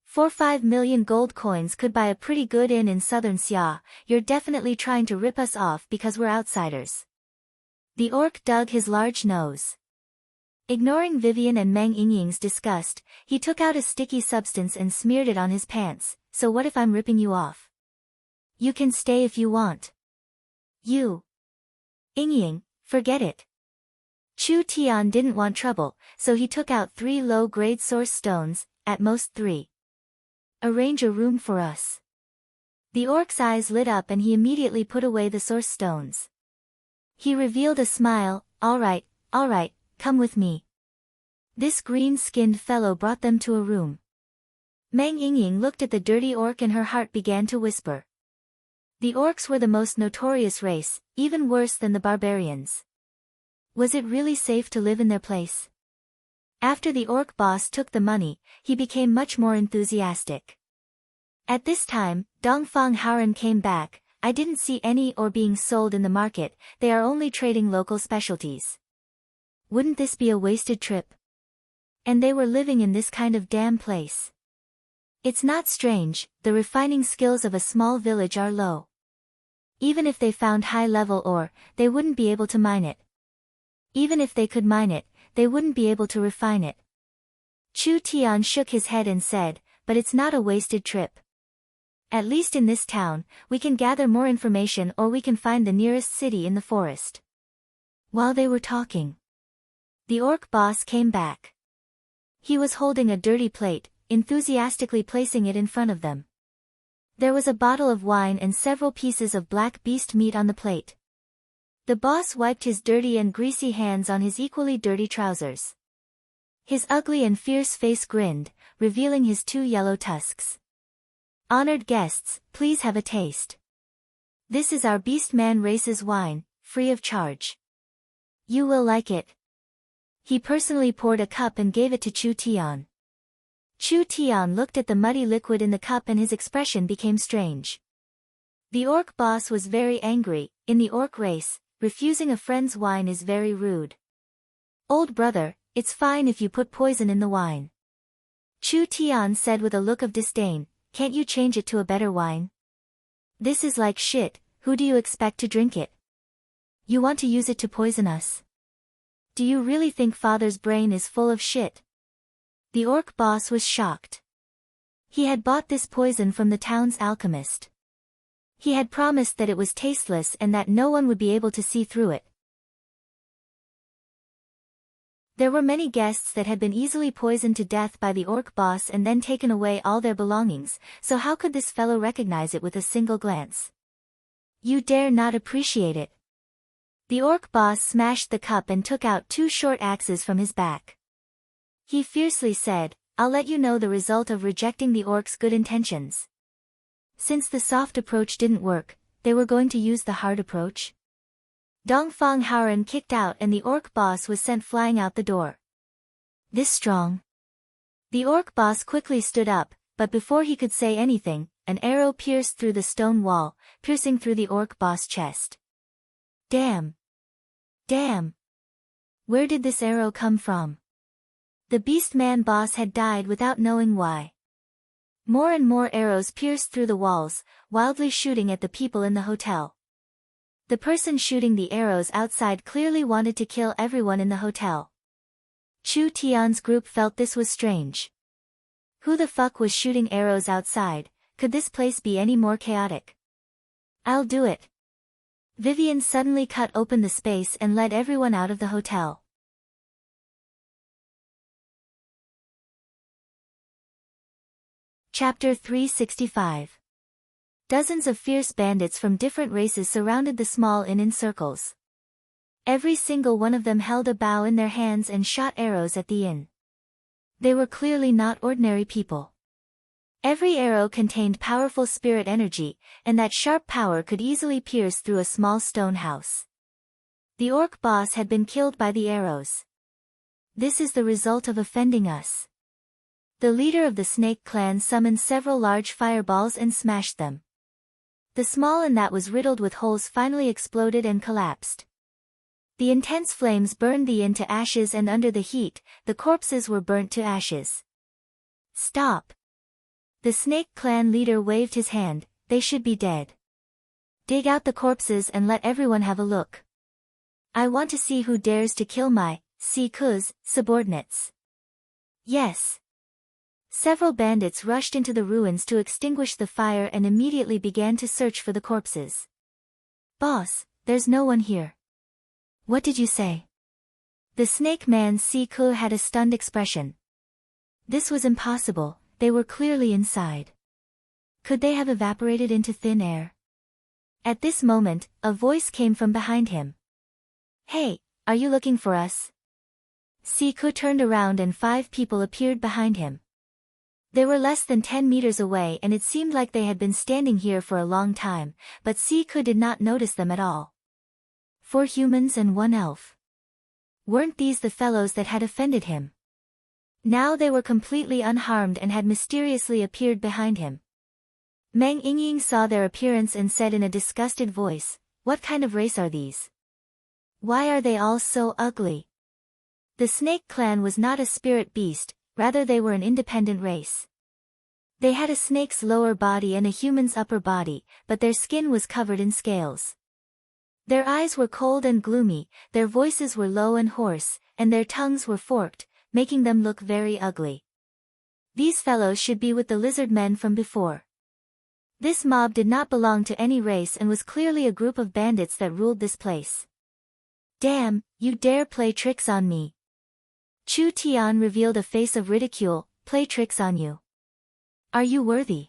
5 million gold coins could buy a pretty good inn in southern Xia. You're definitely trying to rip us off because we're outsiders. The orc dug his large nose. Ignoring Vivian and Meng Yingying's disgust, he took out a sticky substance and smeared it on his pants. So what if I'm ripping you off? You can stay if you want. You. Yingying, forget it. Chu Tian didn't want trouble, so he took out 3 low-grade source stones, at most 3. Arrange a room for us. The orc's eyes lit up and he immediately put away the source stones. He revealed a smile. All right, come with me. This green-skinned fellow brought them to a room. Meng Yingying looked at the dirty orc and her heart began to whisper. The orcs were the most notorious race, even worse than the barbarians. Was it really safe to live in their place? After the orc boss took the money, he became much more enthusiastic. At this time, Dongfang Haoren came back. I didn't see any or being sold in the market, they are only trading local specialties. Wouldn't this be a wasted trip? And they were living in this kind of damn place. It's not strange, the refining skills of a small village are low. Even if they found high-level ore, they wouldn't be able to mine it. Even if they could mine it, they wouldn't be able to refine it. Chu Tian shook his head and said, but it's not a wasted trip. At least in this town, we can gather more information or we can find the nearest city in the forest. While they were talking, the orc boss came back. He was holding a dirty plate, enthusiastically placing it in front of them. There was a bottle of wine and several pieces of black beast meat on the plate. The boss wiped his dirty and greasy hands on his equally dirty trousers. His ugly and fierce face grinned, revealing his 2 yellow tusks. Honored guests, please have a taste. This is our Beastman Race's wine, free of charge. You will like it. He personally poured a cup and gave it to Chu Tian. Chu Tian looked at the muddy liquid in the cup and his expression became strange. The orc boss was very angry. In the orc race, refusing a friend's wine is very rude. Old brother, it's fine if you put poison in the wine. Chu Tian said with a look of disdain, can't you change it to a better wine? This is like shit, who do you expect to drink it? You want to use it to poison us? Do you really think father's brain is full of shit? The orc boss was shocked. He had bought this poison from the town's alchemist. He had promised that it was tasteless and that no one would be able to see through it. There were many guests that had been easily poisoned to death by the orc boss and then taken away all their belongings, so how could this fellow recognize it with a single glance? You dare not appreciate it. The orc boss smashed the cup and took out 2 short axes from his back. He fiercely said, I'll let you know the result of rejecting the orc's good intentions. Since the soft approach didn't work, they were going to use the hard approach. Dongfang Haoren kicked out and the orc boss was sent flying out the door. This strong. The orc boss quickly stood up, but before he could say anything, an arrow pierced through the stone wall, piercing through the orc boss' chest. Damn. Damn. Where did this arrow come from? The Beastman boss had died without knowing why. More and more arrows pierced through the walls, wildly shooting at the people in the hotel. The person shooting the arrows outside clearly wanted to kill everyone in the hotel. Chu Tian's group felt this was strange. Who the fuck was shooting arrows outside? Could this place be any more chaotic? I'll do it. Vivian suddenly cut open the space and led everyone out of the hotel. Chapter 365. Dozens of fierce bandits from different races surrounded the small inn in circles. Every single one of them held a bow in their hands and shot arrows at the inn. They were clearly not ordinary people. Every arrow contained powerful spirit energy, and that sharp power could easily pierce through a small stone house. The orc boss had been killed by the arrows. This is the result of offending us. The leader of the snake clan summoned several large fireballs and smashed them. The small inn that was riddled with holes finally exploded and collapsed. The intense flames burned the inn to ashes and under the heat, the corpses were burnt to ashes. Stop! The snake clan leader waved his hand, they should be dead. Dig out the corpses and let everyone have a look. I want to see who dares to kill my Siku's subordinates. Yes. Several bandits rushed into the ruins to extinguish the fire and immediately began to search for the corpses. Boss, there's no one here. What did you say? The snake man Siku had a stunned expression. This was impossible, they were clearly inside. Could they have evaporated into thin air? At this moment, a voice came from behind him. Hey, are you looking for us? Siku turned around and 5 people appeared behind him. They were less than 10 meters away and it seemed like they had been standing here for a long time, but Siku did not notice them at all. 4 humans and 1 elf. Weren't these the fellows that had offended him? Now they were completely unharmed and had mysteriously appeared behind him. Meng Yingying saw their appearance and said in a disgusted voice, "What kind of race are these? Why are they all so ugly?" The snake clan was not a spirit beast, rather they were an independent race. They had a snake's lower body and a human's upper body, but their skin was covered in scales. Their eyes were cold and gloomy, their voices were low and hoarse, and their tongues were forked, making them look very ugly. These fellows should be with the lizard men from before. This mob did not belong to any race and was clearly a group of bandits that ruled this place. "Damn, you dare play tricks on me." Chu Tian revealed a face of ridicule. "Play tricks on you? Are you worthy?"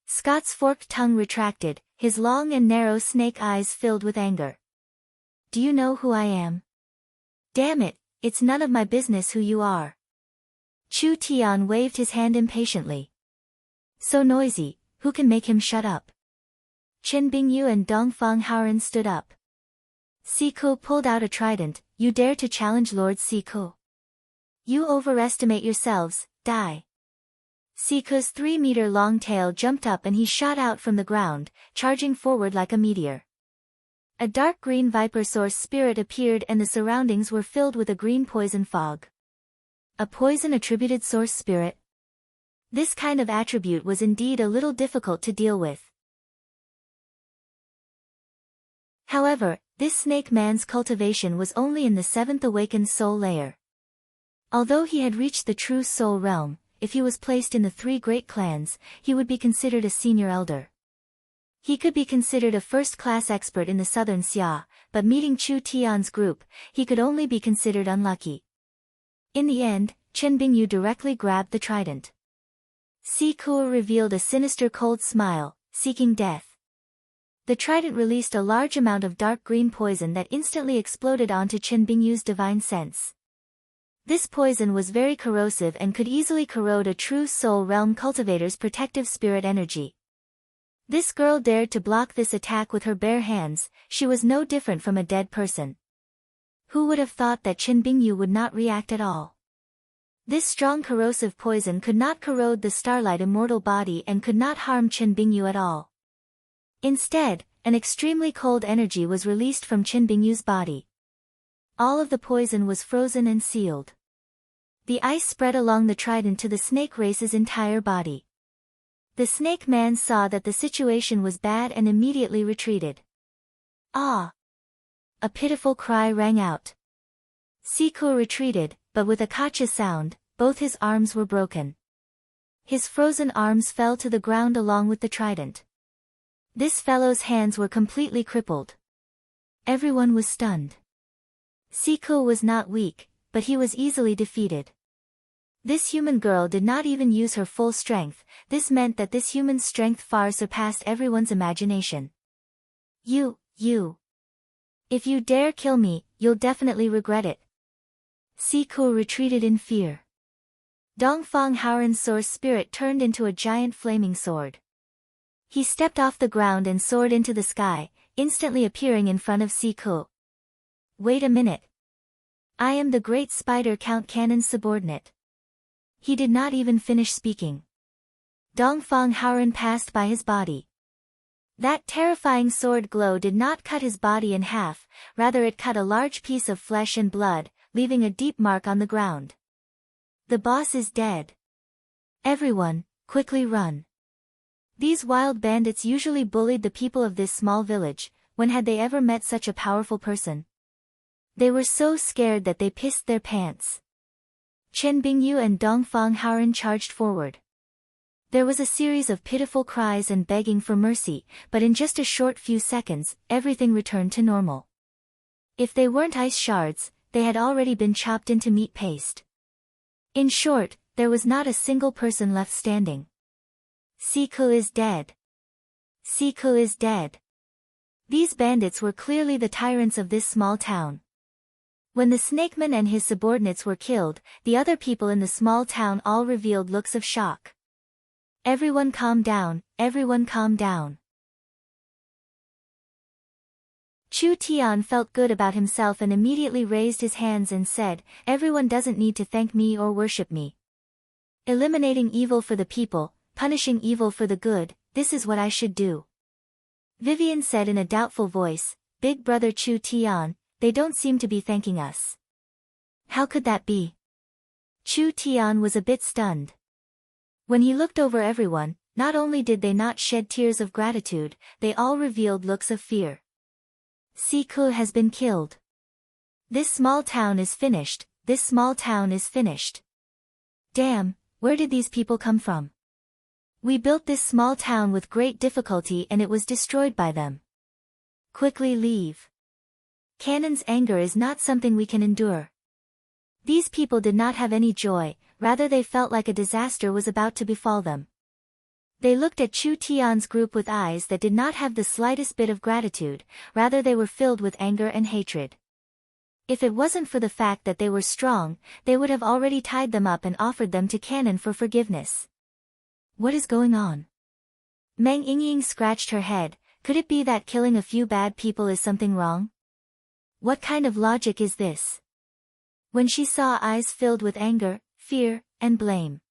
Scott's forked tongue retracted, his long and narrow snake eyes filled with anger. "Do you know who I am? Damn it, it's none of my business who you are." Chu Tian waved his hand impatiently. "So noisy, who can make him shut up?" Chen Bingyu and Dongfang Haoren stood up. Siku pulled out a trident. "You dare to challenge Lord Siku? You overestimate yourselves, die." Siku's 3-meter-long tail jumped up and he shot out from the ground, charging forward like a meteor. A dark green viper source spirit appeared and the surroundings were filled with a green poison fog. A poison-attributed source spirit? This kind of attribute was indeed a little difficult to deal with. However, this snake man's cultivation was only in the 7th awakened soul layer. Although he had reached the true soul realm, if he was placed in the 3 great clans, he would be considered a senior elder. He could be considered a first-class expert in the southern Xia, but meeting Chu Tian's group, he could only be considered unlucky. In the end, Chen Bingyu directly grabbed the trident. Siku revealed a sinister cold smile, seeking death. The trident released a large amount of dark green poison that instantly exploded onto Chen Bingyu's divine sense. This poison was very corrosive and could easily corrode a true soul realm cultivator's protective spirit energy. This girl dared to block this attack with her bare hands. She was no different from a dead person. Who would have thought that Chen Bingyu would not react at all? This strong corrosive poison could not corrode the starlight immortal body and could not harm Chen Bingyu at all. Instead, an extremely cold energy was released from Chen Bingyu's body. All of the poison was frozen and sealed. The ice spread along the trident to the snake race's entire body. The snake man saw that the situation was bad and immediately retreated. "Ah!" A pitiful cry rang out. Siku retreated, but with a kacha sound, both his arms were broken. His frozen arms fell to the ground along with the trident. This fellow's hands were completely crippled. Everyone was stunned. Siku was not weak, but he was easily defeated. This human girl did not even use her full strength. This meant that this human's strength far surpassed everyone's imagination. You. If you dare kill me, you'll definitely regret it." Siku retreated in fear. Dongfang Haoren's source spirit turned into a giant flaming sword. He stepped off the ground and soared into the sky, instantly appearing in front of Siku. "Wait a minute. I am the great spider Count Cannon's subordinate." He did not even finish speaking. Dongfang Haoren passed by his body. That terrifying sword glow did not cut his body in half, rather it cut a large piece of flesh and blood, leaving a deep mark on the ground. "The boss is dead. Everyone, quickly run." These wild bandits usually bullied the people of this small village. When had they ever met such a powerful person? They were so scared that they pissed their pants. Chen Bingyu and Dongfang Haoren charged forward. There was a series of pitiful cries and begging for mercy, but in just a short few seconds, everything returned to normal. If they weren't ice shards, they had already been chopped into meat paste. In short, there was not a single person left standing. Siku is dead. Siku is dead. These bandits were clearly the tyrants of this small town. When the snakeman and his subordinates were killed, the other people in the small town all revealed looks of shock. Everyone calm down, everyone calm down. Chu Tian felt good about himself and immediately raised his hands and said, "Everyone doesn't need to thank me or worship me. Eliminating evil for the people, punishing evil for the good, this is what I should do. Vivian said in a doubtful voice, Big Brother Chu Tian, they don't seem to be thanking us. How could that be? Chu Tian was a bit stunned. When he looked over everyone, not only did they not shed tears of gratitude, they all revealed looks of fear. Siku has been killed. This small town is finished, this small town is finished. Damn, where did these people come from? We built this small town with great difficulty and it was destroyed by them. Quickly leave. Cannon's anger is not something we can endure. These people did not have any joy, rather they felt like a disaster was about to befall them. They looked at Chu Tian's group with eyes that did not have the slightest bit of gratitude, rather they were filled with anger and hatred. If it wasn't for the fact that they were strong, they would have already tied them up and offered them to Cannon for forgiveness. What is going on? Meng Yingying scratched her head. Could it be that killing a few bad people is something wrong? What kind of logic is this? When she saw eyes filled with anger, fear, and blame,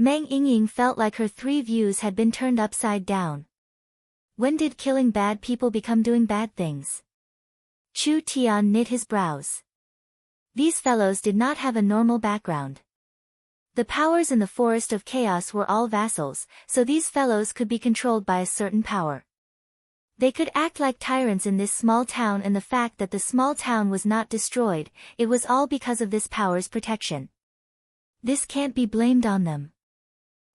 Meng Yingying felt like her three views had been turned upside down. When did killing bad people become doing bad things? Chu Tian knit his brows. These fellows did not have a normal background. The powers in the Forest of Chaos were all vassals, so these fellows could be controlled by a certain power. They could act like tyrants in this small town, and the fact that the small town was not destroyed, it was all because of this power's protection. This can't be blamed on them.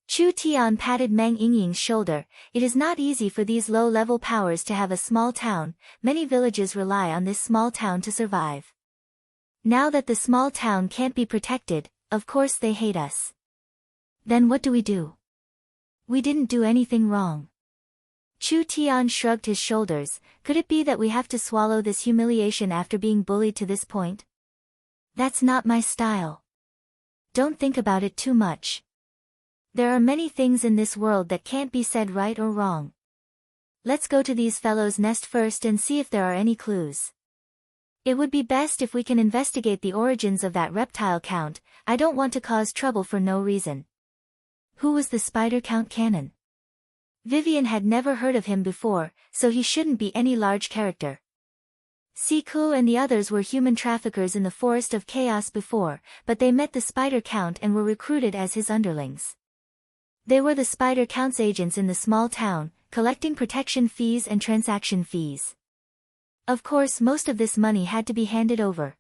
Chu Tian patted Meng Yingying's shoulder. It is not easy for these low-level powers to have a small town. Many villages rely on this small town to survive. Now that the small town can't be protected, of course they hate us. Then what do we do? We didn't do anything wrong. Chu Tian shrugged his shoulders. Could it be that we have to swallow this humiliation after being bullied to this point? That's not my style. Don't think about it too much. There are many things in this world that can't be said right or wrong. Let's go to these fellows' nest first and see if there are any clues. It would be best if we can investigate the origins of that reptile count. I don't want to cause trouble for no reason. Who was the spider count Cannon? Vivian had never heard of him before, so he shouldn't be any large character. Siku and the others were human traffickers in the Forest of Chaos before, but they met the spider count and were recruited as his underlings. They were the spider count's agents in the small town, collecting protection fees and transaction fees. Of course, most of this money had to be handed over.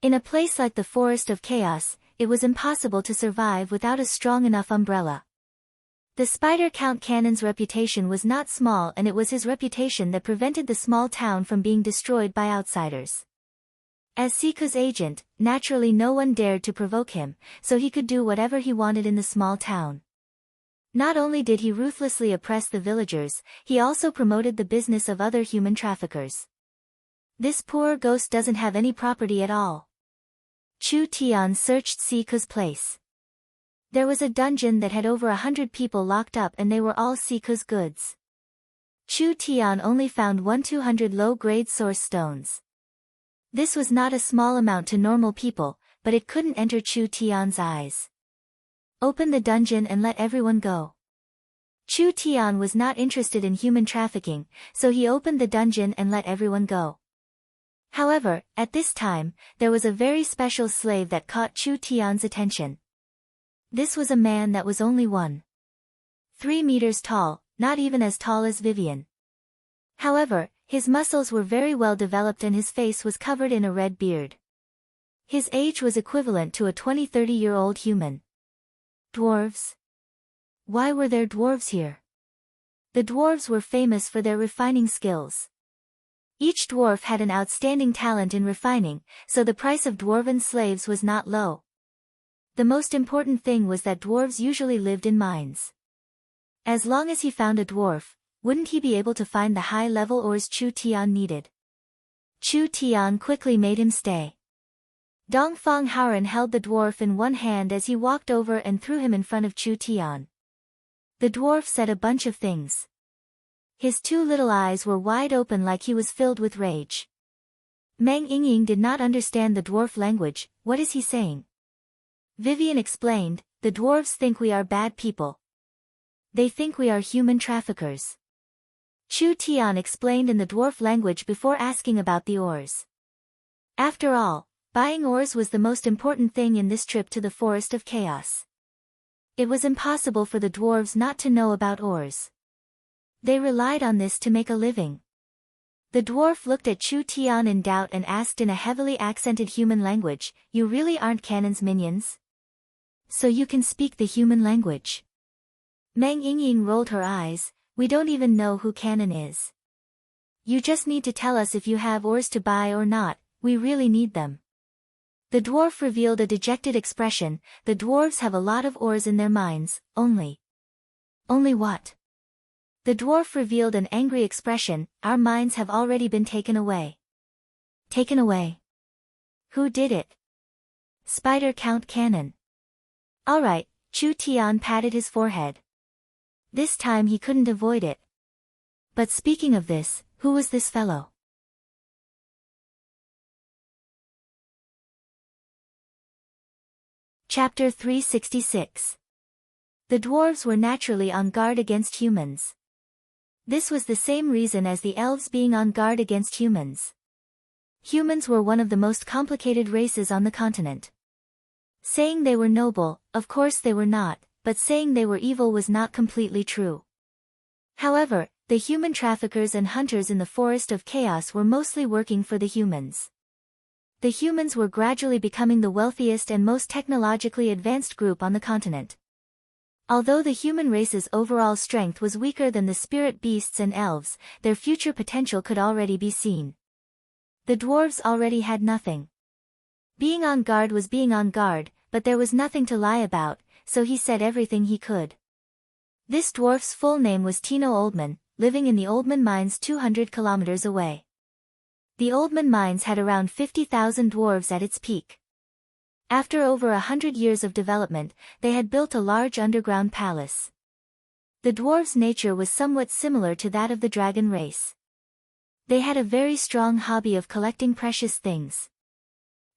In a place like the Forest of Chaos, it was impossible to survive without a strong enough umbrella. The spider count Cannon's reputation was not small, and it was his reputation that prevented the small town from being destroyed by outsiders. As Siku's agent, naturally no one dared to provoke him, so he could do whatever he wanted in the small town. Not only did he ruthlessly oppress the villagers, he also promoted the business of other human traffickers. This poor ghost doesn't have any property at all. Chu Tian searched Siku's place. There was a dungeon that had over 100 people locked up, and they were all Siku's goods. Chu Tian only found 200 low-grade source stones. This was not a small amount to normal people, but it couldn't enter Chu Tian's eyes. Open the dungeon and let everyone go. Chu Tian was not interested in human trafficking, so he opened the dungeon and let everyone go. However, at this time, there was a very special slave that caught Chu Tian's attention. This was a man that was only 1.3 meters tall, not even as tall as Vivian. However, his muscles were very well developed and his face was covered in a red beard. His age was equivalent to a 20-30-year-old human. Dwarves? Why were there dwarves here? The dwarves were famous for their refining skills. Each dwarf had an outstanding talent in refining, so the price of dwarven slaves was not low. The most important thing was that dwarves usually lived in mines. As long as he found a dwarf, wouldn't he be able to find the high-level ores Chu Tian needed? Chu Tian quickly made him stay. Dongfang Haoran held the dwarf in one hand as he walked over and threw him in front of Chu Tian. The dwarf said a bunch of things. His two little eyes were wide open like he was filled with rage. Meng Yingying did not understand the dwarf language. What is he saying? Vivian explained, the dwarves think we are bad people. They think we are human traffickers. Chu Tian explained in the dwarf language before asking about the ores. After all, buying ores was the most important thing in this trip to the Forest of Chaos. It was impossible for the dwarves not to know about ores. They relied on this to make a living. The dwarf looked at Chu Tian in doubt and asked in a heavily accented human language, "You really aren't Canon's minions? So you can speak the human language?" Meng Yingying rolled her eyes. "We don't even know who Canon is. You just need to tell us if you have ores to buy or not, we really need them." The dwarf revealed a dejected expression. The dwarves have a lot of ores in their mines, only. Only what? The dwarf revealed an angry expression. "Our mines have already been taken away." Taken away? Who did it? Spider Count Canon. Alright, Chu Tian patted his forehead. This time he couldn't avoid it. But speaking of this, who was this fellow? Chapter 366. The dwarves were naturally on guard against humans. This was the same reason as the elves being on guard against humans. Humans were one of the most complicated races on the continent. Saying they were noble, of course they were not, but saying they were evil was not completely true. However, the human traffickers and hunters in the Forest of Chaos were mostly working for the humans. The humans were gradually becoming the wealthiest and most technologically advanced group on the continent. Although the human race's overall strength was weaker than the spirit beasts and elves, their future potential could already be seen. The dwarves already had nothing. Being on guard was being on guard, but there was nothing to lie about, so he said everything he could. This dwarf's full name was Tino Oldman, living in the Oldman Mines 200 kilometers away. The Oldman Mines had around 50,000 dwarves at its peak. After over 100 years of development, they had built a large underground palace. The dwarves' nature was somewhat similar to that of the dragon race. They had a very strong hobby of collecting precious things.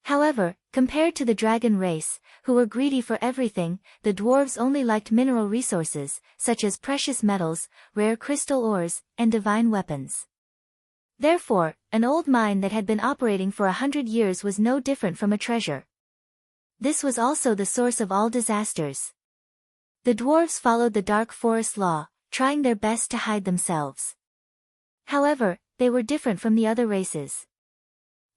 However, compared to the dragon race, who were greedy for everything, the dwarves only liked mineral resources, such as precious metals, rare crystal ores, and divine weapons. Therefore, an old mine that had been operating for 100 years was no different from a treasure. This was also the source of all disasters. The dwarves followed the dark forest law, trying their best to hide themselves. However, they were different from the other races.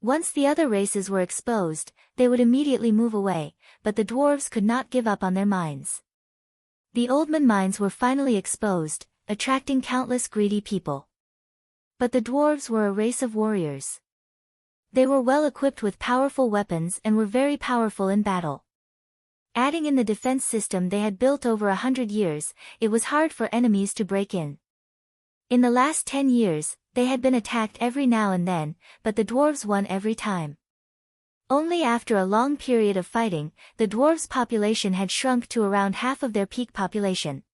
Once the other races were exposed, they would immediately move away, but the dwarves could not give up on their mines. The Oldman mines were finally exposed, attracting countless greedy people. But the dwarves were a race of warriors. They were well equipped with powerful weapons and were very powerful in battle. Adding in the defense system they had built over 100 years, it was hard for enemies to break in. In the last 10 years, they had been attacked every now and then, but the dwarves won every time. Only after a long period of fighting, the dwarves' population had shrunk to around half of their peak population.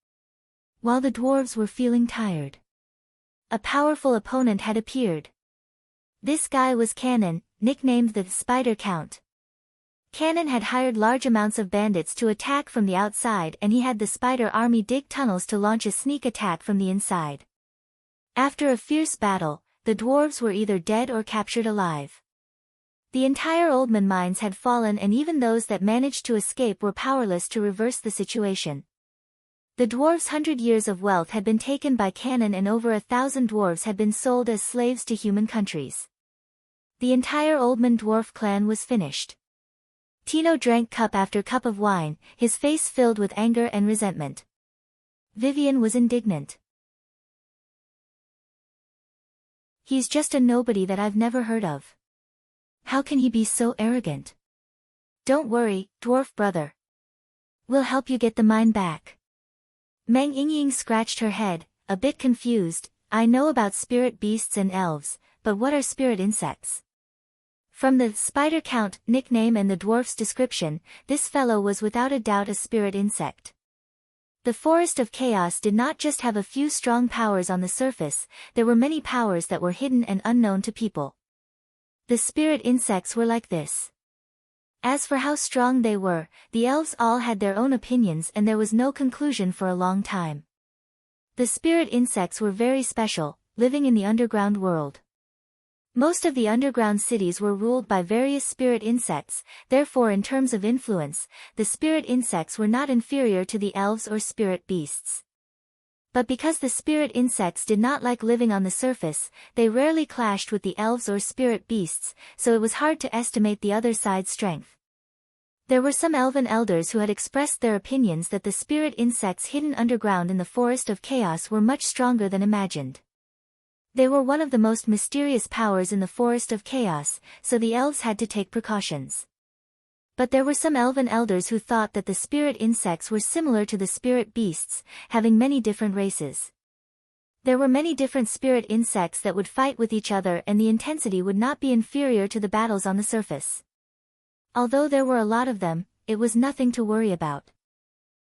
While the dwarves were feeling tired, a powerful opponent had appeared. This guy was Canon, nicknamed the Spider Count. Canon had hired large amounts of bandits to attack from the outside, and he had the spider army dig tunnels to launch a sneak attack from the inside. After a fierce battle, the dwarves were either dead or captured alive. The entire Oldman mines had fallen, and even those that managed to escape were powerless to reverse the situation. The dwarves' 100 years of wealth had been taken by Canon, and over 1,000 dwarves had been sold as slaves to human countries. The entire Oldman dwarf clan was finished. Tino drank cup after cup of wine, his face filled with anger and resentment. Vivian was indignant. He's just a nobody that I've never heard of. How can he be so arrogant? Don't worry, dwarf brother. We'll help you get the mine back. Meng Yingying scratched her head, a bit confused. I know about spirit beasts and elves, but what are spirit insects? From the Spider Count nickname and the dwarf's description, this fellow was without a doubt a spirit insect. The Forest of Chaos did not just have a few strong powers on the surface, there were many powers that were hidden and unknown to people. The spirit insects were like this. As for how strong they were, the elves all had their own opinions and there was no conclusion for a long time. The spirit insects were very special, living in the underground world. Most of the underground cities were ruled by various spirit insects, therefore in terms of influence, the spirit insects were not inferior to the elves or spirit beasts. But because the spirit insects did not like living on the surface, they rarely clashed with the elves or spirit beasts, so it was hard to estimate the other side's strength. There were some elven elders who had expressed their opinions that the spirit insects hidden underground in the Forest of Chaos were much stronger than imagined. They were one of the most mysterious powers in the Forest of Chaos, so the elves had to take precautions. But there were some elven elders who thought that the spirit insects were similar to the spirit beasts, having many different races. There were many different spirit insects that would fight with each other and the intensity would not be inferior to the battles on the surface. Although there were a lot of them, it was nothing to worry about.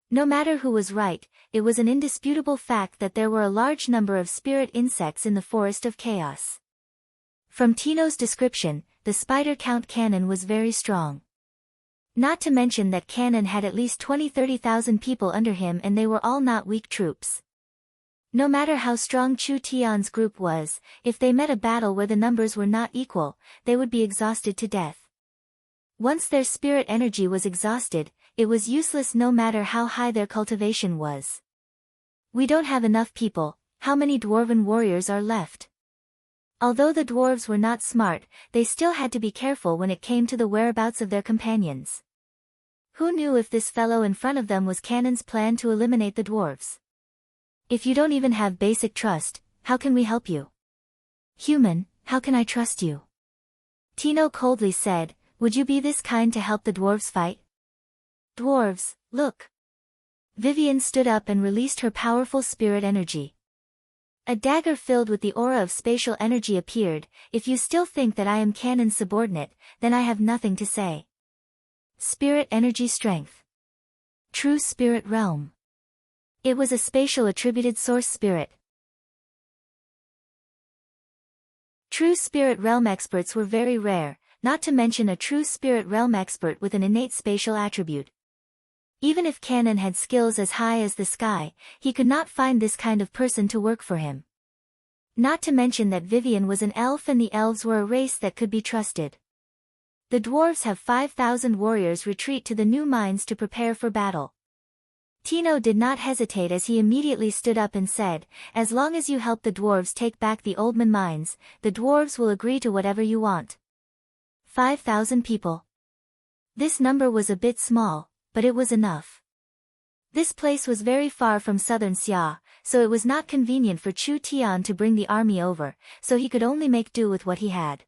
No matter who was right, it was an indisputable fact that there were a large number of spirit insects in the Forest of Chaos. From Tino's description, the spider count cannon was very strong. Not to mention that Cannon had at least 20-30,000 people under him and they were all not weak troops. No matter how strong Chu Tian's group was, if they met a battle where the numbers were not equal, they would be exhausted to death. Once their spirit energy was exhausted, it was useless no matter how high their cultivation was. We don't have enough people, how many dwarven warriors are left? Although the dwarves were not smart, they still had to be careful when it came to the whereabouts of their companions. Who knew if this fellow in front of them was Cannon's plan to eliminate the dwarves? If you don't even have basic trust, how can we help you? Human, how can I trust you? Tino coldly said, would you be this kind to help the dwarves fight? Dwarves, look. Vivian stood up and released her powerful spirit energy. A dagger filled with the aura of spatial energy appeared. If you still think that I am Cannon's subordinate, then I have nothing to say. Spirit energy strength. True spirit realm. It was a spatial attributed source spirit. True spirit realm experts were very rare, not to mention a true spirit realm expert with an innate spatial attribute. Even if Cannon had skills as high as the sky, he could not find this kind of person to work for him. Not to mention that Vivian was an elf and the elves were a race that could be trusted. The dwarves have 5,000 warriors retreat to the new mines to prepare for battle. Tino did not hesitate as he immediately stood up and said, as long as you help the dwarves take back the Oldman mines, the dwarves will agree to whatever you want. 5,000 people. This number was a bit small, but it was enough. This place was very far from southern Xia, so it was not convenient for Chu Tian to bring the army over, so he could only make do with what he had.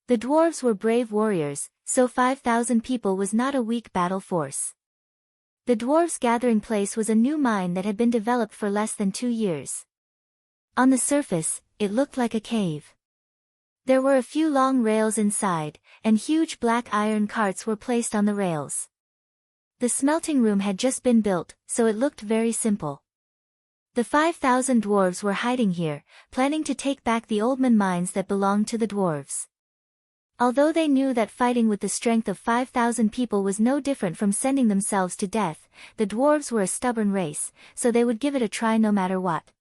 The dwarves were brave warriors, so 5,000 people was not a weak battle force. The dwarves' gathering place was a new mine that had been developed for less than 2 years. On the surface, it looked like a cave. There were a few long rails inside, and huge black iron carts were placed on the rails. The smelting room had just been built, so it looked very simple. The 5,000 dwarves were hiding here, planning to take back the Oldman mines that belonged to the dwarves. Although they knew that fighting with the strength of 5,000 people was no different from sending themselves to death, the dwarves were a stubborn race, so they would give it a try no matter what.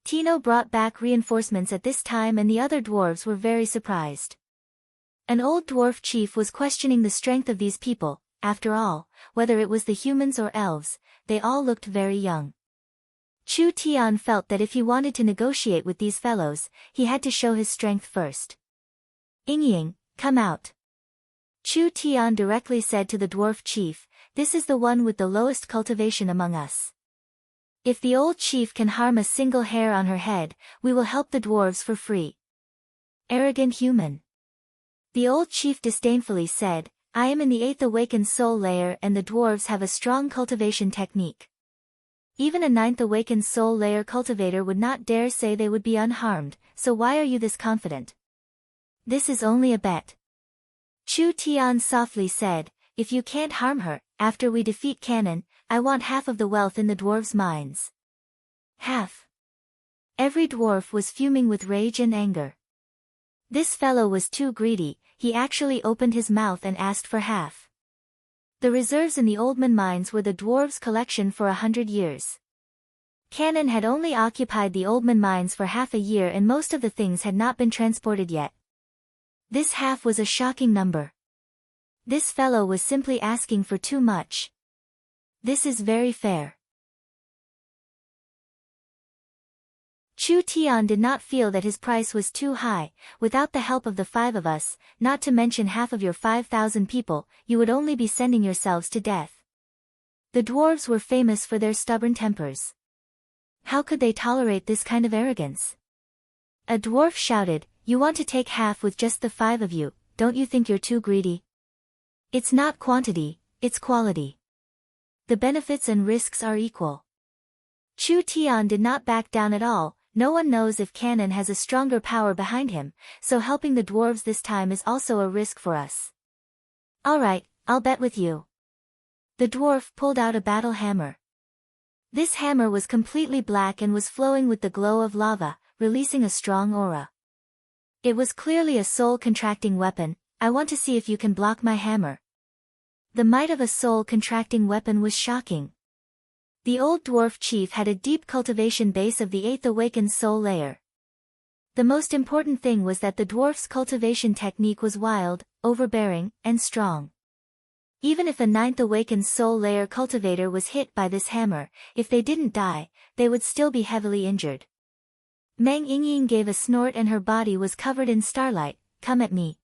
Tino brought back reinforcements at this time and the other dwarves were very surprised. An old dwarf chief was questioning the strength of these people. After all, whether it was the humans or elves, they all looked very young. Chu Tian felt that if he wanted to negotiate with these fellows, he had to show his strength first. Yingying, come out. Chu Tian directly said to the dwarf chief, this is the one with the lowest cultivation among us. If the old chief can harm a single hair on her head, we will help the dwarves for free. Arrogant human. The old chief disdainfully said, I am in the 8th awakened soul layer and the dwarves have a strong cultivation technique. Even a 9th awakened soul layer cultivator would not dare say they would be unharmed, so why are you this confident? This is only a bet. Chu Tian softly said, if you can't harm her, after we defeat Cannon, I want half of the wealth in the dwarves' mines. Half. Every dwarf was fuming with rage and anger. This fellow was too greedy, he actually opened his mouth and asked for half. The reserves in the Oldman mines were the dwarves' collection for 100 years. Cannon had only occupied the Oldman mines for half a year and most of the things had not been transported yet. This half was a shocking number. This fellow was simply asking for too much. This is very fair. Chu Tian did not feel that his price was too high. Without the help of the 5 of us, not to mention half of your 5,000 people, you would only be sending yourselves to death. The dwarves were famous for their stubborn tempers. How could they tolerate this kind of arrogance? A dwarf shouted, "You want to take half with just the 5 of you, don't you think you're too greedy? It's not quantity, it's quality. The benefits and risks are equal." Chu Tian did not back down at all. No one knows if Cannon has a stronger power behind him, so helping the dwarves this time is also a risk for us. Alright, I'll bet with you. The dwarf pulled out a battle hammer. This hammer was completely black and was flowing with the glow of lava, releasing a strong aura. It was clearly a soul-contracting weapon. I want to see if you can block my hammer. The might of a soul-contracting weapon was shocking. The old dwarf chief had a deep cultivation base of the 8th awakened soul layer. The most important thing was that the dwarf's cultivation technique was wild, overbearing, and strong. Even if a 9th awakened soul layer cultivator was hit by this hammer, if they didn't die, they would still be heavily injured. Meng Yingying gave a snort and her body was covered in starlight. Come at me.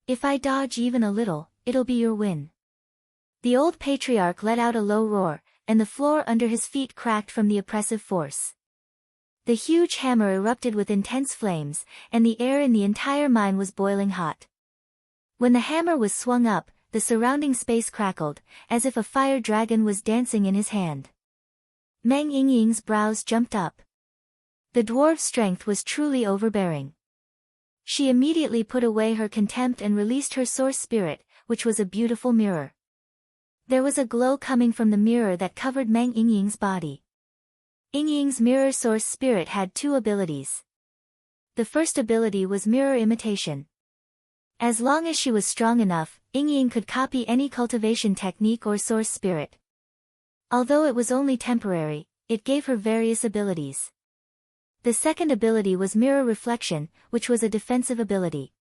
If I dodge even a little, it'll be your win. The old patriarch let out a low roar, and the floor under his feet cracked from the oppressive force. The huge hammer erupted with intense flames, and the air in the entire mine was boiling hot. When the hammer was swung up, the surrounding space crackled, as if a fire dragon was dancing in his hand. Meng Yingying's brows jumped up. The dwarf's strength was truly overbearing. She immediately put away her contempt and released her source spirit, which was a beautiful mirror. There was a glow coming from the mirror that covered Meng Yingying's body. Yingying's mirror source spirit had 2 abilities. The first ability was mirror imitation. As long as she was strong enough, Yingying could copy any cultivation technique or source spirit. Although it was only temporary, it gave her various abilities. The second ability was mirror reflection, which was a defensive ability.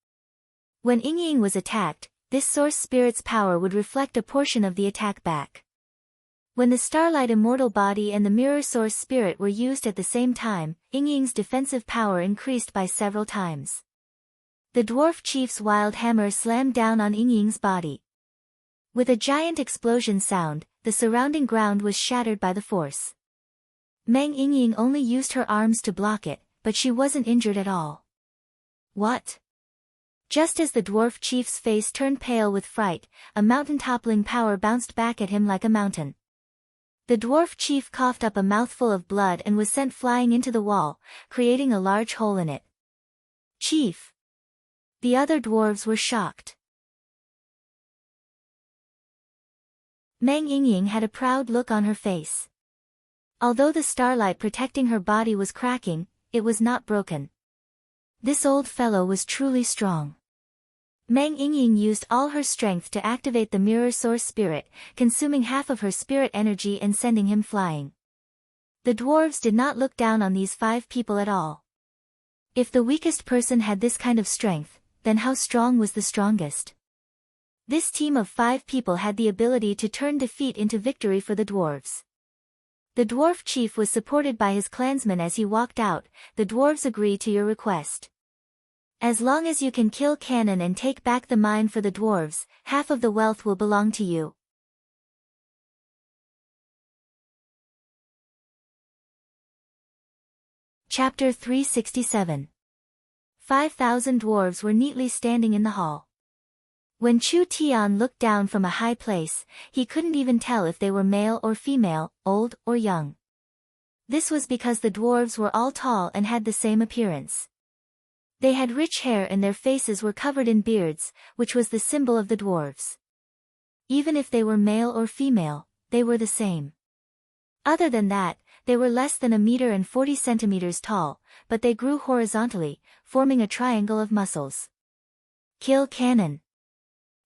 When Yingying was attacked, this source spirit's power would reflect a portion of the attack back. When the starlight immortal body and the mirror source spirit were used at the same time, Yingying's defensive power increased by several times. The dwarf chief's wild hammer slammed down on Yingying's body. With a giant explosion sound, the surrounding ground was shattered by the force. Meng Yingying only used her arms to block it, but she wasn't injured at all. What? Just as the dwarf chief's face turned pale with fright, a mountain-toppling power bounced back at him like a mountain. The dwarf chief coughed up a mouthful of blood and was sent flying into the wall, creating a large hole in it. Chief! The other dwarves were shocked. Meng Yingying had a proud look on her face. Although the starlight protecting her body was cracking, it was not broken. This old fellow was truly strong. Meng Yingying used all her strength to activate the mirror source spirit, consuming half of her spirit energy and sending him flying. The dwarves did not look down on these 5 people at all. If the weakest person had this kind of strength, then how strong was the strongest? This team of 5 people had the ability to turn defeat into victory for the dwarves. The dwarf chief was supported by his clansmen as he walked out. The dwarves agree to your request. As long as you can kill Cannon and take back the mine for the dwarves, half of the wealth will belong to you. Chapter 367. 5,000 dwarves were neatly standing in the hall. When Chu Tian looked down from a high place, he couldn't even tell if they were male or female, old or young. This was because the dwarves were all tall and had the same appearance. They had rich hair and their faces were covered in beards, which was the symbol of the dwarves. Even if they were male or female, they were the same. Other than that, they were less than 1 meter and 40 centimeters tall, but they grew horizontally, forming a triangle of muscles. Kill cannon!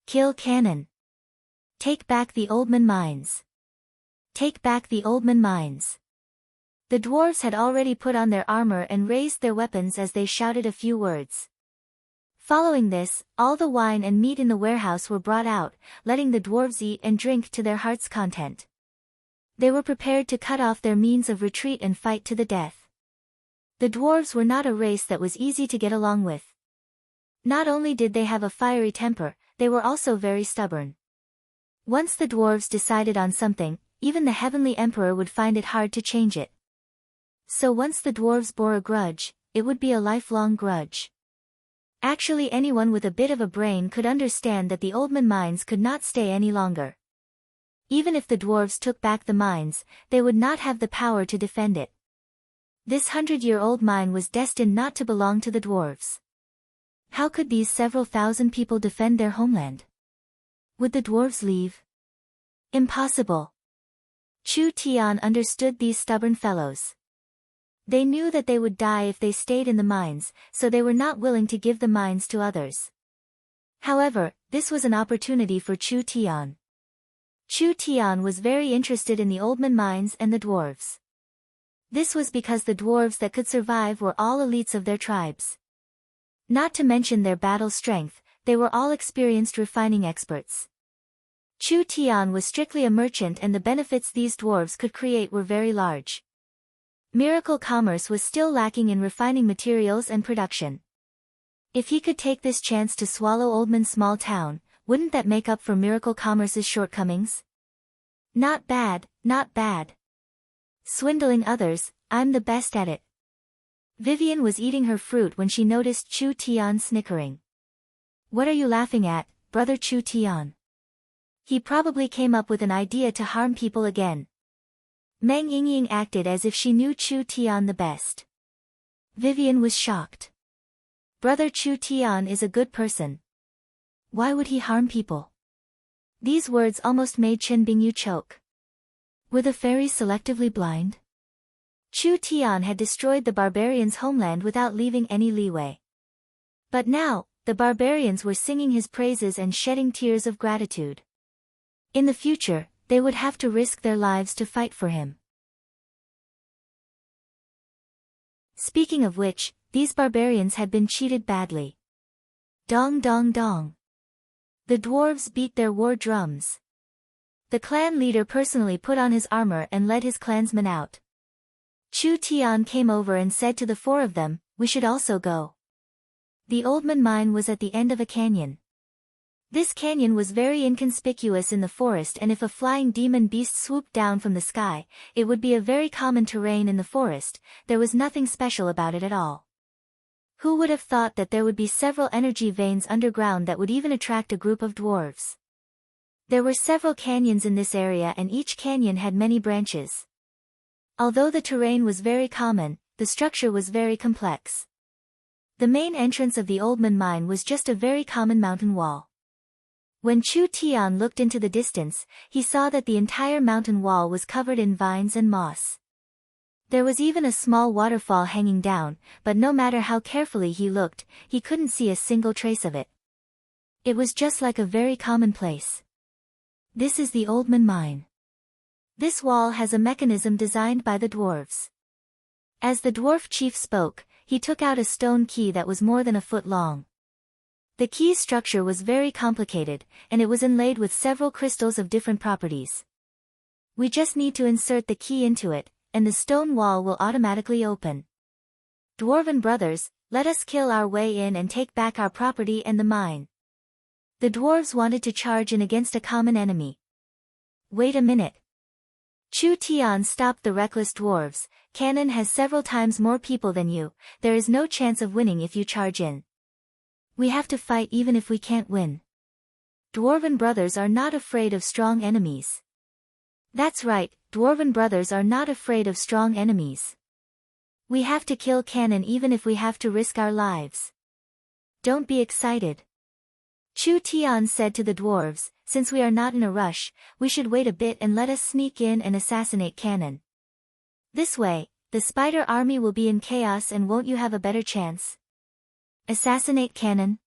Kill cannon! Take back the Oldman mines! Take back the Oldman mines! The dwarves had already put on their armor and raised their weapons as they shouted a few words. Following this, all the wine and meat in the warehouse were brought out, letting the dwarves eat and drink to their heart's content. They were prepared to cut off their means of retreat and fight to the death. The dwarves were not a race that was easy to get along with. Not only did they have a fiery temper, they were also very stubborn. Once the dwarves decided on something, even the heavenly emperor would find it hard to change it. So once the dwarves bore a grudge, it would be a lifelong grudge. Actually, anyone with a bit of a brain could understand that the Oldman mines could not stay any longer. Even if the dwarves took back the mines, they would not have the power to defend it. This 100-year-old mine was destined not to belong to the dwarves. How could these several thousand people defend their homeland? Would the dwarves leave? Impossible. Chu Tian understood these stubborn fellows. They knew that they would die if they stayed in the mines, so they were not willing to give the mines to others. However, this was an opportunity for Chu Tian. Chu Tian was very interested in the Oldman mines and the dwarves. This was because the dwarves that could survive were all elites of their tribes. Not to mention their battle strength, they were all experienced refining experts. Chu Tian was strictly a merchant, and the benefits these dwarves could create were very large. Miracle Commerce was still lacking in refining materials and production. If he could take this chance to swallow Oldman's small town, wouldn't that make up for Miracle Commerce's shortcomings? Not bad, not bad. Swindling others, I'm the best at it. Vivian was eating her fruit when she noticed Chu Tian snickering. What are you laughing at, brother Chu Tian? He probably came up with an idea to harm people again. Meng Yingying acted as if she knew Chu Tian the best. Vivian was shocked. Brother Chu Tian is a good person. Why would he harm people? These words almost made Chen Bingyu choke. Were the fairies selectively blind? Chu Tian had destroyed the barbarians' homeland without leaving any leeway. But now, the barbarians were singing his praises and shedding tears of gratitude. In the future, they would have to risk their lives to fight for him. Speaking of which, these barbarians had been cheated badly. Dong dong dong. The dwarves beat their war drums. The clan leader personally put on his armor and led his clansmen out. Chu Tian came over and said to the four of them, "We should also go." The Oldman mine was at the end of a canyon. This canyon was very inconspicuous in the forest, and if a flying demon beast swooped down from the sky, it would be a very common terrain in the forest. There was nothing special about it at all. Who would have thought that there would be several energy veins underground that would even attract a group of dwarves? There were several canyons in this area, and each canyon had many branches. Although the terrain was very common, the structure was very complex. The main entrance of the Oldman mine was just a very common mountain wall. When Chu Tian looked into the distance, he saw that the entire mountain wall was covered in vines and moss. There was even a small waterfall hanging down, but no matter how carefully he looked, he couldn't see a single trace of it. It was just like a very common place. This is the Oldman mine. This wall has a mechanism designed by the dwarves. As the dwarf chief spoke, he took out a stone key that was more than a foot long. The key's structure was very complicated, and it was inlaid with several crystals of different properties. We just need to insert the key into it, and the stone wall will automatically open. Dwarven brothers, let us kill our way in and take back our property and the mine. The dwarves wanted to charge in against a common enemy. Wait a minute. Chu Tian stopped the reckless dwarves. Cannon has several times more people than you. There is no chance of winning if you charge in. We have to fight even if we can't win. Dwarven brothers are not afraid of strong enemies. That's right, Dwarven brothers are not afraid of strong enemies. We have to kill Cannon even if we have to risk our lives. Don't be excited. Chu Tian said to the dwarves, since we are not in a rush, we should wait a bit and let us sneak in and assassinate Cannon. This way, the spider army will be in chaos and won't you have a better chance? Assassinate cannon?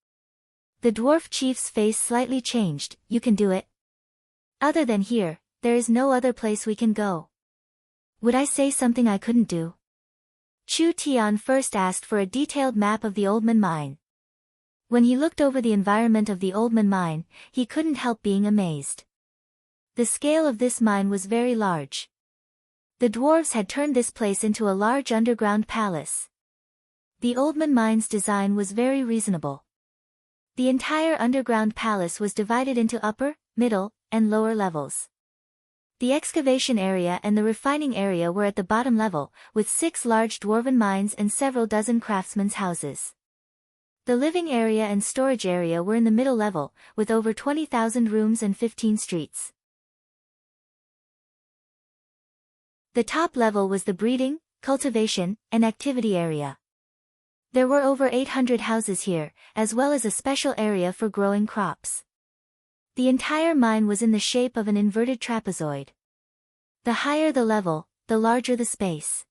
The dwarf chief's face slightly changed. You can do it. Other than here, there is no other place we can go. Would I say something I couldn't do? Chu Tian first asked for a detailed map of the Oldman mine. When he looked over the environment of the Oldman mine, he couldn't help being amazed. The scale of this mine was very large. The dwarves had turned this place into a large underground palace. The Oldman mine's design was very reasonable. The entire underground palace was divided into upper, middle, and lower levels. The excavation area and the refining area were at the bottom level, with 6 large dwarven mines and several dozen craftsmen's houses. The living area and storage area were in the middle level, with over 20,000 rooms and 15 streets. The top level was the breeding, cultivation, and activity area. There were over 800 houses here, as well as a special area for growing crops. The entire mine was in the shape of an inverted trapezoid. The higher the level, the larger the space.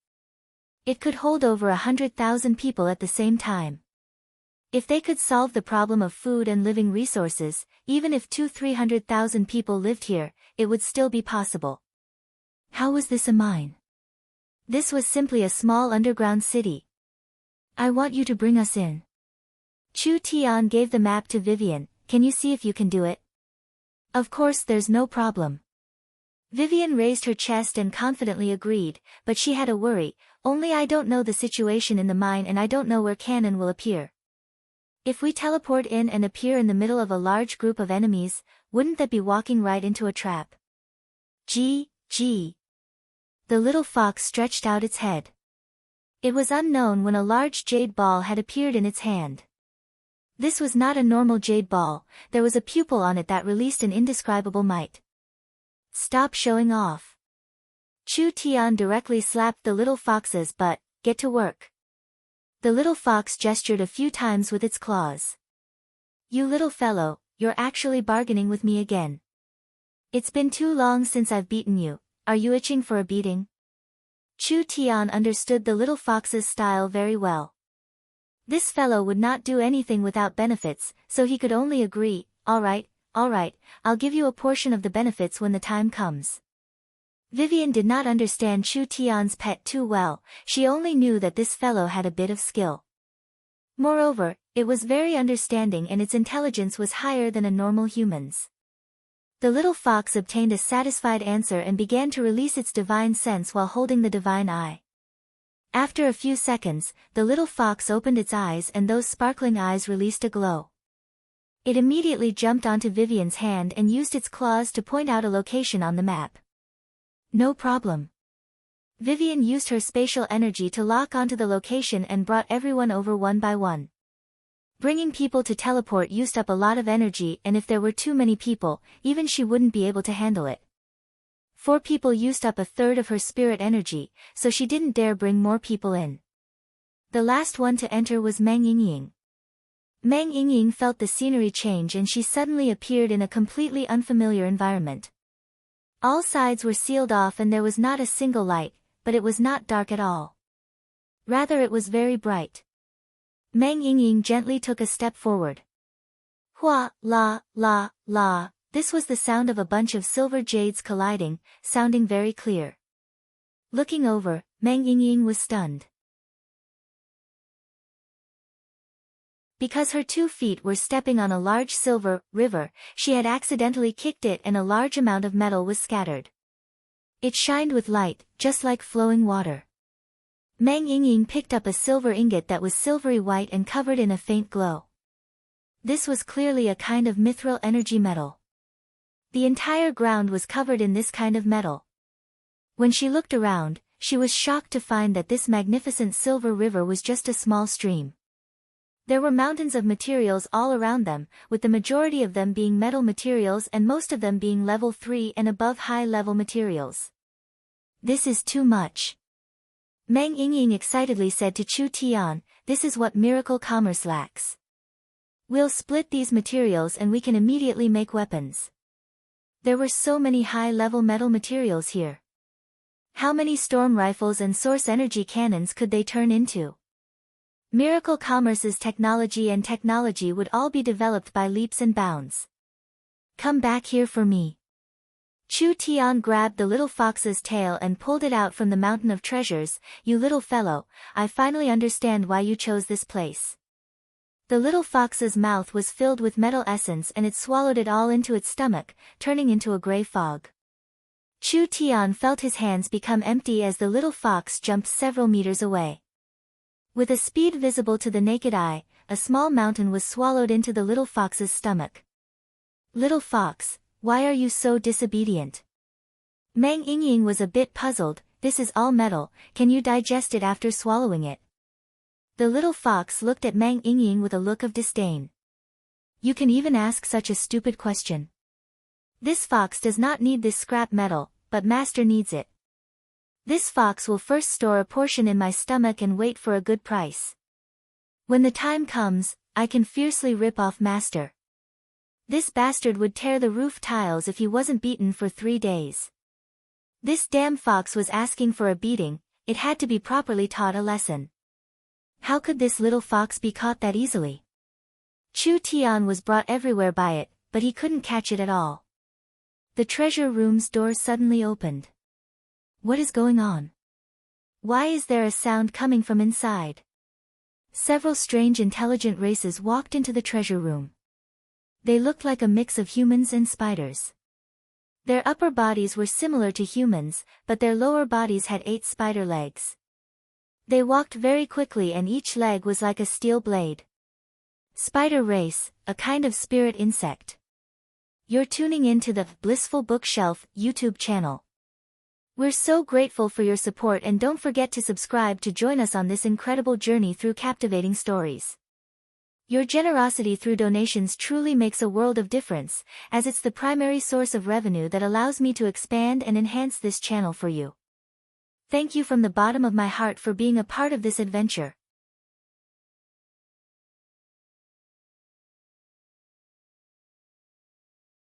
It could hold over 100,000 people at the same time. If they could solve the problem of food and living resources, even if 200,000-300,000 people lived here, it would still be possible. How was this a mine? This was simply a small underground city. I want you to bring us in. Chu Tian gave the map to Vivian. Can you see if you can do it? Of course, there's no problem. Vivian raised her chest and confidently agreed, but she had a worry. Only I don't know the situation in the mine and I don't know where cannon will appear. If we teleport in and appear in the middle of a large group of enemies, wouldn't that be walking right into a trap? Gee. The little fox stretched out its head. It was unknown when a large jade ball had appeared in its hand. This was not a normal jade ball, there was a pupil on it that released an indescribable might. Stop showing off. Chu Tian directly slapped the little fox's butt. Get to work. The little fox gestured a few times with its claws. You little fellow, you're actually bargaining with me again. It's been too long since I've beaten you. Are you itching for a beating? Chu Tian understood the little fox's style very well. This fellow would not do anything without benefits, so he could only agree. All right, I'll give you a portion of the benefits when the time comes. Vivian did not understand Chu Tian's pet too well, she only knew that this fellow had a bit of skill. Moreover, it was very understanding and its intelligence was higher than a normal human's. The little fox obtained a satisfied answer and began to release its divine sense while holding the divine eye. After a few seconds, the little fox opened its eyes and those sparkling eyes released a glow. It immediately jumped onto Vivian's hand and used its claws to point out a location on the map. No problem. Vivian used her spatial energy to lock onto the location and brought everyone over one by one. Bringing people to teleport used up a lot of energy and if there were too many people, even she wouldn't be able to handle it. 4 people used up a third of her spirit energy, so she didn't dare bring more people in. The last one to enter was Meng Yingying. Meng Yingying felt the scenery change and she suddenly appeared in a completely unfamiliar environment. All sides were sealed off and there was not a single light, but it was not dark at all. Rather it was very bright. Meng Yingying gently took a step forward. Hua, la, la, la, this was the sound of a bunch of silver jades colliding, sounding very clear. Looking over, Meng Yingying was stunned. Because her 2 feet were stepping on a large silver river, she had accidentally kicked it and a large amount of metal was scattered. It shined with light, just like flowing water. Meng Yingying picked up a silver ingot that was silvery white and covered in a faint glow. This was clearly a kind of mithril energy metal. The entire ground was covered in this kind of metal. When she looked around, she was shocked to find that this magnificent silver river was just a small stream. There were mountains of materials all around them, with the majority of them being metal materials and most of them being level 3 and above high-level materials. This is too much. Meng Yingying excitedly said to Chu Tian, this is what miracle commerce lacks. We'll split these materials and we can immediately make weapons. There were so many high-level metal materials here. How many storm rifles and source energy cannons could they turn into? Miracle Commerce's technology would all be developed by leaps and bounds. Come back here for me. Chu Tian grabbed the little fox's tail and pulled it out from the mountain of treasures. You little fellow, I finally understand why you chose this place. The little fox's mouth was filled with metal essence and it swallowed it all into its stomach, turning into a gray fog. Chu Tian felt his hands become empty as the little fox jumped several meters away. With a speed visible to the naked eye, a small mountain was swallowed into the little fox's stomach. Little fox, why are you so disobedient? Meng Yingying was a bit puzzled. This is all metal, can you digest it after swallowing it? The little fox looked at Meng Yingying with a look of disdain. You can even ask such a stupid question. This fox does not need this scrap metal, but master needs it. This fox will first store a portion in my stomach and wait for a good price. When the time comes, I can fiercely rip off master. This bastard would tear the roof tiles if he wasn't beaten for 3 days. This damn fox was asking for a beating, it had to be properly taught a lesson. How could this little fox be caught that easily? Chu Tian was brought everywhere by it, but he couldn't catch it at all. The treasure room's door suddenly opened. What is going on? Why is there a sound coming from inside? Several strange intelligent races walked into the treasure room. They looked like a mix of humans and spiders. Their upper bodies were similar to humans, but their lower bodies had 8 spider legs. They walked very quickly and each leg was like a steel blade. Spider race, a kind of spirit insect. You're tuning in to the Blissful Bookshelf YouTube channel. We're so grateful for your support and don't forget to subscribe to join us on this incredible journey through captivating stories. Your generosity through donations truly makes a world of difference, as it's the primary source of revenue that allows me to expand and enhance this channel for you. Thank you from the bottom of my heart for being a part of this adventure.